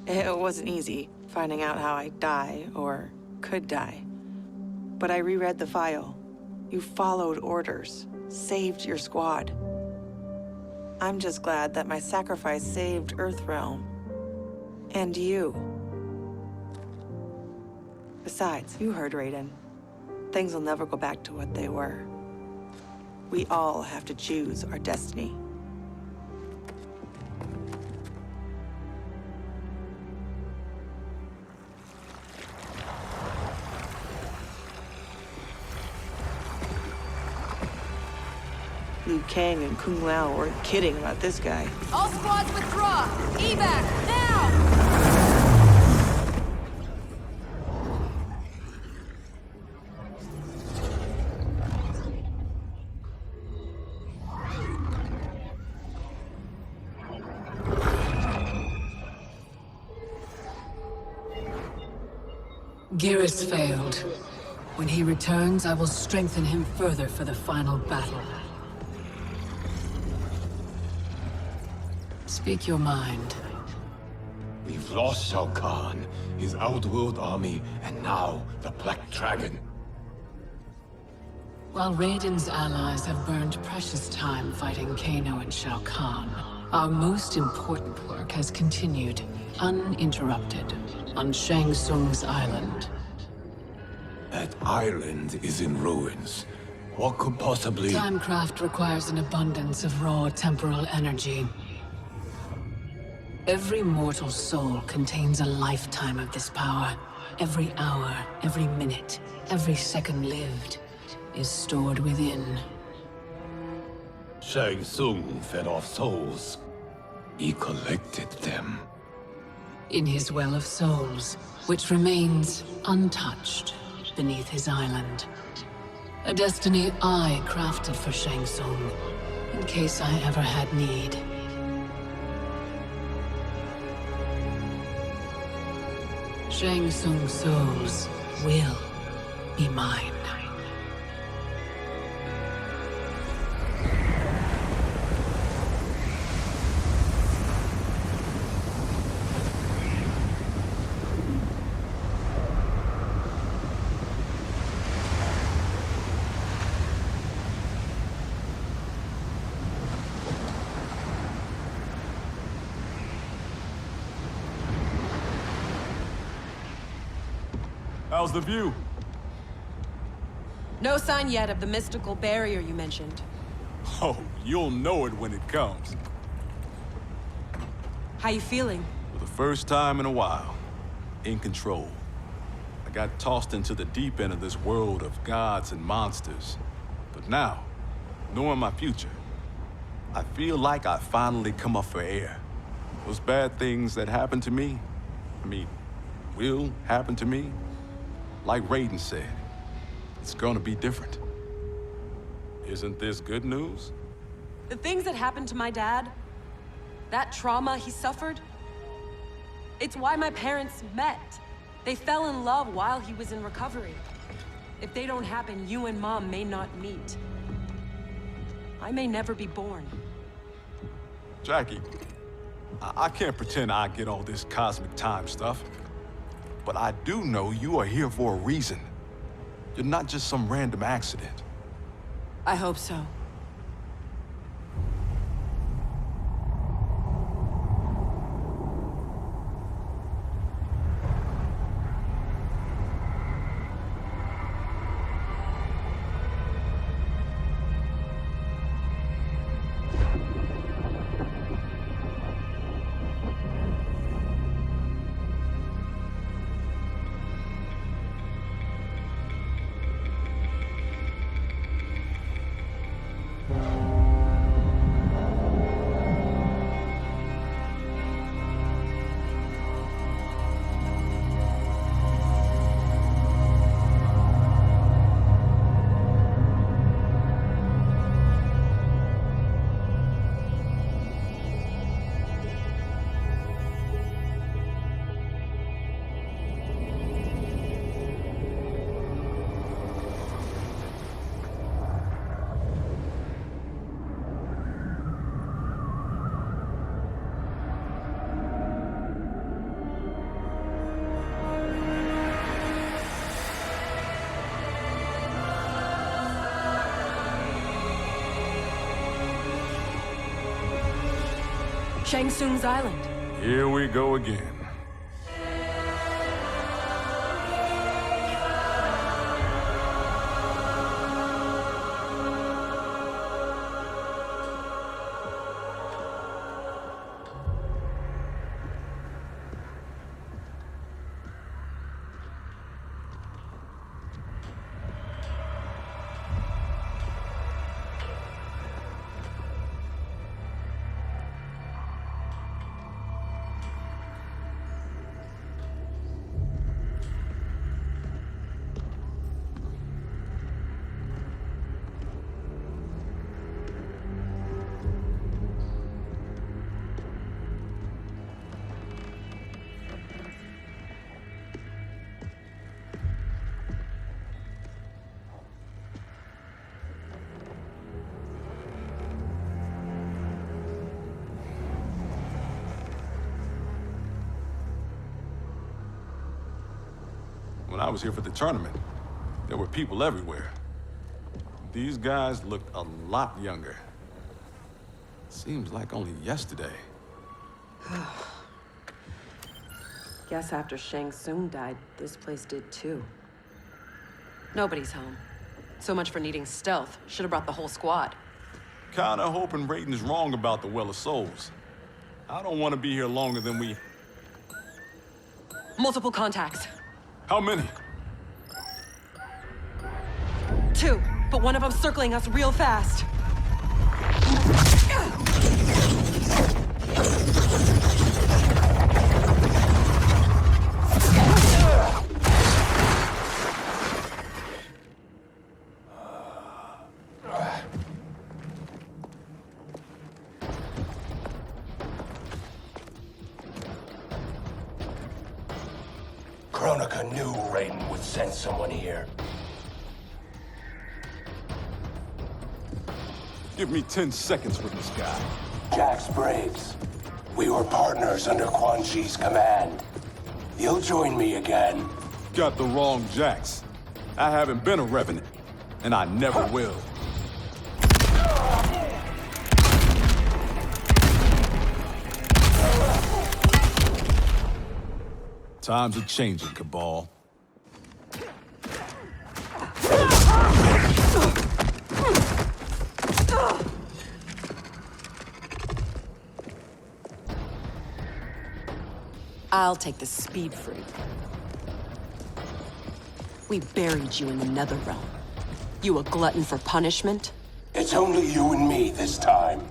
Speaker 4: It wasn't easy finding out how I'd die, or could die. But I reread the file. You followed orders, saved your squad. I'm just glad that my sacrifice saved Earthrealm. And you. Besides, you heard Raiden. Things will never go back to what they were. We all have to choose our destiny. Liu Kang and Kung Lao weren't kidding about this guy.
Speaker 5: All squads withdraw! Evac, now!
Speaker 15: Geras failed. When he returns, I will strengthen him further for the final battle. Speak your mind.
Speaker 3: We've lost Shao Kahn, his Outworld army, and now the Black Dragon.
Speaker 15: While Raiden's allies have burned precious time fighting Kano and Shao Kahn, our most important work has continued, uninterrupted, on Shang Tsung's island.
Speaker 3: That island is in ruins. What could possibly...
Speaker 15: Timecraft requires an abundance of raw temporal energy. Every mortal soul contains a lifetime of this power. Every hour, every minute, every second lived is stored within.
Speaker 3: Shang Tsung fed off souls. He collected them.
Speaker 15: In his Well of Souls, which remains untouched beneath his island. A destiny I crafted for Shang Tsung, in case I ever had need. Shang Tsung's souls will be mine.
Speaker 10: How's the view?
Speaker 7: No sign yet of the mystical barrier you mentioned.
Speaker 10: Oh, you'll know it when it comes.
Speaker 7: How you feeling?
Speaker 21: For the first time in a while, in control. I got tossed into the deep end of this world of gods and monsters. But now, knowing my future, I feel like I finally come up for air. Those bad things that happened to me, will happen to me. Like Raiden said, it's gonna be different. Isn't this good news?
Speaker 7: The things that happened to my dad, that trauma he suffered, it's why my parents met. They fell in love while he was in recovery. If they don't happen, you and Mom may not meet. I may never be born.
Speaker 21: Jackie, I can't pretend I get all this cosmic time stuff. But I do know you are here for a reason. You're not just some random accident.
Speaker 7: I hope so. Shang Tsung's island.
Speaker 21: Here we go again. When I was here for the tournament, there were people everywhere. These guys looked a lot younger. Seems like only yesterday.
Speaker 7: Guess after Shang Tsung died, this place did too. Nobody's home. So much for needing stealth. Should have brought the whole squad.
Speaker 21: Kinda hoping Raiden's wrong about the Well of Souls. I don't want to be here longer than we...
Speaker 7: Multiple contacts.
Speaker 21: How many?
Speaker 7: 2, but one of them's circling us real fast.
Speaker 16: Kronika knew Raiden would send someone here.
Speaker 21: Give me 10 seconds with this guy.
Speaker 16: Jax Briggs. We were partners under Quan Chi's command. You'll join me again.
Speaker 21: Got the wrong Jax. I haven't been a Revenant, and I never will. Times are changing, Cabal.
Speaker 7: I'll take the speed freak. We buried you in the Netherrealm. You a glutton for punishment?
Speaker 16: It's only you and me this time.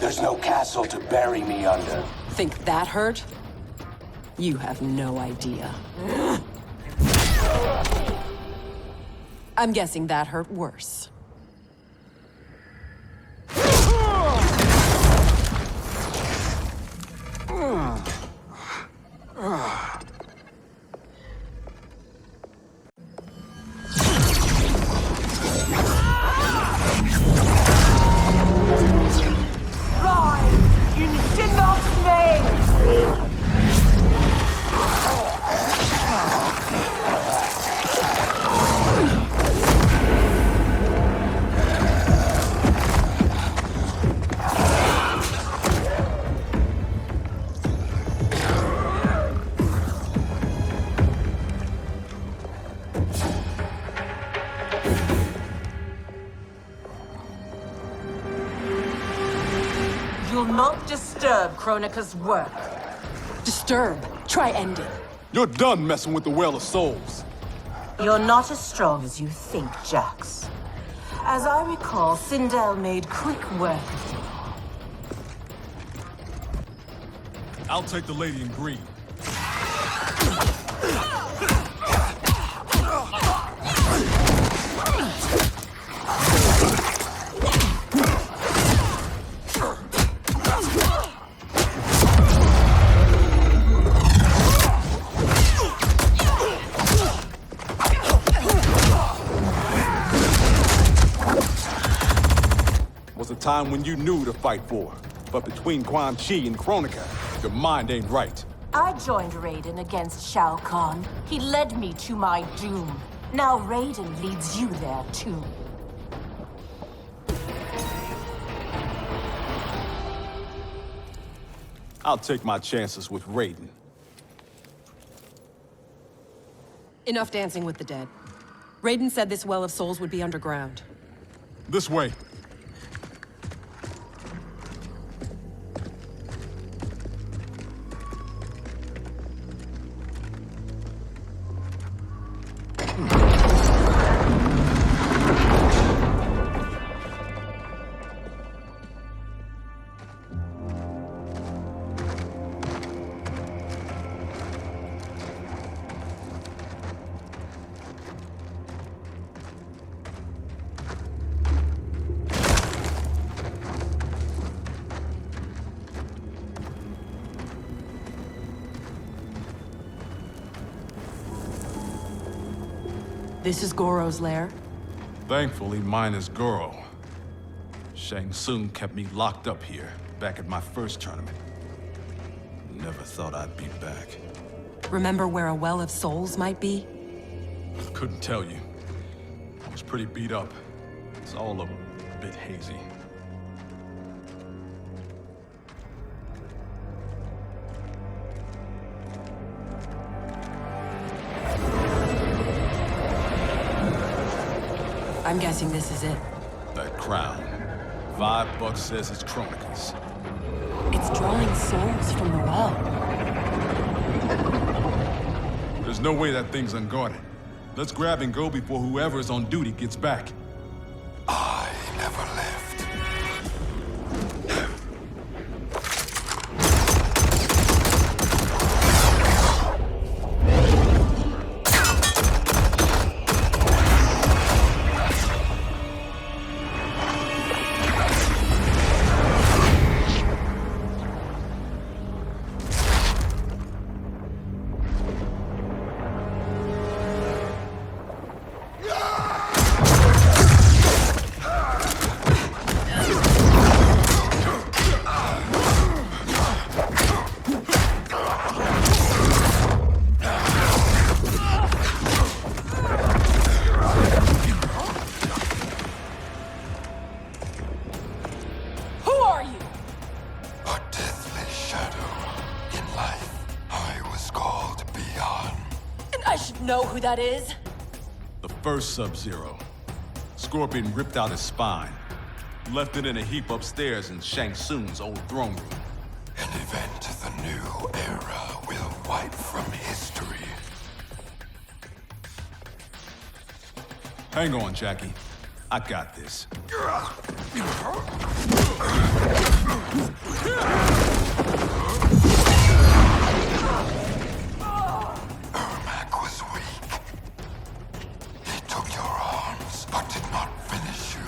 Speaker 16: There's no castle to bury me under.
Speaker 7: Think that hurt? You have no idea. I'm guessing that hurt worse.
Speaker 4: Rise in Shinnok's name! You'll not disturb Kronika's work.
Speaker 7: Disturb. Try ending.
Speaker 21: You're done messing with the Well of Souls.
Speaker 19: You're not as strong as you think, Jax. As I recall, Sindel made quick work of you.
Speaker 21: I'll take the lady in green. Was a time when you knew to fight for. But between Quan Chi and Kronika, your mind ain't right.
Speaker 19: I joined Raiden against Shao Kahn. He led me to my doom. Now Raiden leads you there, too.
Speaker 21: I'll take my chances with Raiden.
Speaker 7: Enough dancing with the dead. Raiden said this Well of Souls would be underground.
Speaker 21: This way.
Speaker 7: This is Goro's lair?
Speaker 21: Thankfully, mine is Goro. Shang Tsung kept me locked up here, back at my first tournament. Never thought I'd be back.
Speaker 7: Remember where a Well of Souls might be?
Speaker 21: Couldn't tell you. I was pretty beat up. It's all a bit hazy.
Speaker 7: I'm guessing this is it.
Speaker 21: That crown. $5 says it's Kronika's.
Speaker 7: It's drawing souls from the well.
Speaker 21: There's no way that thing's unguarded. Let's grab and go before whoever's on duty gets back.
Speaker 11: I never left.
Speaker 7: know who that is?
Speaker 21: The first Sub-Zero. Scorpion ripped out his spine. Left it in a heap upstairs in Shang Tsung's old throne room.
Speaker 11: An event the new era will wipe from history.
Speaker 21: Hang on, Jackie. I got this.
Speaker 11: Ermac was weak. He took your arms, but did not finish you.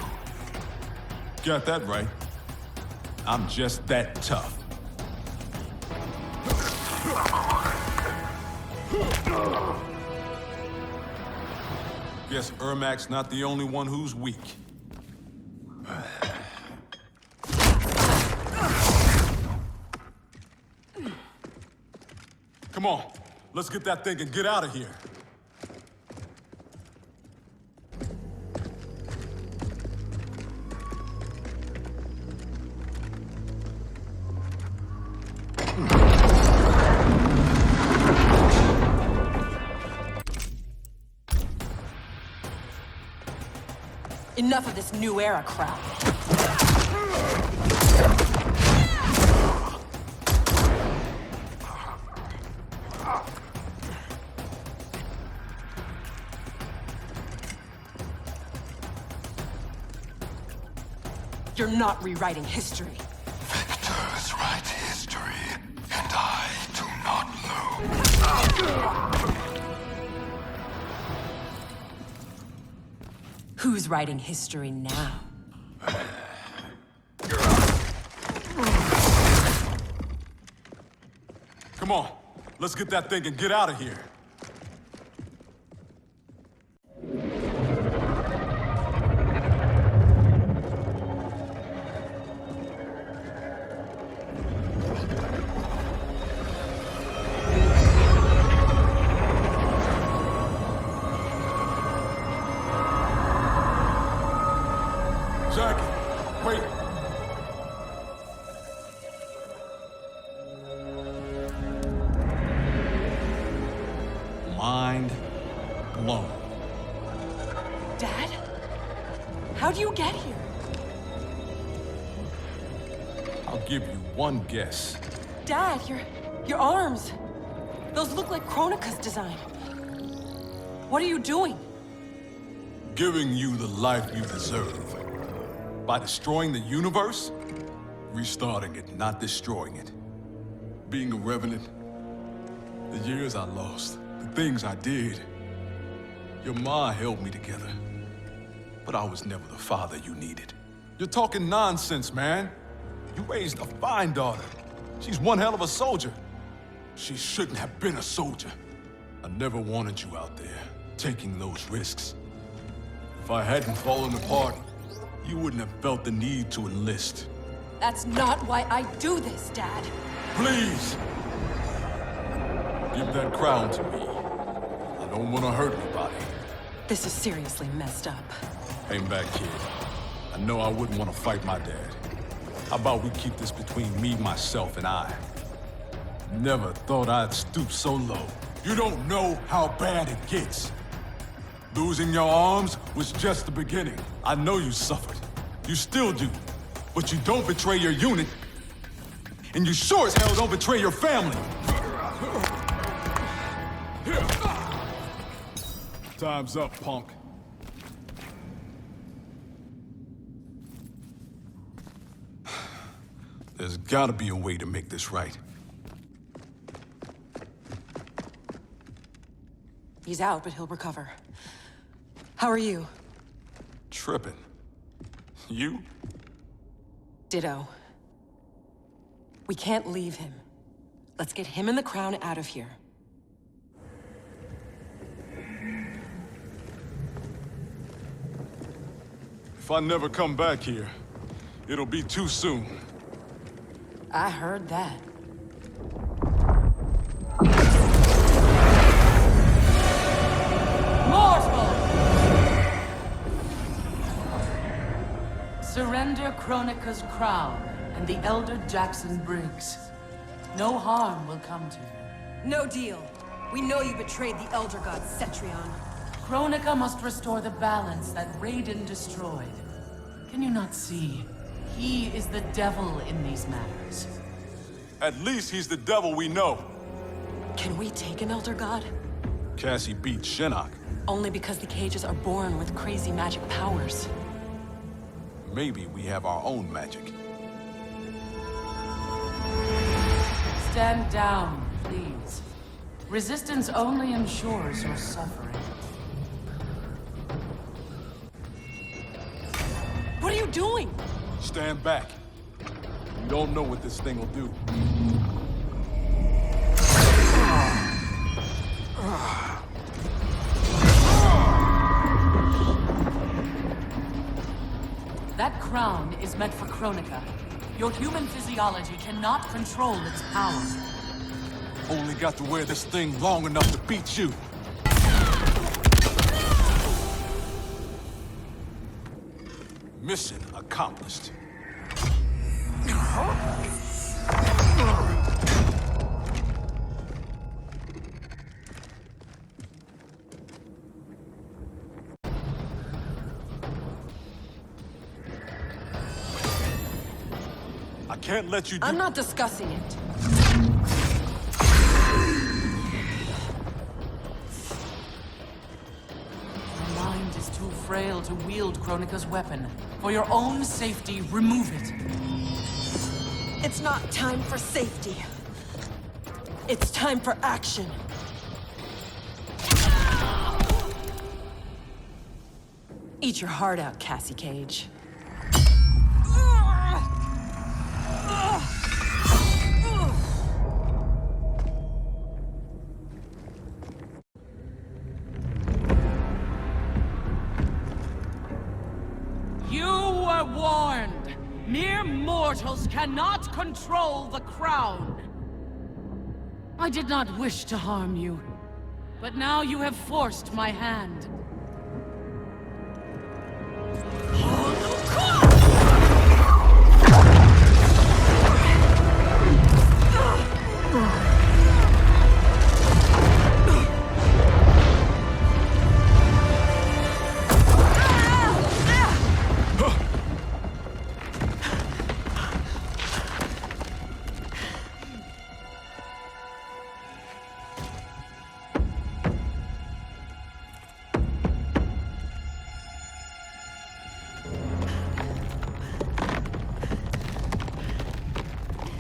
Speaker 21: Got that right. I'm just that tough. Guess Ermac's not the only one who's weak. Come on, let's get that thing and get out of here.
Speaker 7: Enough of this new era crap. You're not rewriting history.
Speaker 11: Victors write history, and I do not lose.
Speaker 7: Who's writing history now?
Speaker 21: Come on, let's get that thing and get out of here. Jackie, wait. Mind blown.
Speaker 7: Dad? How'd you get here?
Speaker 21: I'll give you one guess.
Speaker 7: Dad, your arms. Those look like Kronika's design. What are you doing?
Speaker 21: Giving you the life you deserve. By destroying the universe? Restarting it, not destroying it. Being a revenant. The years I lost. The things I did. Your ma held me together. But I was never the father you needed. You're talking nonsense, man. You raised a fine daughter. She's one hell of a soldier. She shouldn't have been a soldier. I never wanted you out there, taking those risks. If I hadn't fallen apart, you wouldn't have felt the need to enlist.
Speaker 7: That's not why I do this, Dad.
Speaker 21: Please! Give that crown to me. I don't want to hurt anybody.
Speaker 7: This is seriously messed up.
Speaker 21: Hang back, kid. I know I wouldn't want to fight my dad. How about we keep this between me, myself, and I? Never thought I'd stoop so low. You don't know how bad it gets. Losing your arms was just the beginning. I know you suffered. You still do. But you don't betray your unit. And you sure as hell don't betray your family. Time's up, punk. There's gotta be a way to make this right.
Speaker 7: He's out, but he'll recover. How are you?
Speaker 21: Tripping. You?
Speaker 7: Ditto. We can't leave him. Let's get him and the crown out of here.
Speaker 21: If I never come back here, it'll be too soon.
Speaker 7: I heard that.
Speaker 14: Mortal! Surrender Kronika's crown and the Elder Jackson Briggs. No harm will come to you.
Speaker 7: No deal. We know you betrayed the Elder God, Cetrion.
Speaker 14: Kronika must restore the balance that Raiden destroyed. Can you not see? He is the devil in these matters.
Speaker 21: At least he's the devil we know.
Speaker 7: Can we take an Elder God?
Speaker 21: Cassie beat Shinnok.
Speaker 7: Only because the cages are born with crazy magic powers.
Speaker 21: Maybe we have our own magic.
Speaker 14: Stand down, please. Resistance only ensures your suffering.
Speaker 7: What are you doing?
Speaker 21: Stand back. You don't know what this thing will do.
Speaker 14: That crown is meant for Kronika. Your human physiology cannot control its power.
Speaker 21: Only got to wear this thing long enough to beat you. Mission accomplished. I can't let you do—
Speaker 7: I'm not discussing it.
Speaker 14: Your mind is too frail to wield Kronika's weapon. For your own safety, remove it.
Speaker 7: It's not time for safety. It's time for action. Eat your heart out, Cassie Cage.
Speaker 14: You were warned. Mere mortals cannot control the crown. I did not wish to harm you, but now you have forced my hand.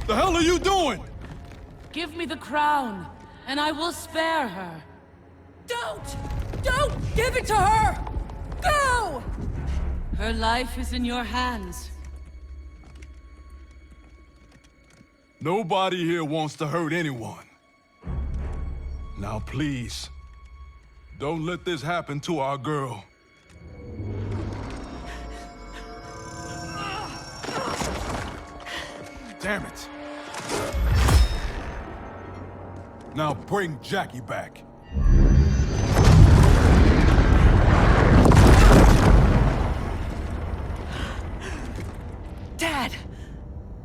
Speaker 21: The hell are you doing?
Speaker 14: Give me the crown, and I will spare her.
Speaker 7: Don't! Don't give it to her! Go!
Speaker 14: Her life is in your hands.
Speaker 21: Nobody here wants to hurt anyone. Now please, don't let this happen to our girl. Damn it. Now bring Jackie back.
Speaker 7: Dad!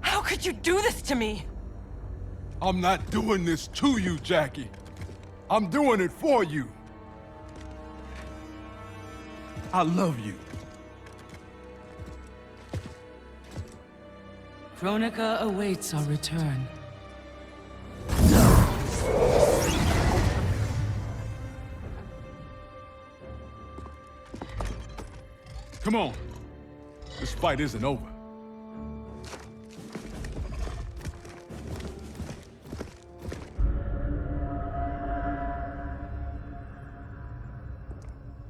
Speaker 7: How could you do this to me?
Speaker 21: I'm not doing this to you, Jackie. I'm doing it for you. I love you.
Speaker 14: Kronika awaits our return.
Speaker 21: Come on. This fight isn't over.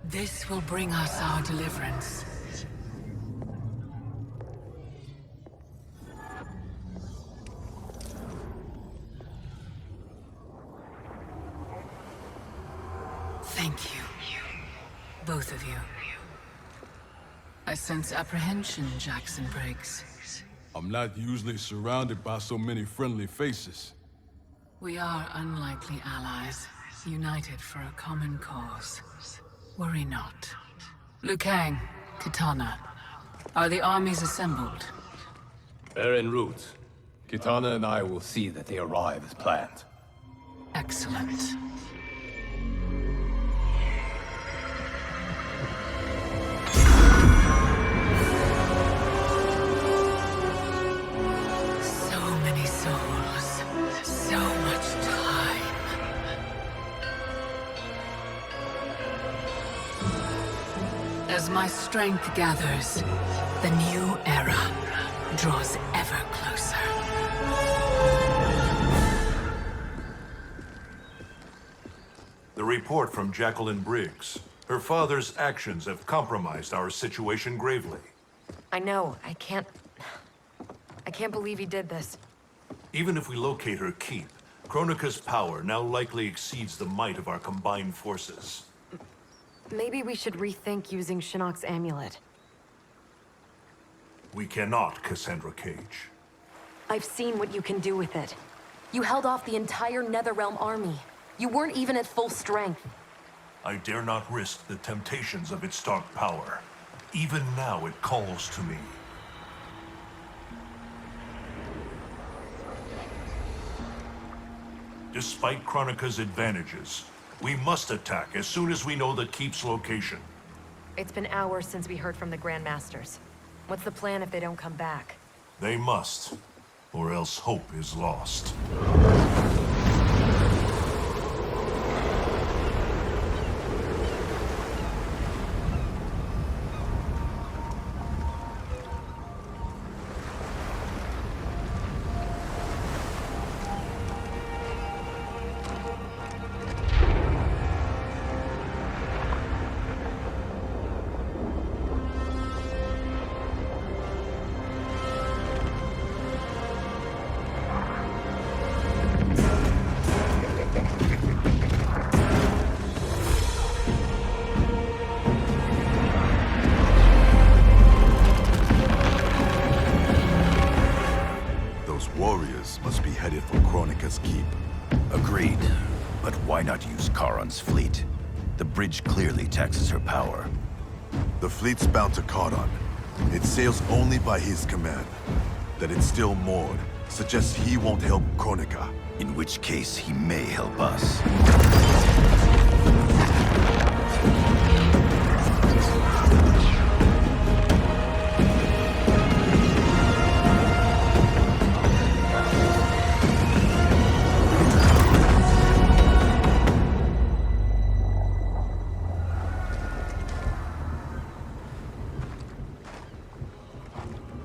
Speaker 15: This will bring us our deliverance. Thank you. Both of you. I sense apprehension, Jackson Briggs.
Speaker 21: I'm not usually surrounded by so many friendly faces.
Speaker 15: We are unlikely allies, united for a common cause. Worry not. Liu Kang, Kitana, are the armies assembled?
Speaker 3: They're en route. Kitana and I will see that they arrive as planned.
Speaker 15: Excellent. As my strength gathers, the new era draws ever closer.
Speaker 2: The report from Jacqueline Briggs. Her father's actions have compromised our situation gravely.
Speaker 5: I know. I can't believe he did this.
Speaker 2: Even if we locate her keep, Kronika's power now likely exceeds the might of our combined forces.
Speaker 5: Maybe we should rethink using Shinnok's amulet.
Speaker 2: We cannot, Cassandra Cage.
Speaker 5: I've seen what you can do with it. You held off the entire Netherrealm army. You weren't even at full strength.
Speaker 2: I dare not risk the temptations of its dark power. Even now it calls to me. Despite Kronika's advantages, we must attack as soon as we know the keep's location.
Speaker 5: It's been hours since we heard from the Grandmasters. What's the plan if they don't come back?
Speaker 2: They must, or else hope is lost.
Speaker 9: Warriors must be headed for Kronika's keep.
Speaker 17: Agreed. But why not use Charon's fleet? The bridge clearly taxes her power.
Speaker 9: The fleet's bound to Charon. It sails only by his command. That it's still moored suggests he won't help Kronika.
Speaker 17: In which case, he may help us.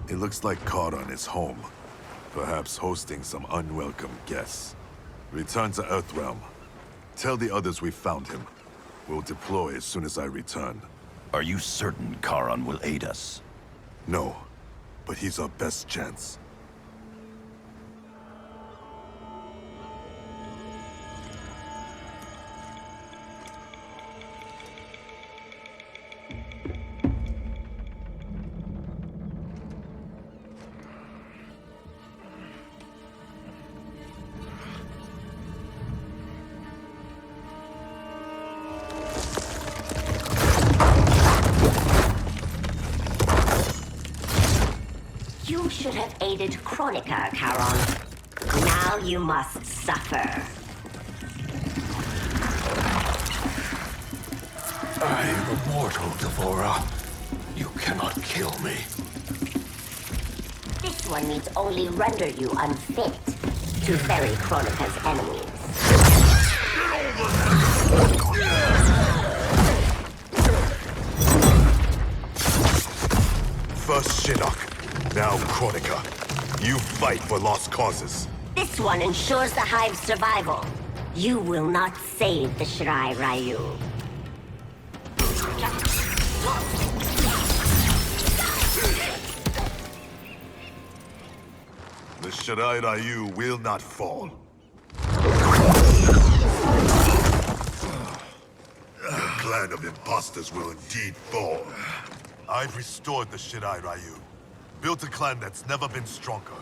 Speaker 9: It looks like Charon is home. Perhaps hosting some unwelcome guests. Return to Earthrealm. Tell the others we found him. We'll deploy as soon as I return.
Speaker 17: Are you certain Charon will aid us?
Speaker 9: No, but he's our best chance.
Speaker 8: You should have aided Kronika, Charon. Now you must suffer.
Speaker 11: I am immortal, Devora. You cannot kill me.
Speaker 8: This one needs only render you unfit to bury Kronika's enemies.
Speaker 9: First Shinnok, now Kronika. You fight for lost causes.
Speaker 8: This one ensures the Hive's survival. You will not save the Shirai Ryu.
Speaker 9: The Shirai Ryu will not fall. The clan of imposters will indeed fall. I've restored the Shirai Ryu. Built a clan that's never been stronger.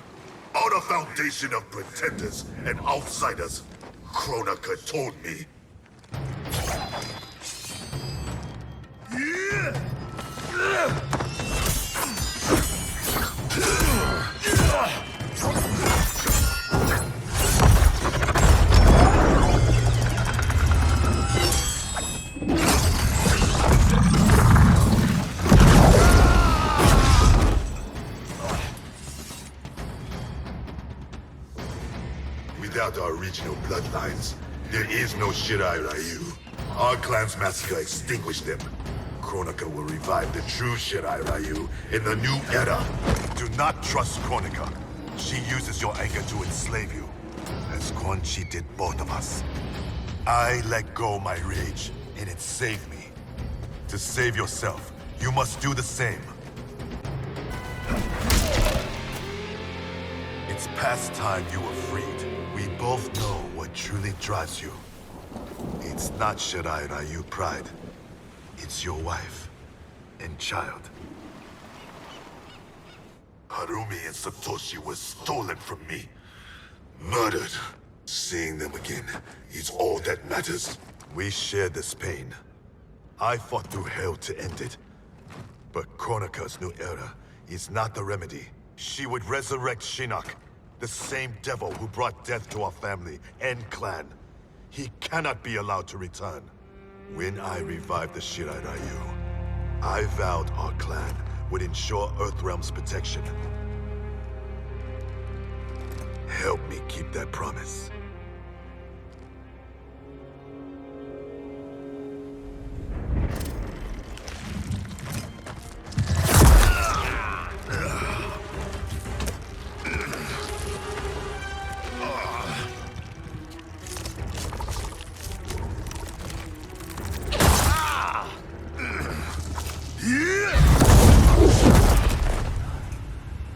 Speaker 9: On a foundation of pretenders and outsiders, Kronika told me. Without our original bloodlines, there is no Shirai Ryu. Our clan's massacre extinguished them. Kronika will revive the true Shirai Ryu in the new era. Do not trust Kronika. She uses your anger to enslave you, as Quan Chi did both of us. I let go my rage, and it saved me. To save yourself, you must do the same. It's past time you were freed. We both know what truly drives you. It's not Shirai Ryu pride. It's your wife and child. Harumi and Satoshi were stolen from me. Murdered. Seeing them again is all that matters. We share this pain. I fought through hell to end it. But Kronika's new era is not the remedy. She would resurrect Shinnok, the same devil who brought death to our family and clan. He cannot be allowed to return. When I revived the Shirai Ryu, I vowed our clan would ensure Earthrealm's protection. Help me keep that promise.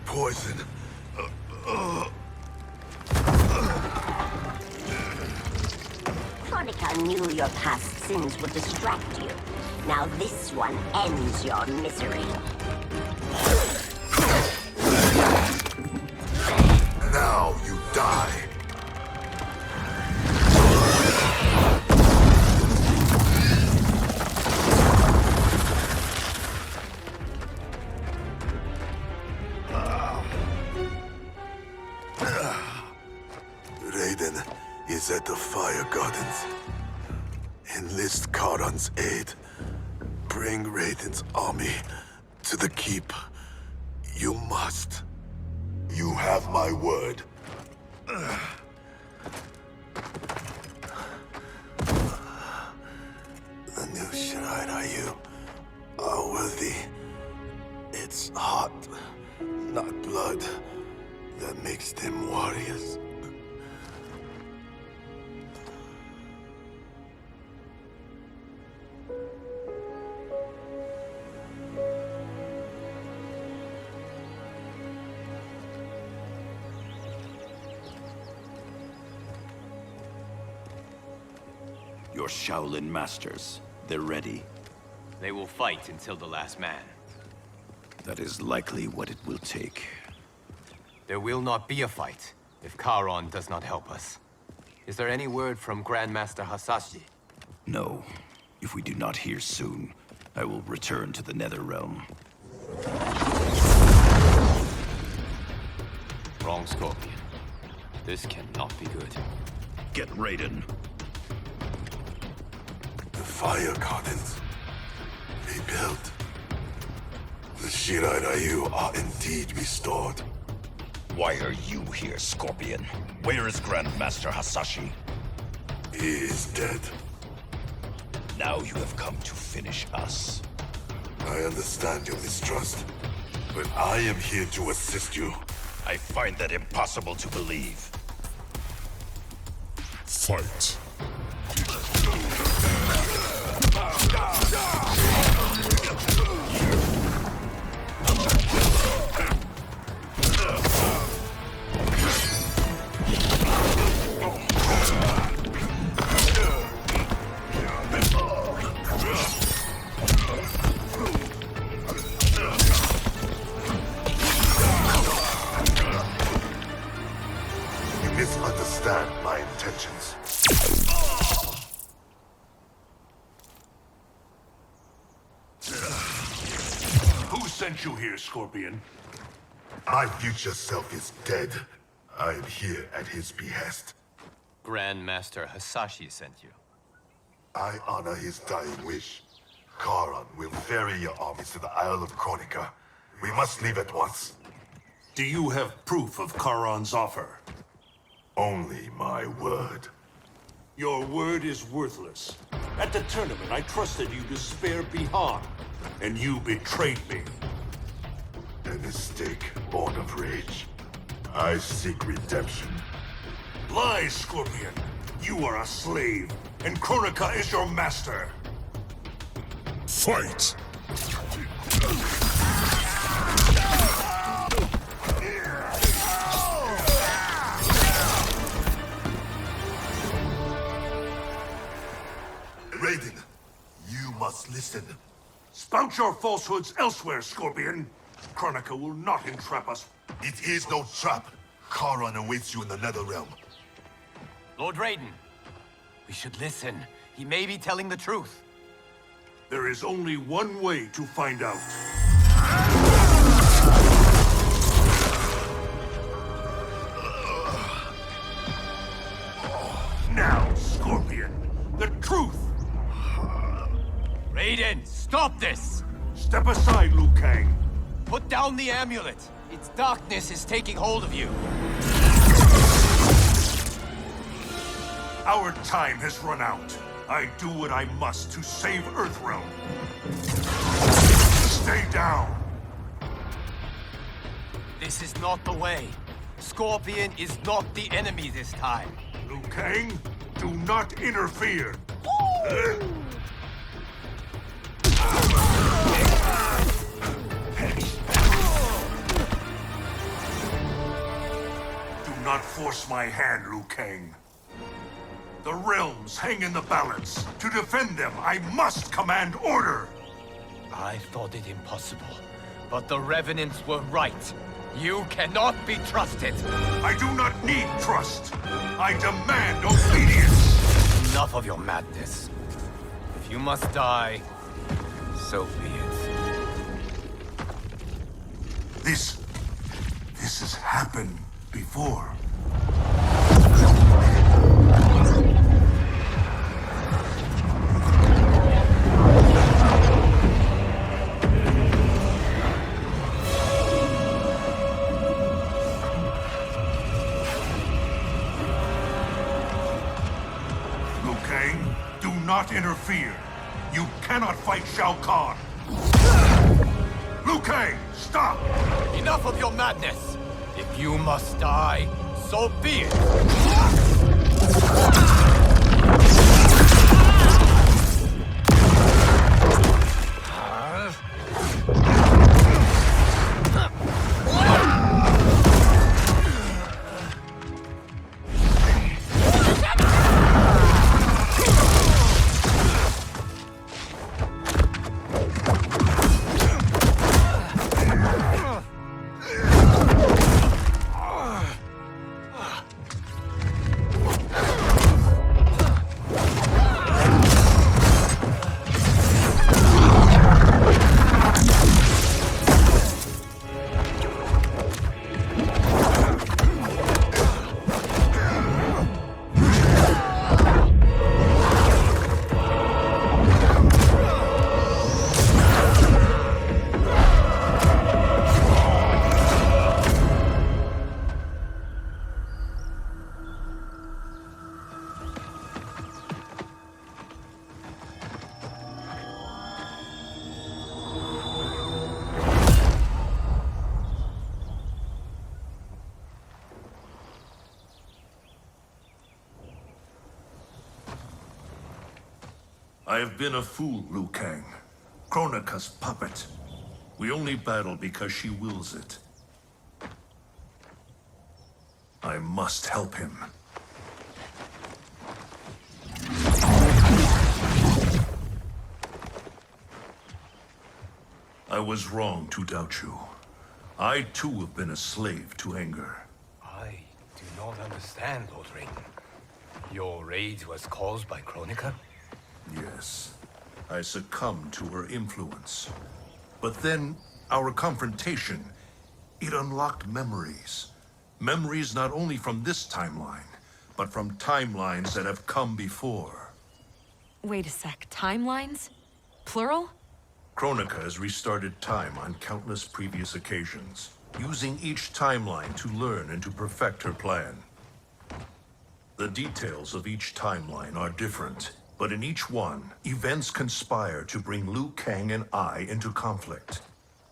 Speaker 9: Poison.
Speaker 8: Kronika knew your past sins would distract you. Now this one ends your misery.
Speaker 9: Now you die. Raiden is at the Fire Gardens. Enlist Karan's aid. Bring Raiden's army to the keep. You must. You have my word. The new Shirai Ryu are worthy. It's heart, not blood, that makes them warriors.
Speaker 17: Your Shaolin masters, they're ready.
Speaker 12: They will fight until the last man.
Speaker 17: That is likely what it will take.
Speaker 12: There will not be a fight if Karon does not help us. Is there any word from Grandmaster Hasashi?
Speaker 17: No. If we do not hear soon, I will return to the Netherrealm.
Speaker 12: Wrong, Scorpion. This cannot be good.
Speaker 17: Get Raiden.
Speaker 9: The Fire Gardens. Rebuilt. The Shirai Ryu are indeed restored.
Speaker 17: Why are you here, Scorpion? Where is Grandmaster Hasashi?
Speaker 9: He is dead.
Speaker 17: Now you have come to finish us.
Speaker 9: I understand your mistrust, but I am here to assist you.
Speaker 17: I find that impossible to believe.
Speaker 18: Fight.
Speaker 9: You misunderstand my intentions.
Speaker 2: Who sent you here, Scorpion?
Speaker 9: My future self is dead. I am here at his behest.
Speaker 12: Grandmaster Hasashi sent you.
Speaker 9: I honor his dying wish. Karan will ferry your armies to the Isle of Kronika. We must leave at once.
Speaker 2: Do you have proof of Karan's offer?
Speaker 9: Only my word.
Speaker 2: Your word is worthless. At the tournament, I trusted you to spare Bihan. and you betrayed me.
Speaker 9: A mistake born of rage. I seek redemption.
Speaker 2: Lies, Scorpion! You are a slave, and Kronika is your master!
Speaker 18: Fight!
Speaker 9: Raiden, you must listen.
Speaker 2: Spout your falsehoods elsewhere, Scorpion! Kronika will not entrap us.
Speaker 9: It is no trap. Charon awaits you in the Netherrealm.
Speaker 12: Lord Raiden, we should listen. He may be telling the truth.
Speaker 2: There is only one way to find out. Now, Scorpion, the truth!
Speaker 12: Raiden, stop this!
Speaker 2: Step aside, Liu Kang.
Speaker 12: Put down the amulet. Its darkness is taking hold of you.
Speaker 2: Our time has run out. I do what I must to save Earthrealm. Stay down.
Speaker 12: This is not the way. Scorpion is not the enemy this time.
Speaker 2: Liu Kang, do not interfere. Do not force my hand, Liu Kang. The realms hang in the balance. To defend them, I must command order.
Speaker 12: I thought it impossible, but the Revenants were right. You cannot be trusted.
Speaker 2: I do not need trust. I demand obedience.
Speaker 12: Enough of your madness. If you must die, so be it.
Speaker 2: This has happened before. Liu Kang, do not interfere. You cannot fight Shao Kahn. Liu Kang, stop!
Speaker 12: Enough of your madness! If you must die, so be it!
Speaker 2: I have been a fool, Liu Kang. Kronika's puppet. We only battle because she wills it. I must help him. I was wrong to doubt you. I too have been a slave to anger.
Speaker 12: I do not understand, Lord Raiden. Your rage was caused by Kronika?
Speaker 2: Yes. I succumbed to her influence. But then, our confrontation, it unlocked memories. Memories not only from this timeline, but from timelines that have come before.
Speaker 5: Wait a sec, timelines? Plural?
Speaker 2: Kronika has restarted time on countless previous occasions, using each timeline to learn and to perfect her plan. The details of each timeline are different, But in each one, events conspire to bring Liu Kang and I into conflict.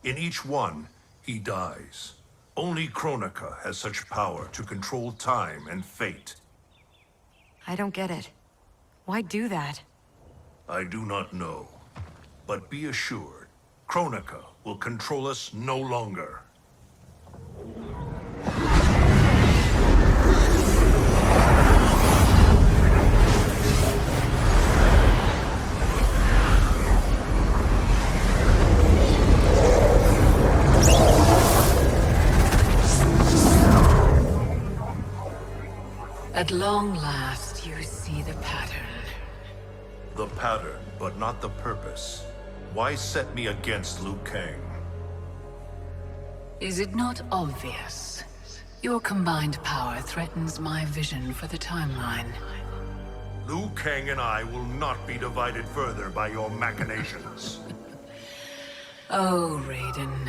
Speaker 2: In each one, he dies. Only Kronika has such power to control time and fate.
Speaker 5: I don't get it. Why do that?
Speaker 2: I do not know. But be assured, Kronika will control us no longer.
Speaker 15: At long last, you see the pattern.
Speaker 2: The pattern, but not the purpose. Why set me against Liu Kang?
Speaker 15: Is it not obvious? Your combined power threatens my vision for the timeline.
Speaker 2: Liu Kang and I will not be divided further by your machinations.
Speaker 15: Oh, Raiden.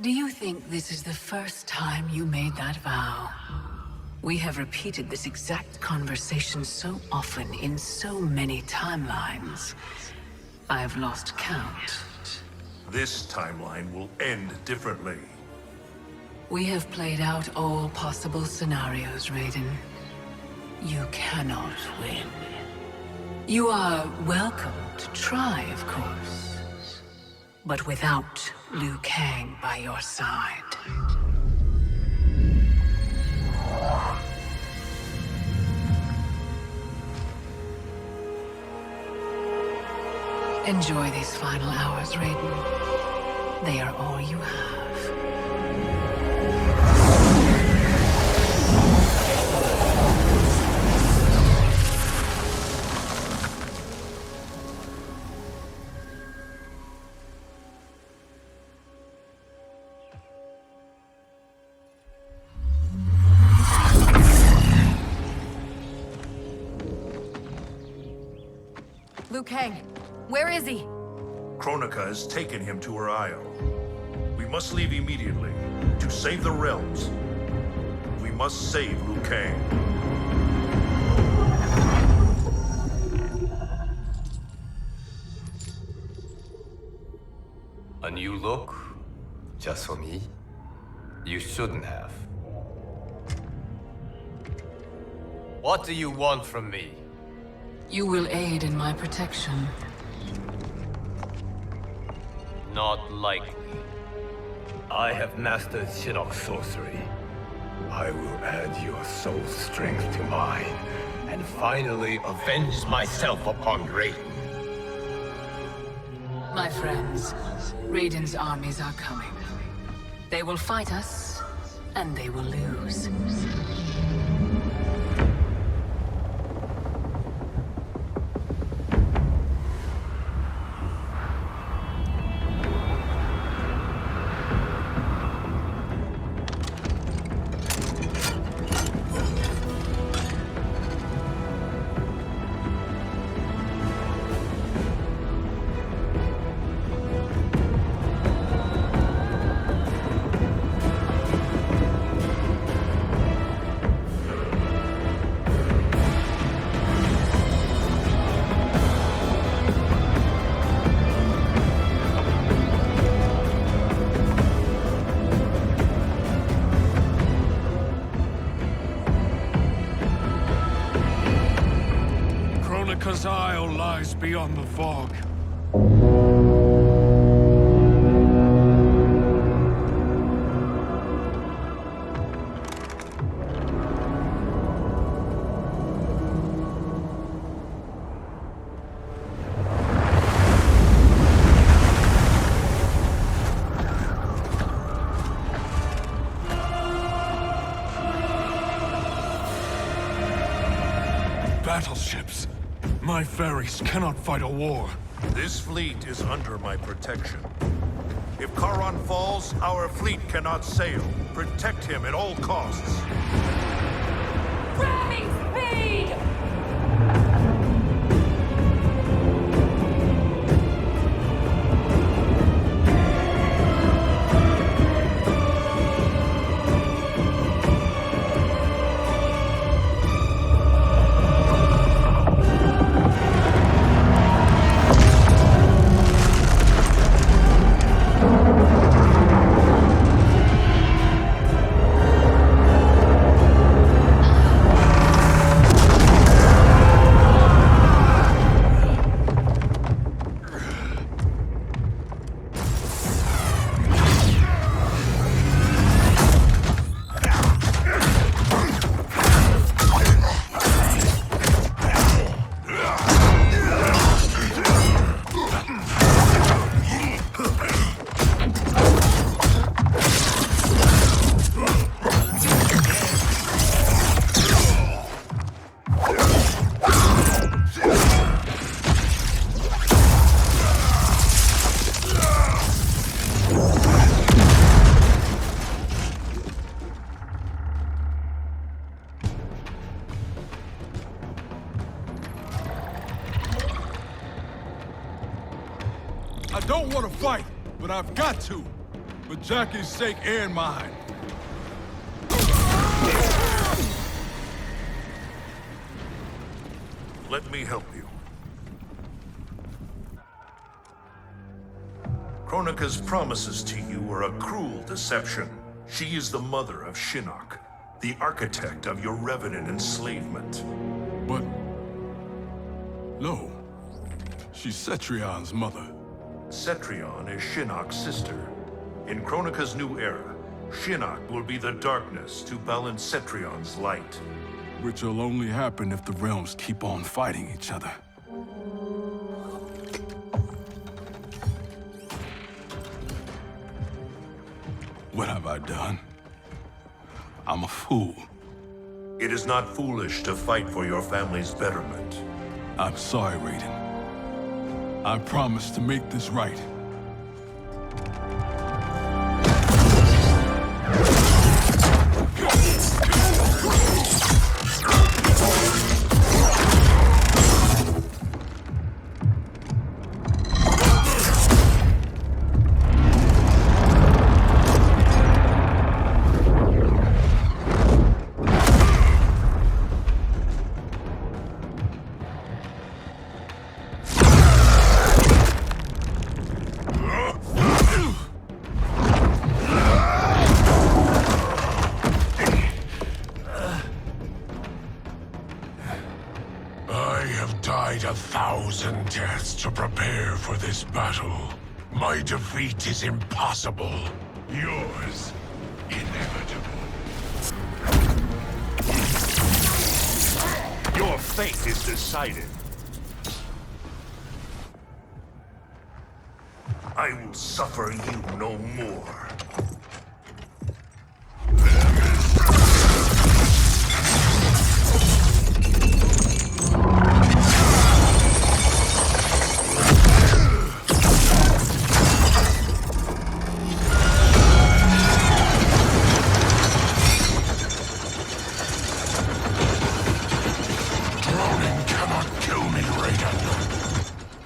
Speaker 15: Do you think this is the first time you made that vow? We have repeated this exact conversation so often in so many timelines. I've lost count.
Speaker 2: This timeline will end differently.
Speaker 15: We have played out all possible scenarios, Raiden. You cannot win. You are welcome to try, of course. But without Liu Kang by your side. Enjoy these final hours, Raiden. They are all you have.
Speaker 5: Liu Kang, where is he?
Speaker 2: Kronika has taken him to her isle. We must leave immediately to save the realms. We must save Liu Kang.
Speaker 12: A new look? Just for me? You shouldn't have. What do you want from me?
Speaker 15: You will aid in my protection.
Speaker 12: Not likely. I have mastered Shinnok's sorcery. I will add your soul strength to mine, and finally avenge myself upon Raiden.
Speaker 15: My friends, Raiden's armies are coming. They will fight us, and they will lose.
Speaker 18: Kronika's Isle lies beyond the fog. Battleships. My ferries cannot fight a war.
Speaker 2: This fleet is under my protection. If Charon falls, our fleet cannot sail. Protect him at all costs.
Speaker 14: Ramming speed!
Speaker 21: I don't want to fight, but I've got to. For Jackie's sake and mine.
Speaker 2: Let me help you. Kronika's promises to you are a cruel deception. She is the mother of Shinnok, the architect of your revenant enslavement.
Speaker 21: But... no. She's Cetrion's mother.
Speaker 2: Cetrion is Shinnok's sister. In Kronika's new era, Shinnok will be the darkness to balance Cetrion's light.
Speaker 21: Which will only happen if the realms keep on fighting each other. What have I done? I'm a fool.
Speaker 2: It is not foolish to fight for your family's betterment.
Speaker 21: I'm sorry, Raiden. I promise to make this right.
Speaker 18: Deaths to prepare for this battle. My defeat is impossible. Yours, inevitable.
Speaker 2: Your fate is decided. I will suffer you no more.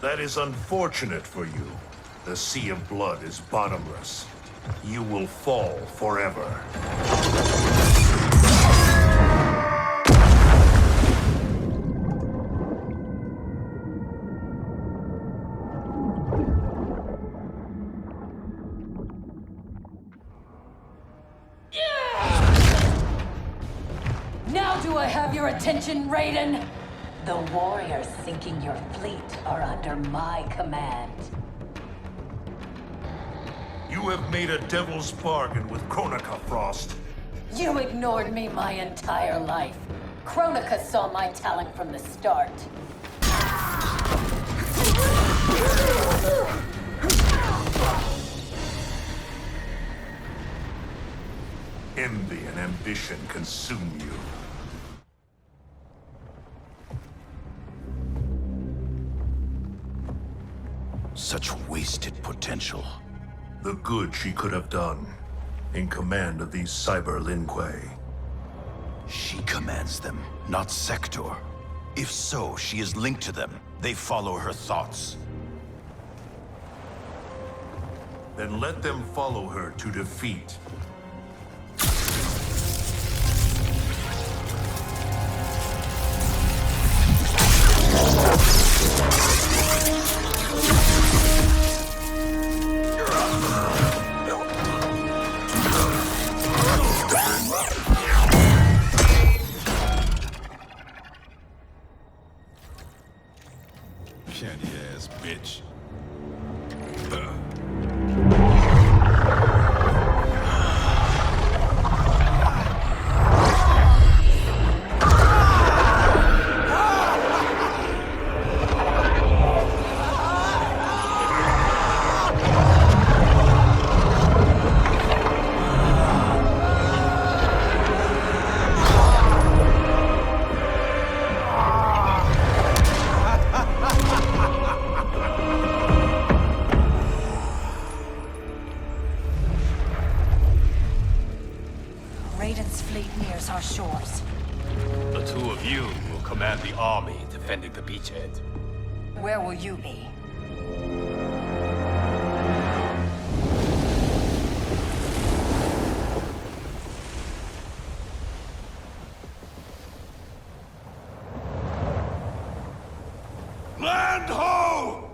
Speaker 2: That is unfortunate for you. The sea of blood is bottomless. You will fall forever.
Speaker 8: Now do I have your attention, Raiden? The warriors sinking your fleet are under my command.
Speaker 2: You have made a devil's bargain with Kronika, Frost.
Speaker 8: You ignored me my entire life. Kronika saw my talent from the start.
Speaker 2: Envy and ambition consume you.
Speaker 17: Such wasted potential.
Speaker 2: The good she could have done in command of these Cyber Lin Kuei.
Speaker 17: She commands them, not Sector. If so, she is linked to them. They follow her thoughts.
Speaker 2: Then let them follow her to defeat.
Speaker 21: Candy-ass bitch.
Speaker 8: Raiden's fleet nears our shores.
Speaker 12: The two of you will command the army defending the beachhead.
Speaker 8: Where will you be?
Speaker 2: Land ho!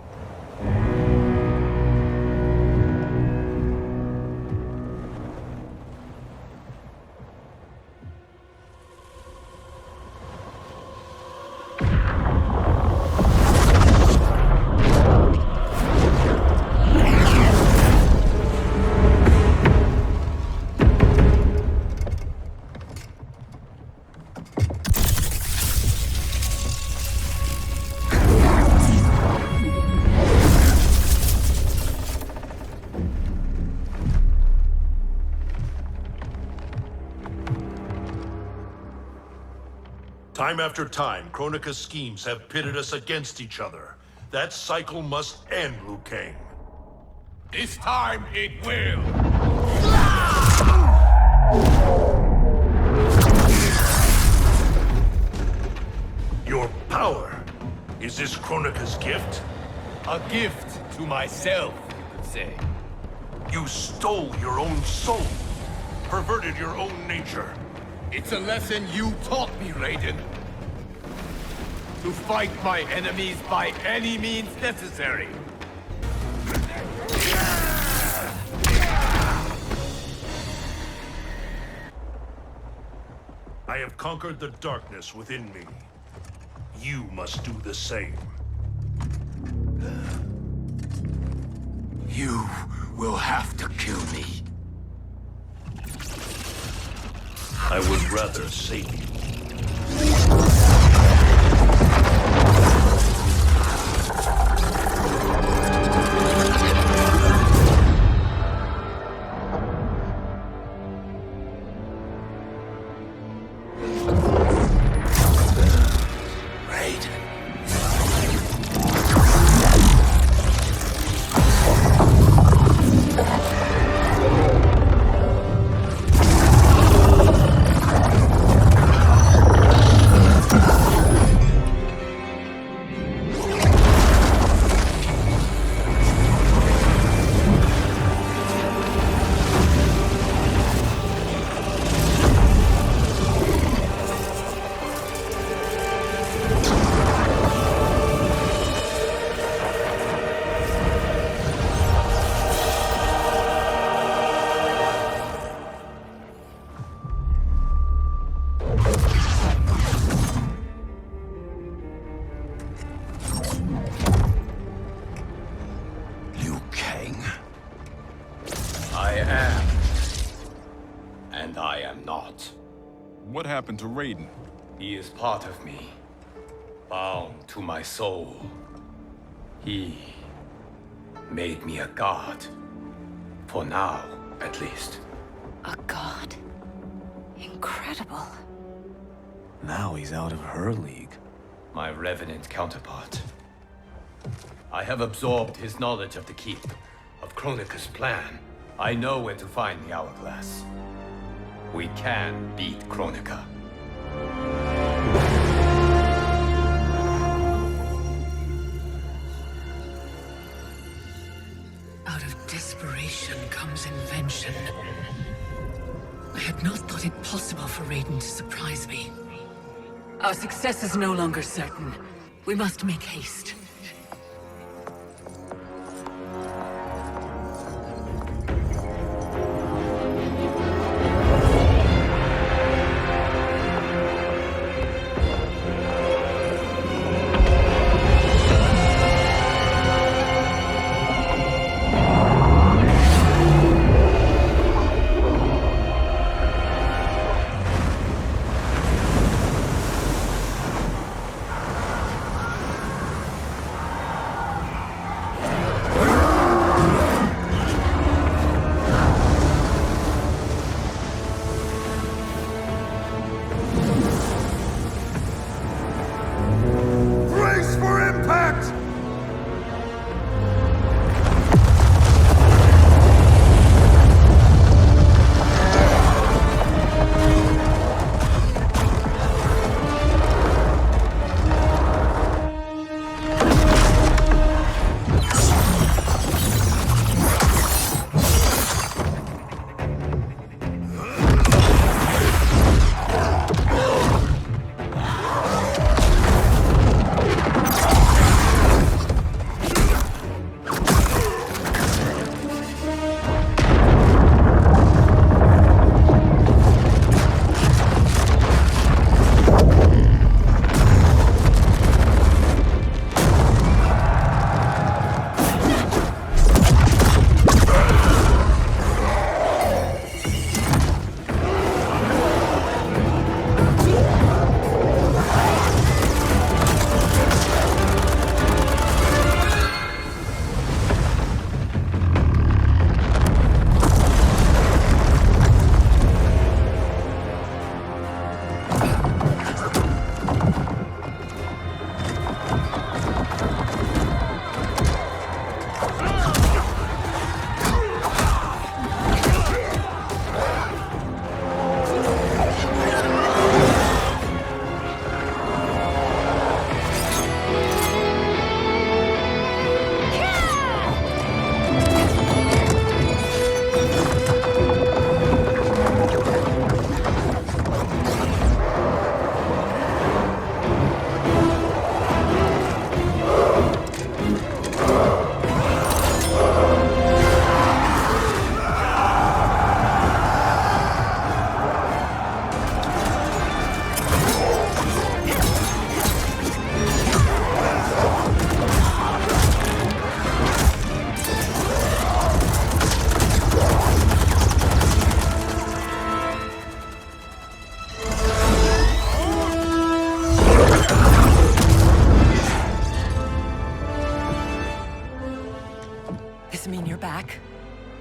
Speaker 13: Time after time, Kronika's schemes have pitted us against each other. That cycle must end, Liu Kang.
Speaker 12: This time it will!
Speaker 13: Your power. Is this Kronika's gift?
Speaker 12: A gift to myself, you could say.
Speaker 13: You stole your own soul. Perverted your own nature.
Speaker 12: It's a lesson you taught me, Raiden. To fight my enemies by any means necessary.
Speaker 13: I have conquered the darkness within me. You must do the same.
Speaker 20: You will have to kill me.
Speaker 13: I would rather save you.
Speaker 21: What happened to Raiden?
Speaker 12: He is part of me, bound to my soul. He made me a god. For now, at least.
Speaker 5: A god? Incredible.
Speaker 12: Now he's out of her league. My revenant counterpart. I have absorbed his knowledge of the Keep, of Kronika's plan. I know where to find the Hourglass. We can beat Kronika.
Speaker 15: Out of desperation comes invention. I had not thought it possible for Raiden to surprise me. Our success is no longer certain. We must make haste.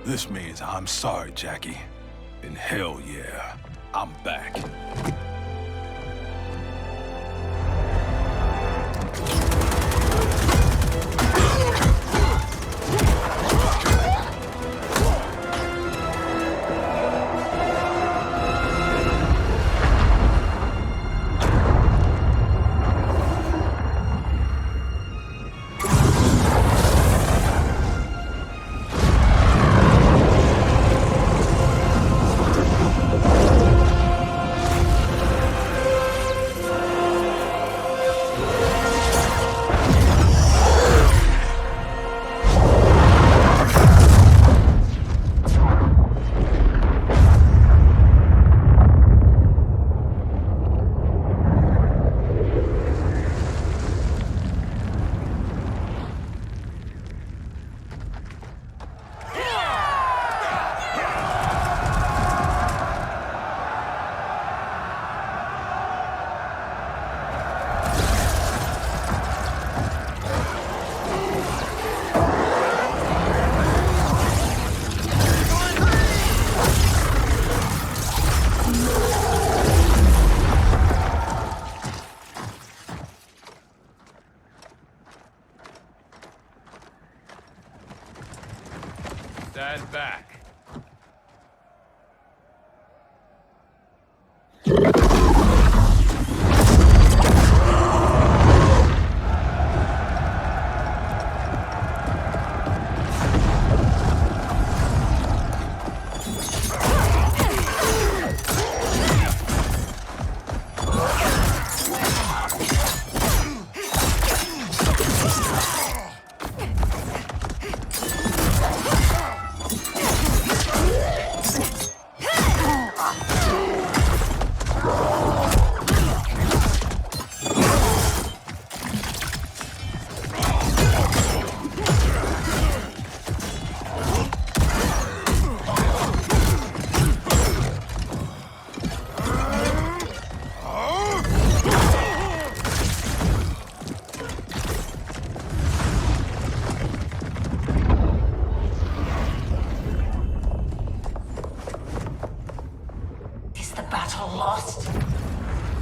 Speaker 21: This means I'm sorry, Jackie. And hell yeah, I'm back.
Speaker 12: Stand back.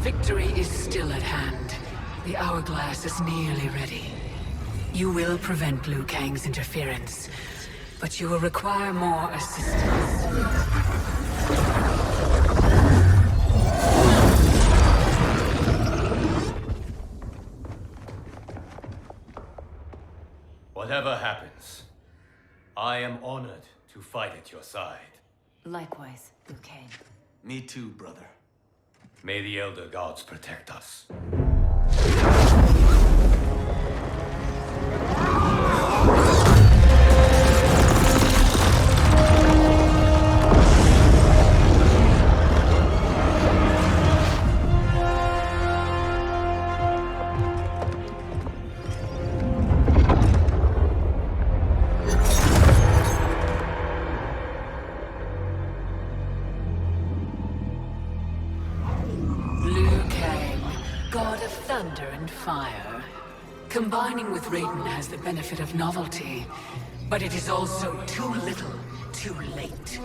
Speaker 15: Victory is still at hand. The hourglass is nearly ready. You will prevent Liu Kang's interference, but you will require more assistance.
Speaker 12: Whatever happens, I am honored to fight at your side.
Speaker 5: Likewise, Liu Kang.
Speaker 17: Me too, brother.
Speaker 12: May the Elder Gods protect us.
Speaker 15: Thunder and fire. Combining with Raiden has the benefit of novelty, but it is also too little, too late.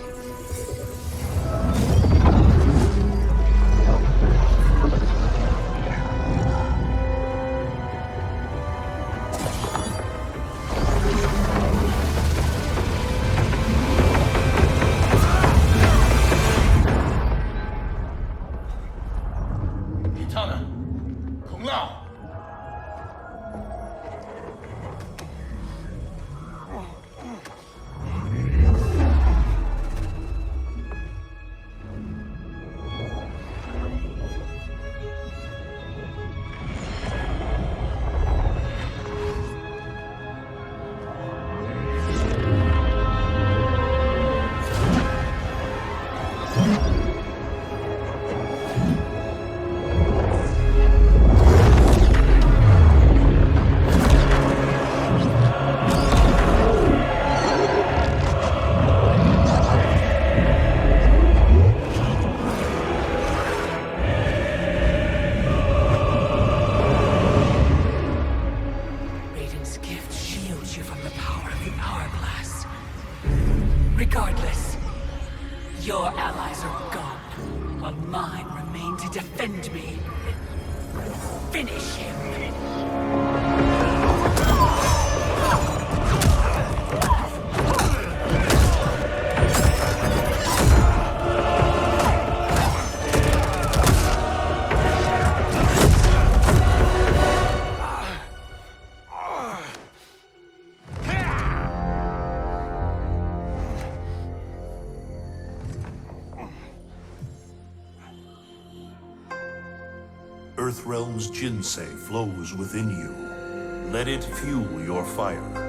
Speaker 2: Earthrealm's Jinsei flows within you. Let it fuel your fire.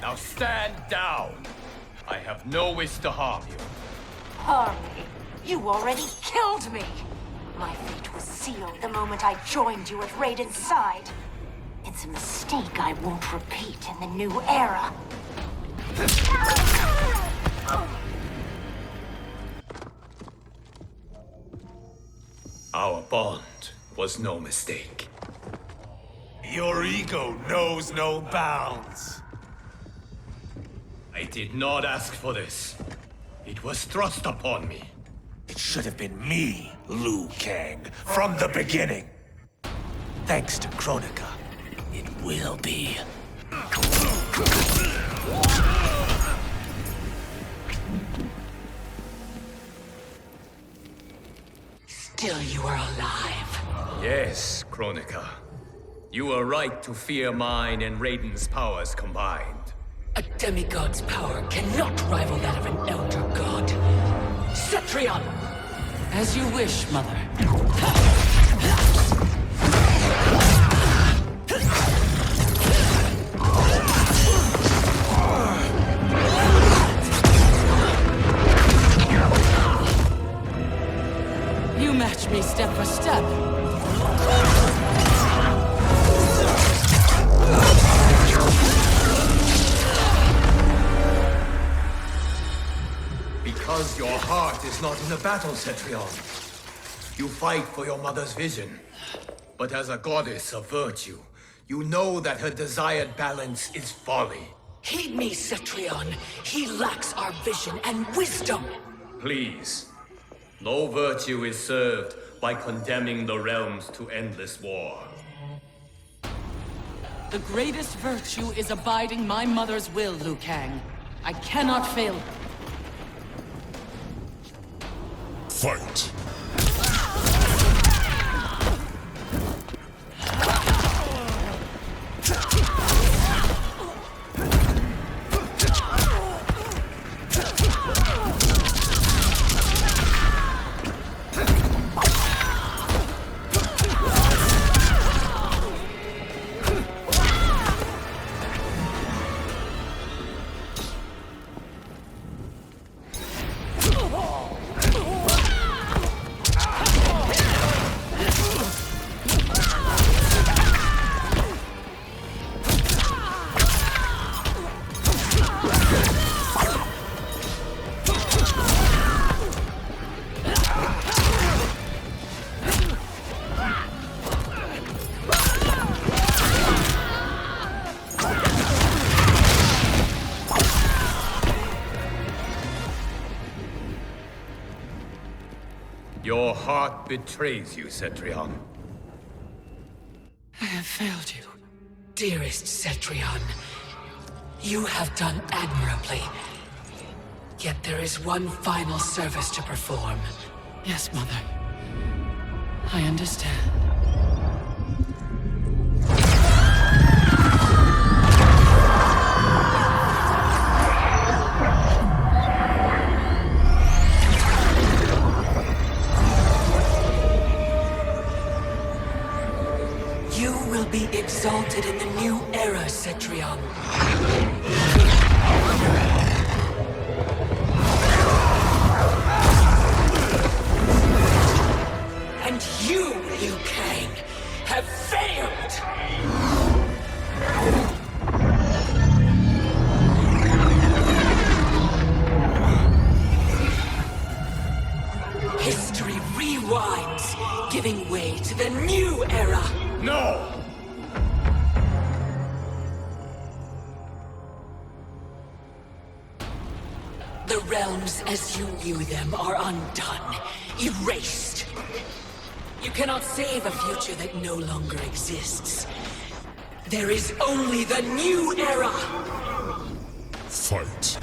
Speaker 12: Now stand down. I have no wish to harm you.
Speaker 8: Harm me? You already killed me! My fate was sealed the moment I joined you at Raiden's side. It's a mistake I won't repeat in the new era.
Speaker 12: Our bond was no mistake.
Speaker 1: Your ego knows no bounds.
Speaker 12: I did not ask for this. It was thrust upon me.
Speaker 1: It should have been me, Liu Kang, from the beginning. Thanks to Kronika, it will be.
Speaker 15: Still you are alive.
Speaker 12: Yes, Kronika. You were right to fear mine and Raiden's powers combined.
Speaker 15: A demigod's power cannot rival that of an elder god. Cetrion!
Speaker 14: As you wish, Mother. You match me step for step.
Speaker 12: Because your heart is not in the battle, Cetrion. You fight for your mother's vision. But as a goddess of virtue, you know that her desired balance is folly.
Speaker 15: Heed me, Cetrion. He lacks our vision and wisdom.
Speaker 12: Please. No virtue is served by condemning the realms to endless war.
Speaker 14: The greatest virtue is abiding my mother's will, Liu Kang. I cannot fail her.
Speaker 18: Fight!
Speaker 12: Your heart betrays you, Cetrion.
Speaker 15: I have failed you. Dearest Cetrion, you have done admirably. Yet there is one final service to perform.
Speaker 14: Yes, Mother. I understand.
Speaker 6: You will be exalted in the new era, Cetrion. And you, Liu Kang, have failed! History rewinds, giving way to the new era!
Speaker 12: No!
Speaker 6: The realms as you knew them are undone, erased. You cannot save a future that no longer exists. There is only the new era!
Speaker 18: Fight.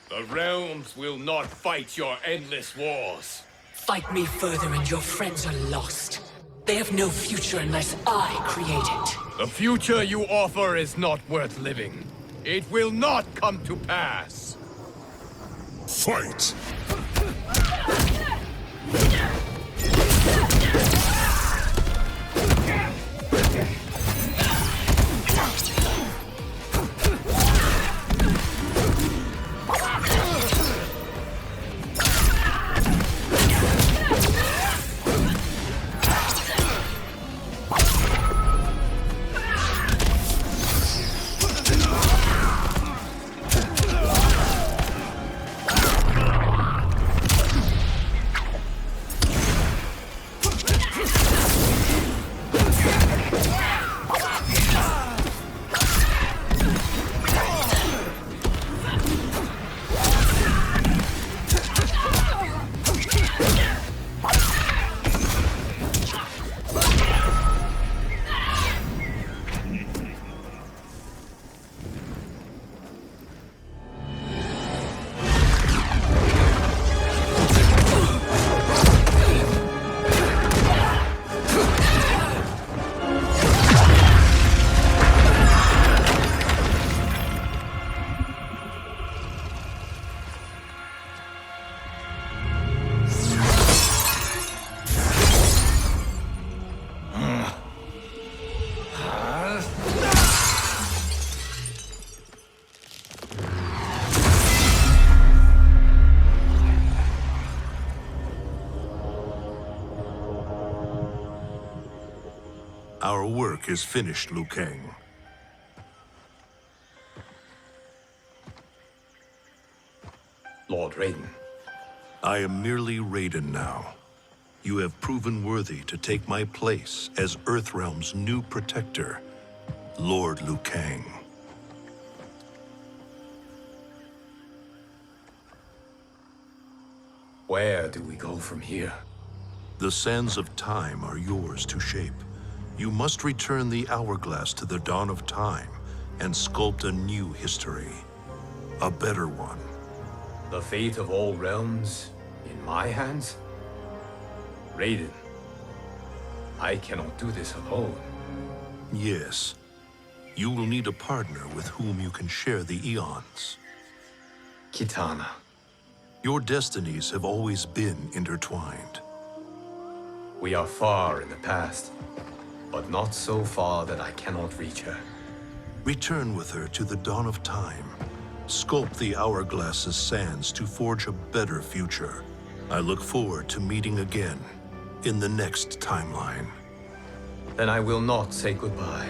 Speaker 12: The realms will not fight your endless wars.
Speaker 6: Fight me further and your friends are lost. They have no future unless I create it.
Speaker 12: The future you offer is not worth living. It will not come to pass.
Speaker 18: Fight!
Speaker 2: Our work is finished, Liu Kang.
Speaker 12: Lord Raiden.
Speaker 2: I am merely Raiden now. You have proven worthy to take my place as Earthrealm's new protector, Lord Liu Kang.
Speaker 12: Where do we go from here?
Speaker 2: The sands of time are yours to shape. You must return the hourglass to the dawn of time and sculpt a new history. A better one.
Speaker 12: The fate of all realms in my hands? Raiden, I cannot do this alone.
Speaker 2: Yes. You will need a partner with whom you can share the eons.
Speaker 12: Kitana.
Speaker 2: Your destinies have always been intertwined.
Speaker 12: We are far in the past, but not so far that I cannot reach her.
Speaker 2: Return with her to the dawn of time
Speaker 13: sculpt the Hourglass's sands to forge a better future. I look forward to meeting again in the next timeline.
Speaker 12: Then I will not say goodbye.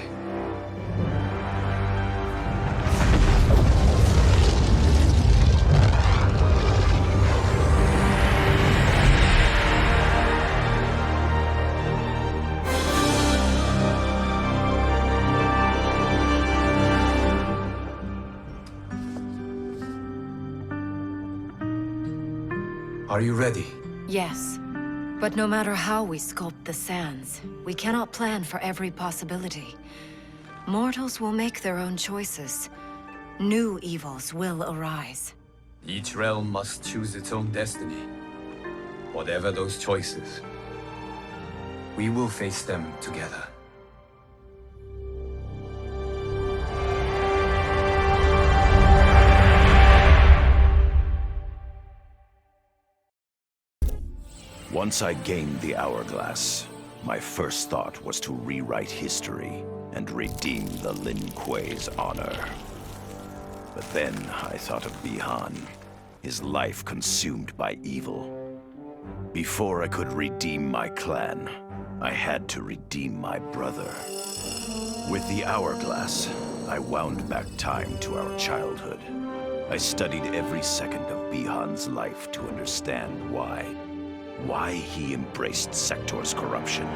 Speaker 12: Are you ready?
Speaker 5: Yes. But no matter how we sculpt the sands, we cannot plan for every possibility. Mortals will make their own choices. New evils will arise.
Speaker 12: Each realm must choose its own destiny. Whatever those choices, we will face them together.
Speaker 17: Once I gained the Hourglass, my first thought was to rewrite history and redeem the Lin Kuei's honor. But then I thought of Bi-Han, his life consumed by evil. Before I could redeem my clan, I had to redeem my brother. With the Hourglass, I wound back time to our childhood. I studied every second of Bi-Han's life to understand why. Why he embraced Sector's corruption.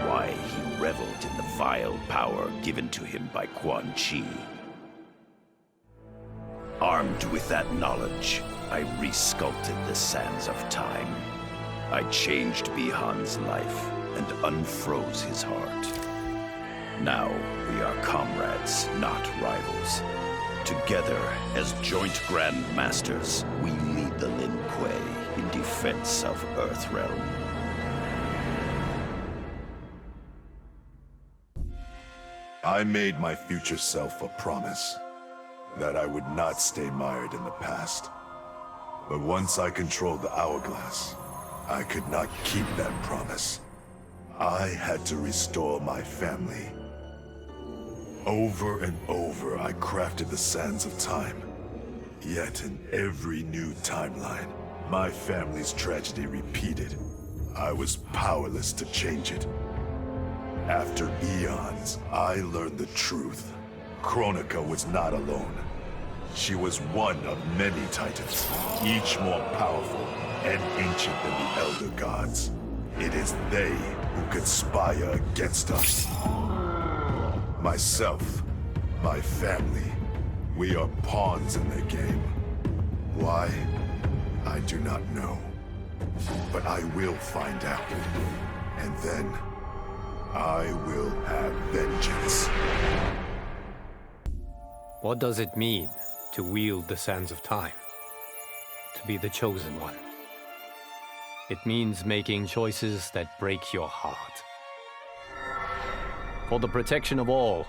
Speaker 17: Why he reveled in the vile power given to him by Quan Chi. Armed with that knowledge, I resculpted the sands of time. I changed Bi-Han's life and unfroze his heart. Now we are comrades, not rivals. Together, as joint Grand Masters, we lead the Lin Kuei in defense of Earthrealm.
Speaker 9: I made my future self a promise that I would not stay mired in the past. But once I controlled the Hourglass, I could not keep that promise. I had to restore my family. Over and over, I crafted the sands of time. Yet in every new timeline, my family's tragedy repeated. I was powerless to change it. After eons, I learned the truth. Kronika was not alone. She was one of many titans, each more powerful and ancient than the Elder Gods. It is they who conspire against us. Myself, my family, we are pawns in their game. Why? I do not know. But I will find out. And then, I will have vengeance.
Speaker 12: What does it mean to wield the sands of time? To be the chosen one? It means making choices that break your heart. For the protection of all,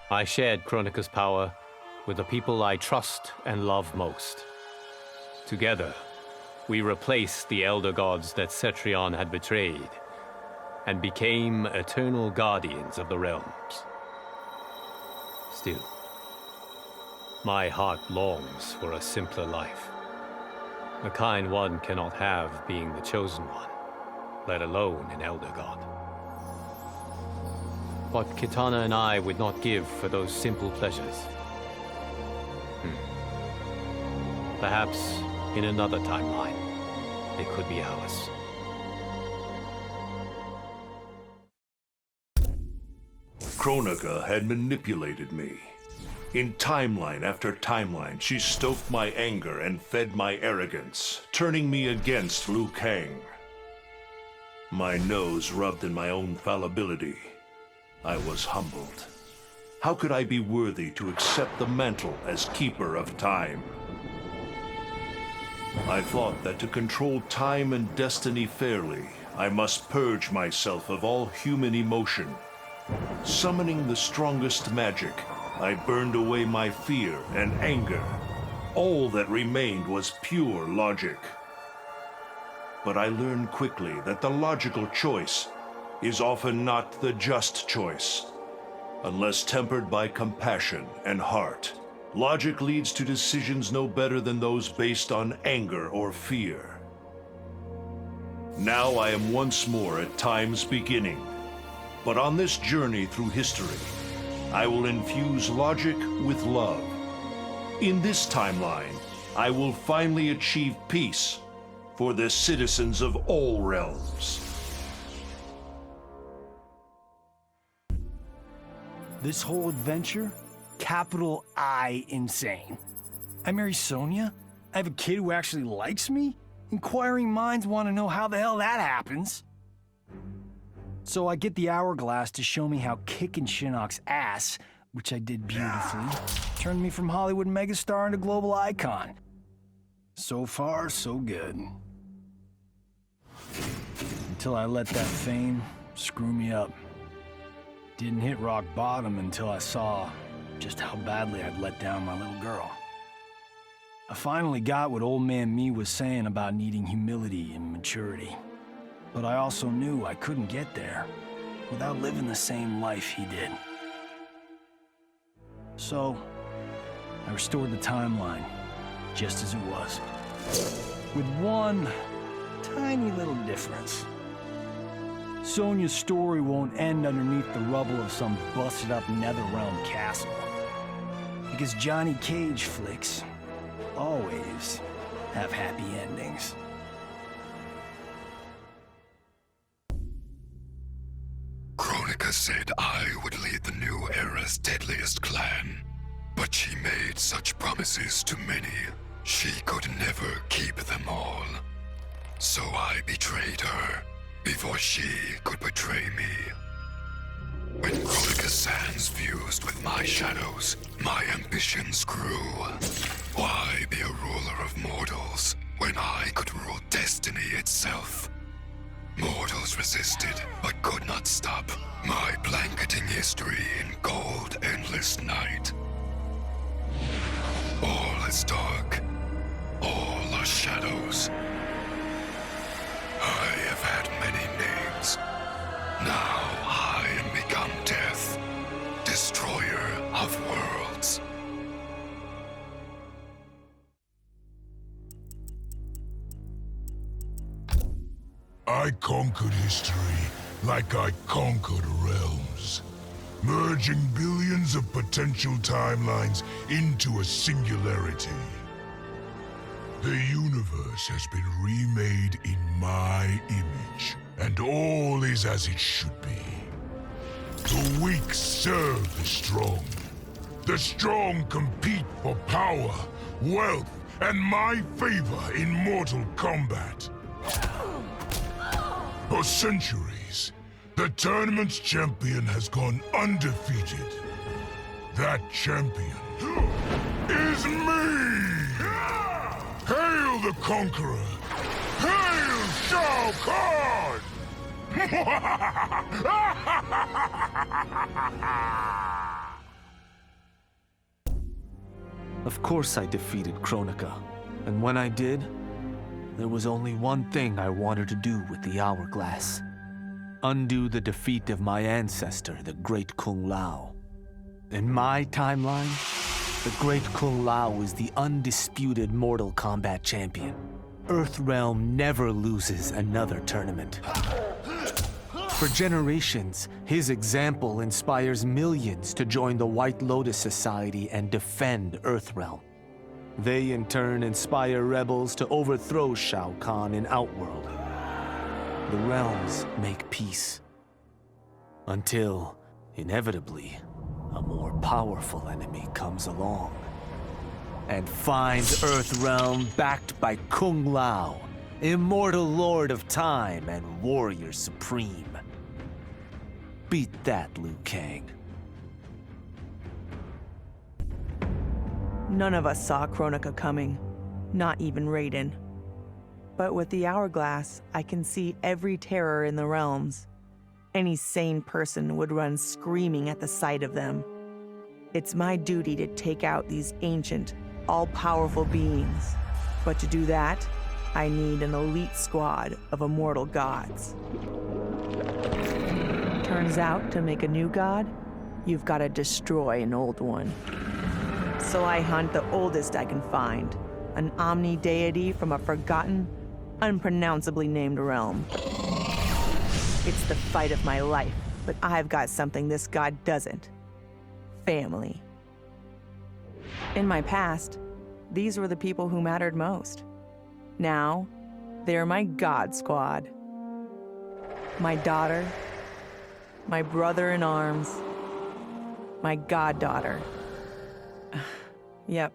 Speaker 12: I shared Kronika's power with the people I trust and love most. Together, we replaced the Elder Gods that Cetrion had betrayed, and became eternal guardians of the realms. Still, my heart longs for a simpler life. The kind one cannot have being the chosen one, let alone an Elder God. What Kitana and I would not give for those simple pleasures. Perhaps in another timeline, they could be ours.
Speaker 13: Kronika had manipulated me. In timeline after timeline, she stoked my anger and fed my arrogance, turning me against Liu Kang. My nose rubbed in my own fallibility. I was humbled. How could I be worthy to accept the mantle as keeper of time? I thought that to control time and destiny fairly, I must purge myself of all human emotion. Summoning the strongest magic, I burned away my fear and anger. All that remained was pure logic. But I learned quickly that the logical choice is often not the just choice, unless tempered by compassion and heart. Logic leads to decisions no better than those based on anger or fear. Now I am once more at time's beginning. But on this journey through history, I will infuse logic with love. In this timeline, I will finally achieve peace for the citizens of all realms.
Speaker 10: This whole adventure, capital I insane. I marry Sonia? I have a kid who actually likes me? Inquiring minds want to know how the hell that happens. So I get the hourglass to show me how kicking Shinnok's ass, which I did beautifully, turned me from Hollywood megastar into global icon. So far, so good. Until I let that fame screw me up. Didn't hit rock bottom until I saw just how badly I'd let down my little girl. I finally got what old man me was saying about needing humility and maturity. But I also knew I couldn't get there without living the same life he did. So, I restored the timeline, just as it was. With one tiny little difference. Sonia's story won't end underneath the rubble of some busted-up Netherrealm castle. Because Johnny Cage flicks always have happy endings.
Speaker 11: Kronika said I would lead the new era's deadliest clan. But she made such promises to many, she could never keep them all. So I betrayed her, before she could betray me. When Kronika's sands fused with my shadows, my ambitions grew. Why be a ruler of mortals, when I could rule destiny itself? Mortals resisted, but could not stop my blanketing history in cold, endless night. All is dark. All are shadows. I have had many names. Now I am become death, destroyer of worlds.
Speaker 18: I conquered history like I conquered realms, merging billions of potential timelines into a singularity. The universe has been remade in my image, and all is as it should be. The weak serve the strong. The strong compete for power, wealth, and my favor in mortal combat. For centuries, the tournament's champion has gone undefeated. That champion is me! Hail the Conqueror! Hail Shao Kahn!
Speaker 22: Of course I defeated Kronika, and when I did, there was only one thing I wanted to do with the hourglass. Undo the defeat of my ancestor, the Great Kung Lao. In my timeline, the Great Kung Lao is the undisputed Mortal Kombat champion. Earthrealm never loses another tournament. For generations, his example inspires millions to join the White Lotus Society and defend Earthrealm. They in turn inspire rebels to overthrow Shao Kahn in Outworld. The realms make peace. Until, inevitably, a more powerful enemy comes along and finds Earthrealm backed by Kung Lao, immortal lord of time and warrior supreme. Beat that, Liu Kang.
Speaker 4: None of us saw Kronika coming, not even Raiden. But with the hourglass, I can see every terror in the realms. Any sane person would run screaming at the sight of them. It's my duty to take out these ancient, all-powerful beings. But to do that, I need an elite squad of immortal gods. Turns out, to make a new god, you've got to destroy an old one. So I hunt the oldest I can find, an omni deity from a forgotten, unpronounceably named realm. It's the fight of my life, but I've got something this god doesn't. Family. In my past, these were the people who mattered most. Now, they're my god squad. My daughter, my brother in arms, my goddaughter. Yep,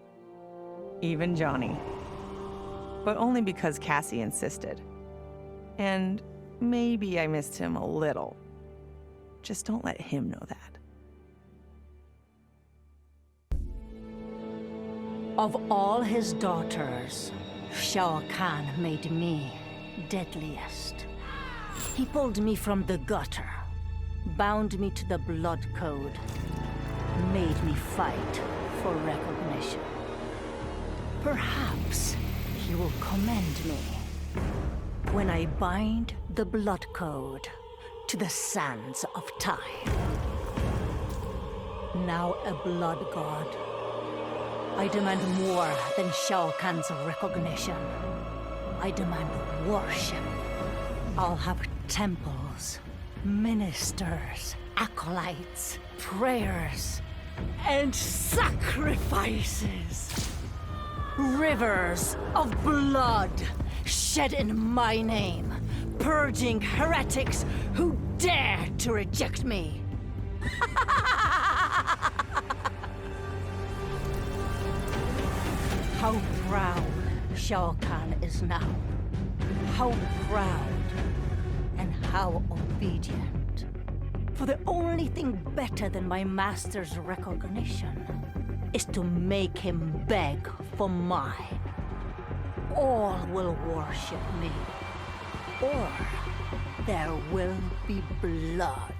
Speaker 4: even Johnny. But only because Cassie insisted. And maybe I missed him a little. Just don't let him know that.
Speaker 8: Of all his daughters, Shao Kahn made me deadliest. He pulled me from the gutter, bound me to the blood code, made me fight for recognition. Perhaps he will commend me when I bind the blood code to the sands of time. Now a blood god, I demand more than Shao Kahn's recognition. I demand worship. I'll have temples, ministers, acolytes, prayers, and sacrifices. Rivers of blood shed in my name, purging heretics who dare to reject me. How proud Shao Kahn is now. How proud and how obedient. For the only thing better than my master's recognition is to make him beg for mine. All will worship me, or there will be blood.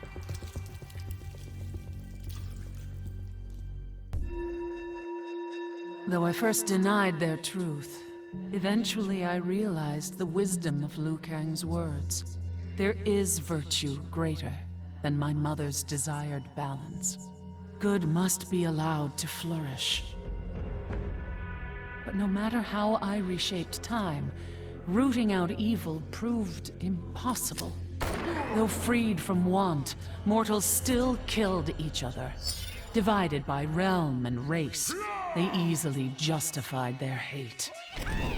Speaker 15: Though I first denied their truth, eventually I realized the wisdom of Liu Kang's words. There is virtue greater than my mother's desired balance. Good must be allowed to flourish. But no matter how I reshaped time, rooting out evil proved impossible. Though freed from want, mortals still killed each other. Divided by realm and race, they easily justified their hate.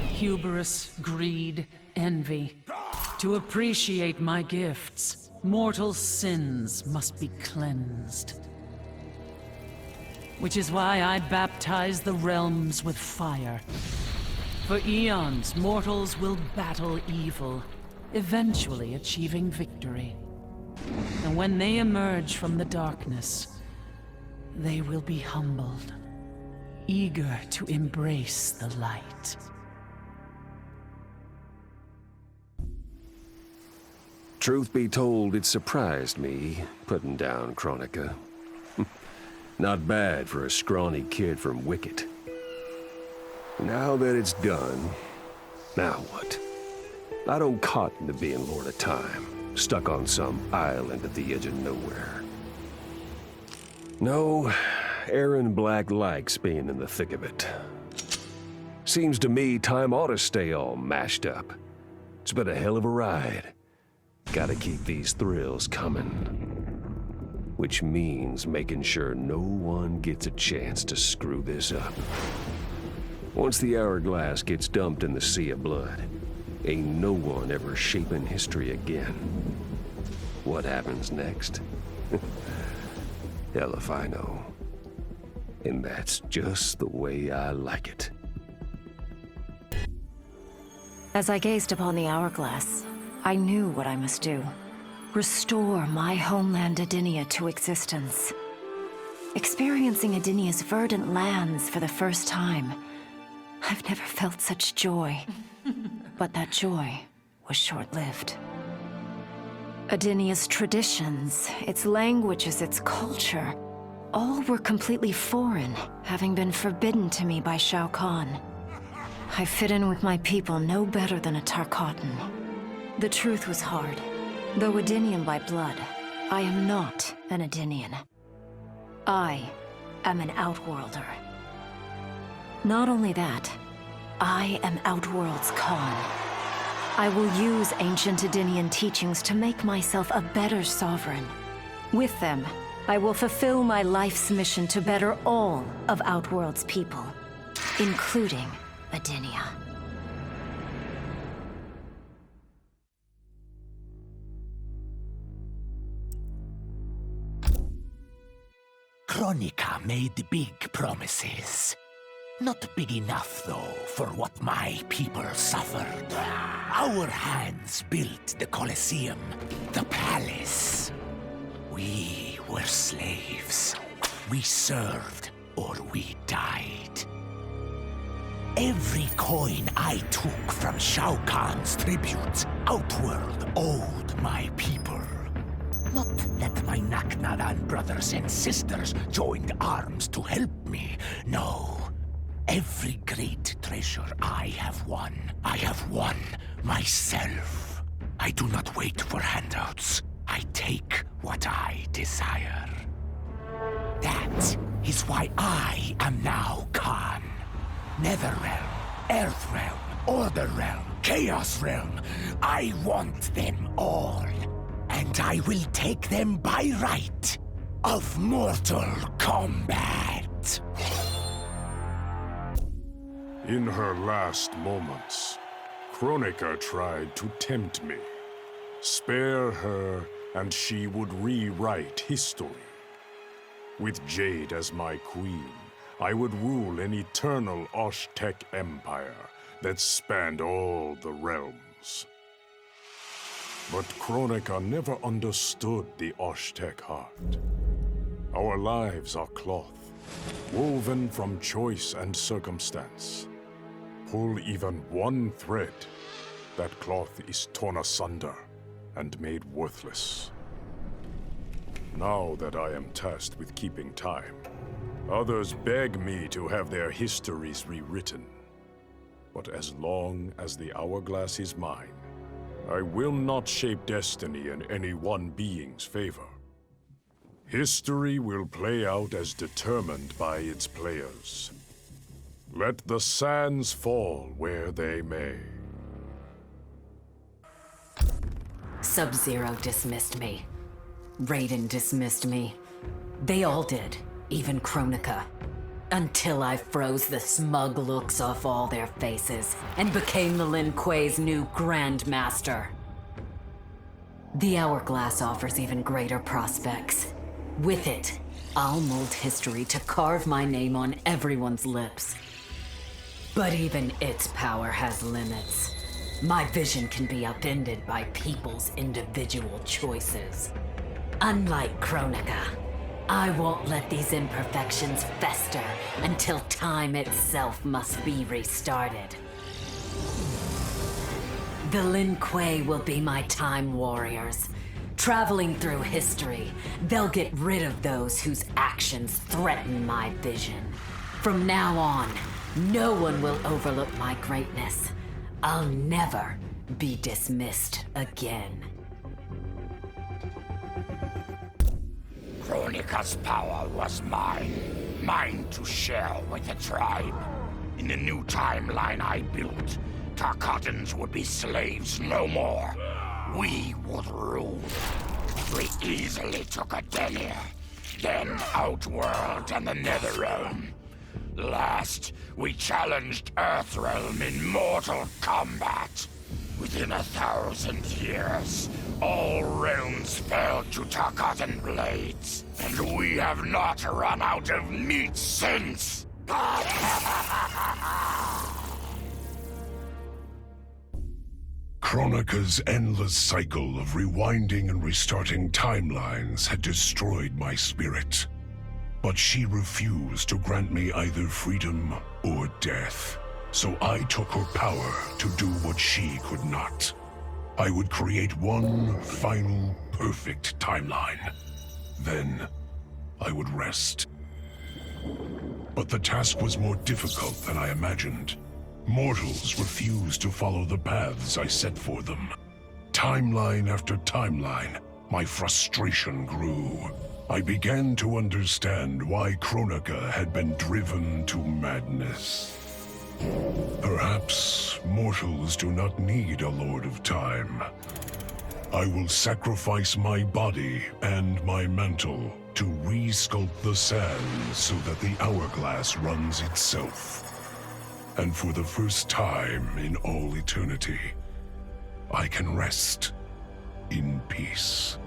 Speaker 15: Hubris, greed, envy. To appreciate my gifts, mortal sins must be cleansed. Which is why I baptize the realms with fire. For eons, mortals will battle evil, eventually achieving victory. And when they emerge from the darkness, they will be humbled, eager to embrace the light.
Speaker 16: Truth be told, it surprised me, putting down Kronika. Not bad for a scrawny kid from Wicket. Now that it's done, now what? I don't cotton to being Lord of Time, stuck on some island at the edge of nowhere. No, Aaron Black likes being in the thick of it. Seems to me time ought to stay all mashed up. It's been a hell of a ride. Gotta keep these thrills coming. Which means making sure no one gets a chance to screw this up. Once the hourglass gets dumped in the sea of blood, ain't no one ever shaping history again. What happens next? Hell if I know. And that's just the way I like it.
Speaker 5: As I gazed upon the hourglass, I knew what I must do. Restore my homeland Edinia to existence. Experiencing Edinia's verdant lands for the first time, I've never felt such joy. But that joy was short-lived. Edinia's traditions, its languages, its culture, all were completely foreign, having been forbidden to me by Shao Kahn. I fit in with my people no better than a Tarkatan. The truth was hard. Though Edinian by blood, I am not an Edinian. I am an Outworlder.
Speaker 8: Not only that, I am Outworld's Khan. I will use ancient Edenian teachings to make myself a better sovereign. With them, I will fulfill my life's mission to better all of Outworld's people, including Edenia.
Speaker 20: Kronika made big promises. Not big enough, though, for what my people suffered. Our hands built the Colosseum, the palace. We were slaves. We served or we died. Every coin I took from Shao Kahn's tributes, Outworld owed my people. Not that my Naknadan brothers and sisters joined arms to help me, no. Every great treasure I have won myself. I do not wait for handouts. I take what I desire. That is why I am now Khan. Netherrealm, Earthrealm, Order Realm, Chaos Realm. I want them all. And I will take them by right of mortal combat.
Speaker 18: In her last moments, Kronika tried to tempt me. Spare her, and she would rewrite history. With Jade as my queen, I would rule an eternal Osh-Tech empire that spanned all the realms. But Kronika never understood the Osh-Tech heart. Our lives are cloth, woven from choice and circumstance. Pull even one thread, that cloth is torn asunder and made worthless. Now that I am tasked with keeping time, others beg me to have their histories rewritten. But as long as the hourglass is mine, I will not shape destiny in any one being's favor. History will play out as determined by its players. Let the sands fall where they may.
Speaker 6: Sub-Zero dismissed me. Raiden dismissed me. They all did, even Kronika. Until I froze the smug looks off all their faces and became the Lin Kuei's new Grandmaster. The Hourglass offers even greater prospects. With it, I'll mold history to carve my name on everyone's lips. But even its power has limits. My vision can be upended by people's individual choices. Unlike Kronika, I won't let these imperfections fester until time itself must be restarted. The Lin Kuei will be my time warriors. Traveling through history, they'll get rid of those whose actions threaten my vision. From now on, no one will overlook my greatness. I'll never be dismissed again.
Speaker 7: Kronika's power was mine. Mine to share with the tribe. In the new timeline I built, Tarkatans would be slaves no more. We would rule. We easily took Edenia, then Outworld and the Netherrealm. Last, we challenged Earthrealm in mortal combat. Within 1,000 years, all realms fell to Tarkatan blades, and we have not run out of meat since.
Speaker 18: Kronika's endless cycle of rewinding and restarting timelines had destroyed my spirit. But she refused to grant me either freedom or death. So I took her power to do what she could not. I would create one final, perfect timeline. Then, I would rest. But the task was more difficult than I imagined. Mortals refused to follow the paths I set for them. Timeline after timeline, my frustration grew. I began to understand why Kronika had been driven to madness. Perhaps mortals do not need a Lord of Time. I will sacrifice my body and my mantle to re-sculpt the sand so that the hourglass runs itself. And for the first time in all eternity, I can rest in peace.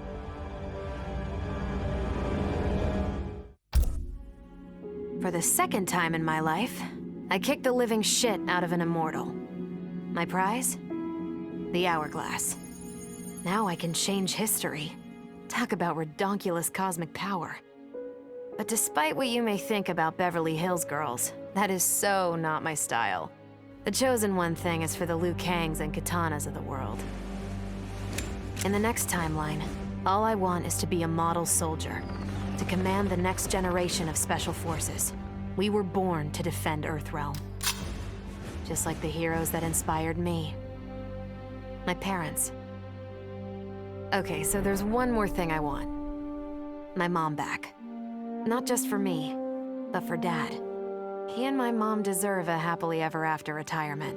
Speaker 5: For the second time in my life, I kicked the living shit out of an immortal. My prize? The hourglass. Now I can change history. Talk about redonkulous cosmic power. But despite what you may think about Beverly Hills girls, that is so not my style. The chosen one thing is for the Liu Kangs and Katanas of the world. In the next timeline, all I want is to be a model soldier, to command the next generation of special forces. We were born to defend Earthrealm. Just like the heroes that inspired me. My parents. Okay, so there's one more thing I want. My mom back. Not just for me, but for Dad. He and my mom deserve a happily ever after retirement.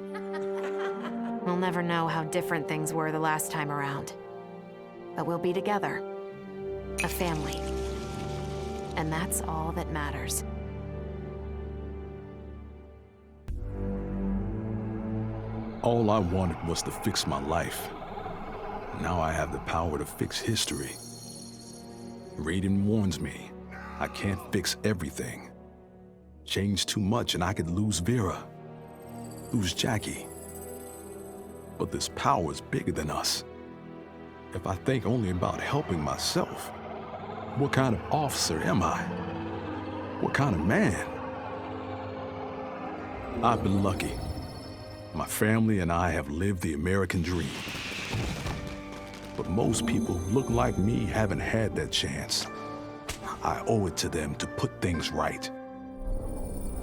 Speaker 5: We'll never know how different things were the last time around. But we'll be together. A family. And that's all that matters.
Speaker 21: All I wanted was to fix my life. Now I have the power to fix history. Raiden warns me, I can't fix everything. Change too much and I could lose Vera, lose Jackie. But this power is bigger than us. If I think only about helping myself, what kind of officer am I? What kind of man? I've been lucky. My family and I have lived the American dream. But most people who look like me haven't had that chance. I owe it to them to put things right.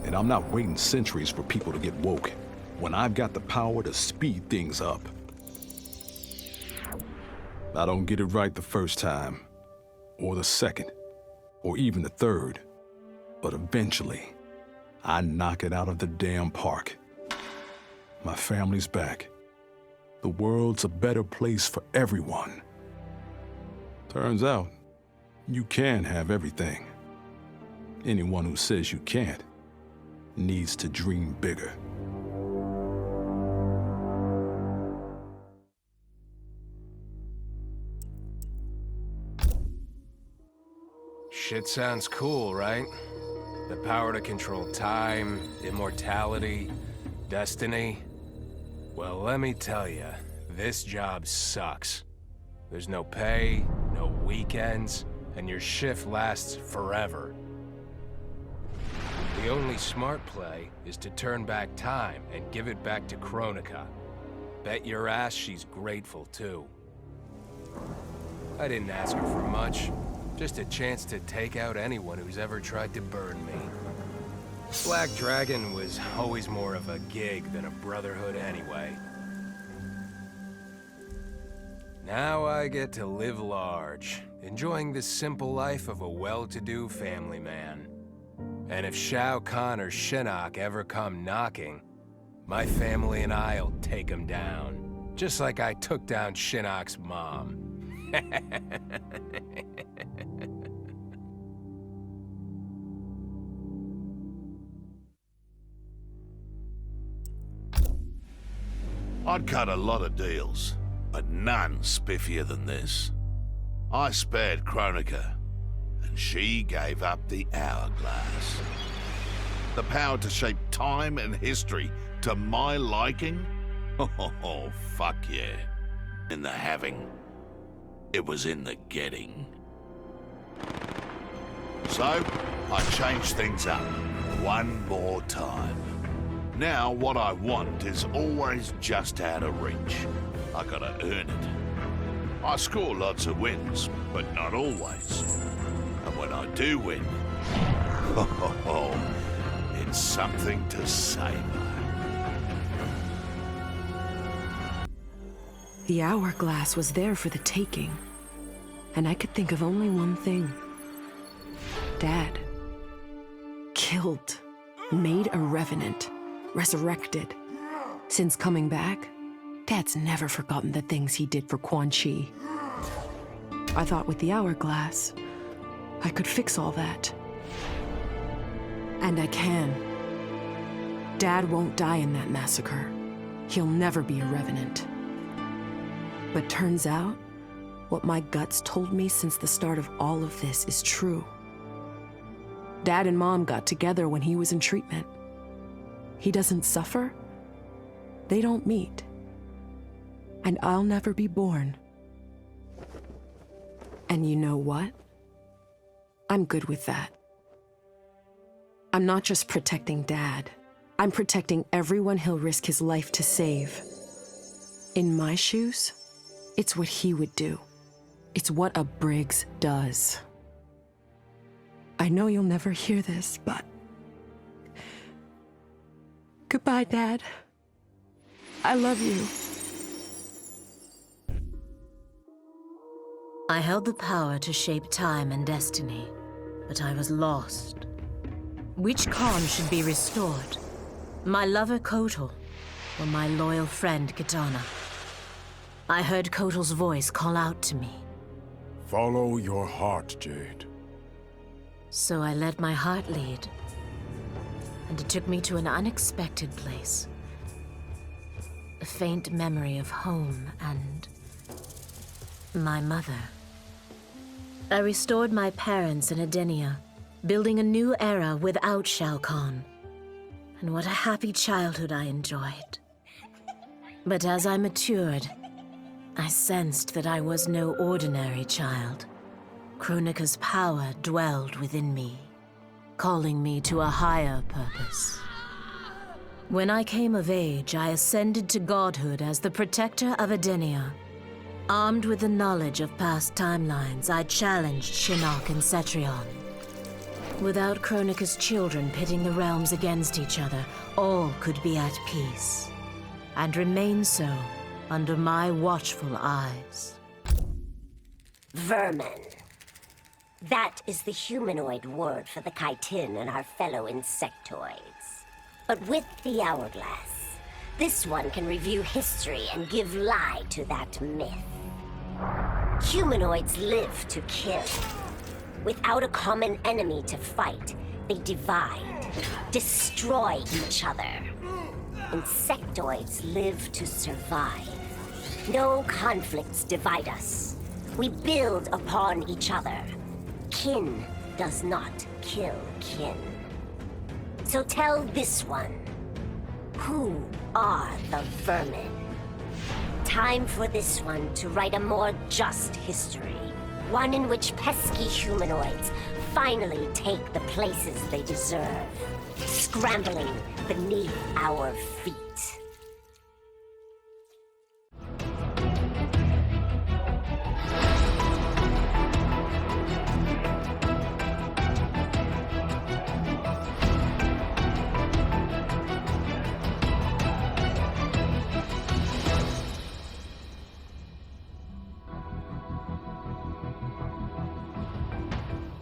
Speaker 21: And I'm not waiting centuries for people to get woke when I've got the power to speed things up. I don't get it right the first time, or the second, or even the third. But eventually, I knock it out of the damn park. My family's back. The world's a better place for everyone. Turns out, you can have everything. Anyone who says you can't needs to dream bigger.
Speaker 3: Shit sounds cool, right? The power to control time, immortality, destiny. Well, let me tell you, this job sucks. There's no pay, no weekends, and your shift lasts forever. The only smart play is to turn back time and give it back to Kronika. Bet your ass she's grateful, too. I didn't ask her for much. Just a chance to take out anyone who's ever tried to burn me. Black Dragon was always more of a gig than a brotherhood anyway. Now I get to live large, enjoying the simple life of a well-to-do family man. And if Shao Kahn or Shinnok ever come knocking, my family and I'll take them down. Just like I took down Shinnok's mom.
Speaker 19: I'd cut a lot of deals, but none spiffier than this. I spared Kronika, and she gave up the hourglass. The power to shape time and history to my liking? Oh, fuck yeah. In the having, it was in the getting. So, I changed things up one more time. Now, what I want is always just out of reach. I gotta earn it. I score lots of wins, but not always. And when I do win, it's something to savor.
Speaker 23: The hourglass was there for the taking, and I could think of only one thing.
Speaker 1: Dad. Killed. Made a revenant. Resurrected. Since coming back, Dad's never forgotten the things he did for Quan Chi. I thought with the hourglass, I could fix all that. And I can. Dad won't die in that massacre. He'll never be a revenant. But turns out, what my guts told me since the start of all of this is true. Dad and Mom got together when he was in treatment. He doesn't suffer. They don't meet. And I'll never be born. And you know what? I'm good with that. I'm not just protecting Dad. I'm protecting everyone he'll risk his life to save. In my shoes, it's what he would do. It's what a Briggs does. I know you'll never hear this, but... Goodbye, Dad. I love you.
Speaker 8: I held the power to shape time and destiny, but I was lost. Which Khan should be restored? My lover Kotal, or my loyal friend Kitana? I heard Kotal's voice call out to me.
Speaker 14: Follow your heart, Jade.
Speaker 8: So I let my heart lead, and it took me to an unexpected place. A faint memory of home and my mother. I restored my parents in Edenia, building a new era without Shao Kahn. And what a happy childhood I enjoyed. But as I matured, I sensed that I was no ordinary child. Kronika's power dwelled within me, calling me to a higher purpose. When I came of age, I ascended to godhood as the protector of Edenia. Armed with the knowledge of past timelines, I challenged Shinnok and Cetrion. Without Kronika's children pitting the realms against each other, all could be at peace, and remain so under my watchful eyes.
Speaker 23: Vermin. That is the humanoid word for the chitin and our fellow insectoids. But with the hourglass, this one can review history and give lie to that myth. Humanoids live to kill. Without a common enemy to fight, they divide, destroy each other. Insectoids live to survive. No conflicts divide us. We build upon each other. Kin does not kill kin. So tell this one, who are the vermin? Time for this one to write a more just history. One in which pesky humanoids finally take the places they deserve, scrambling beneath our feet.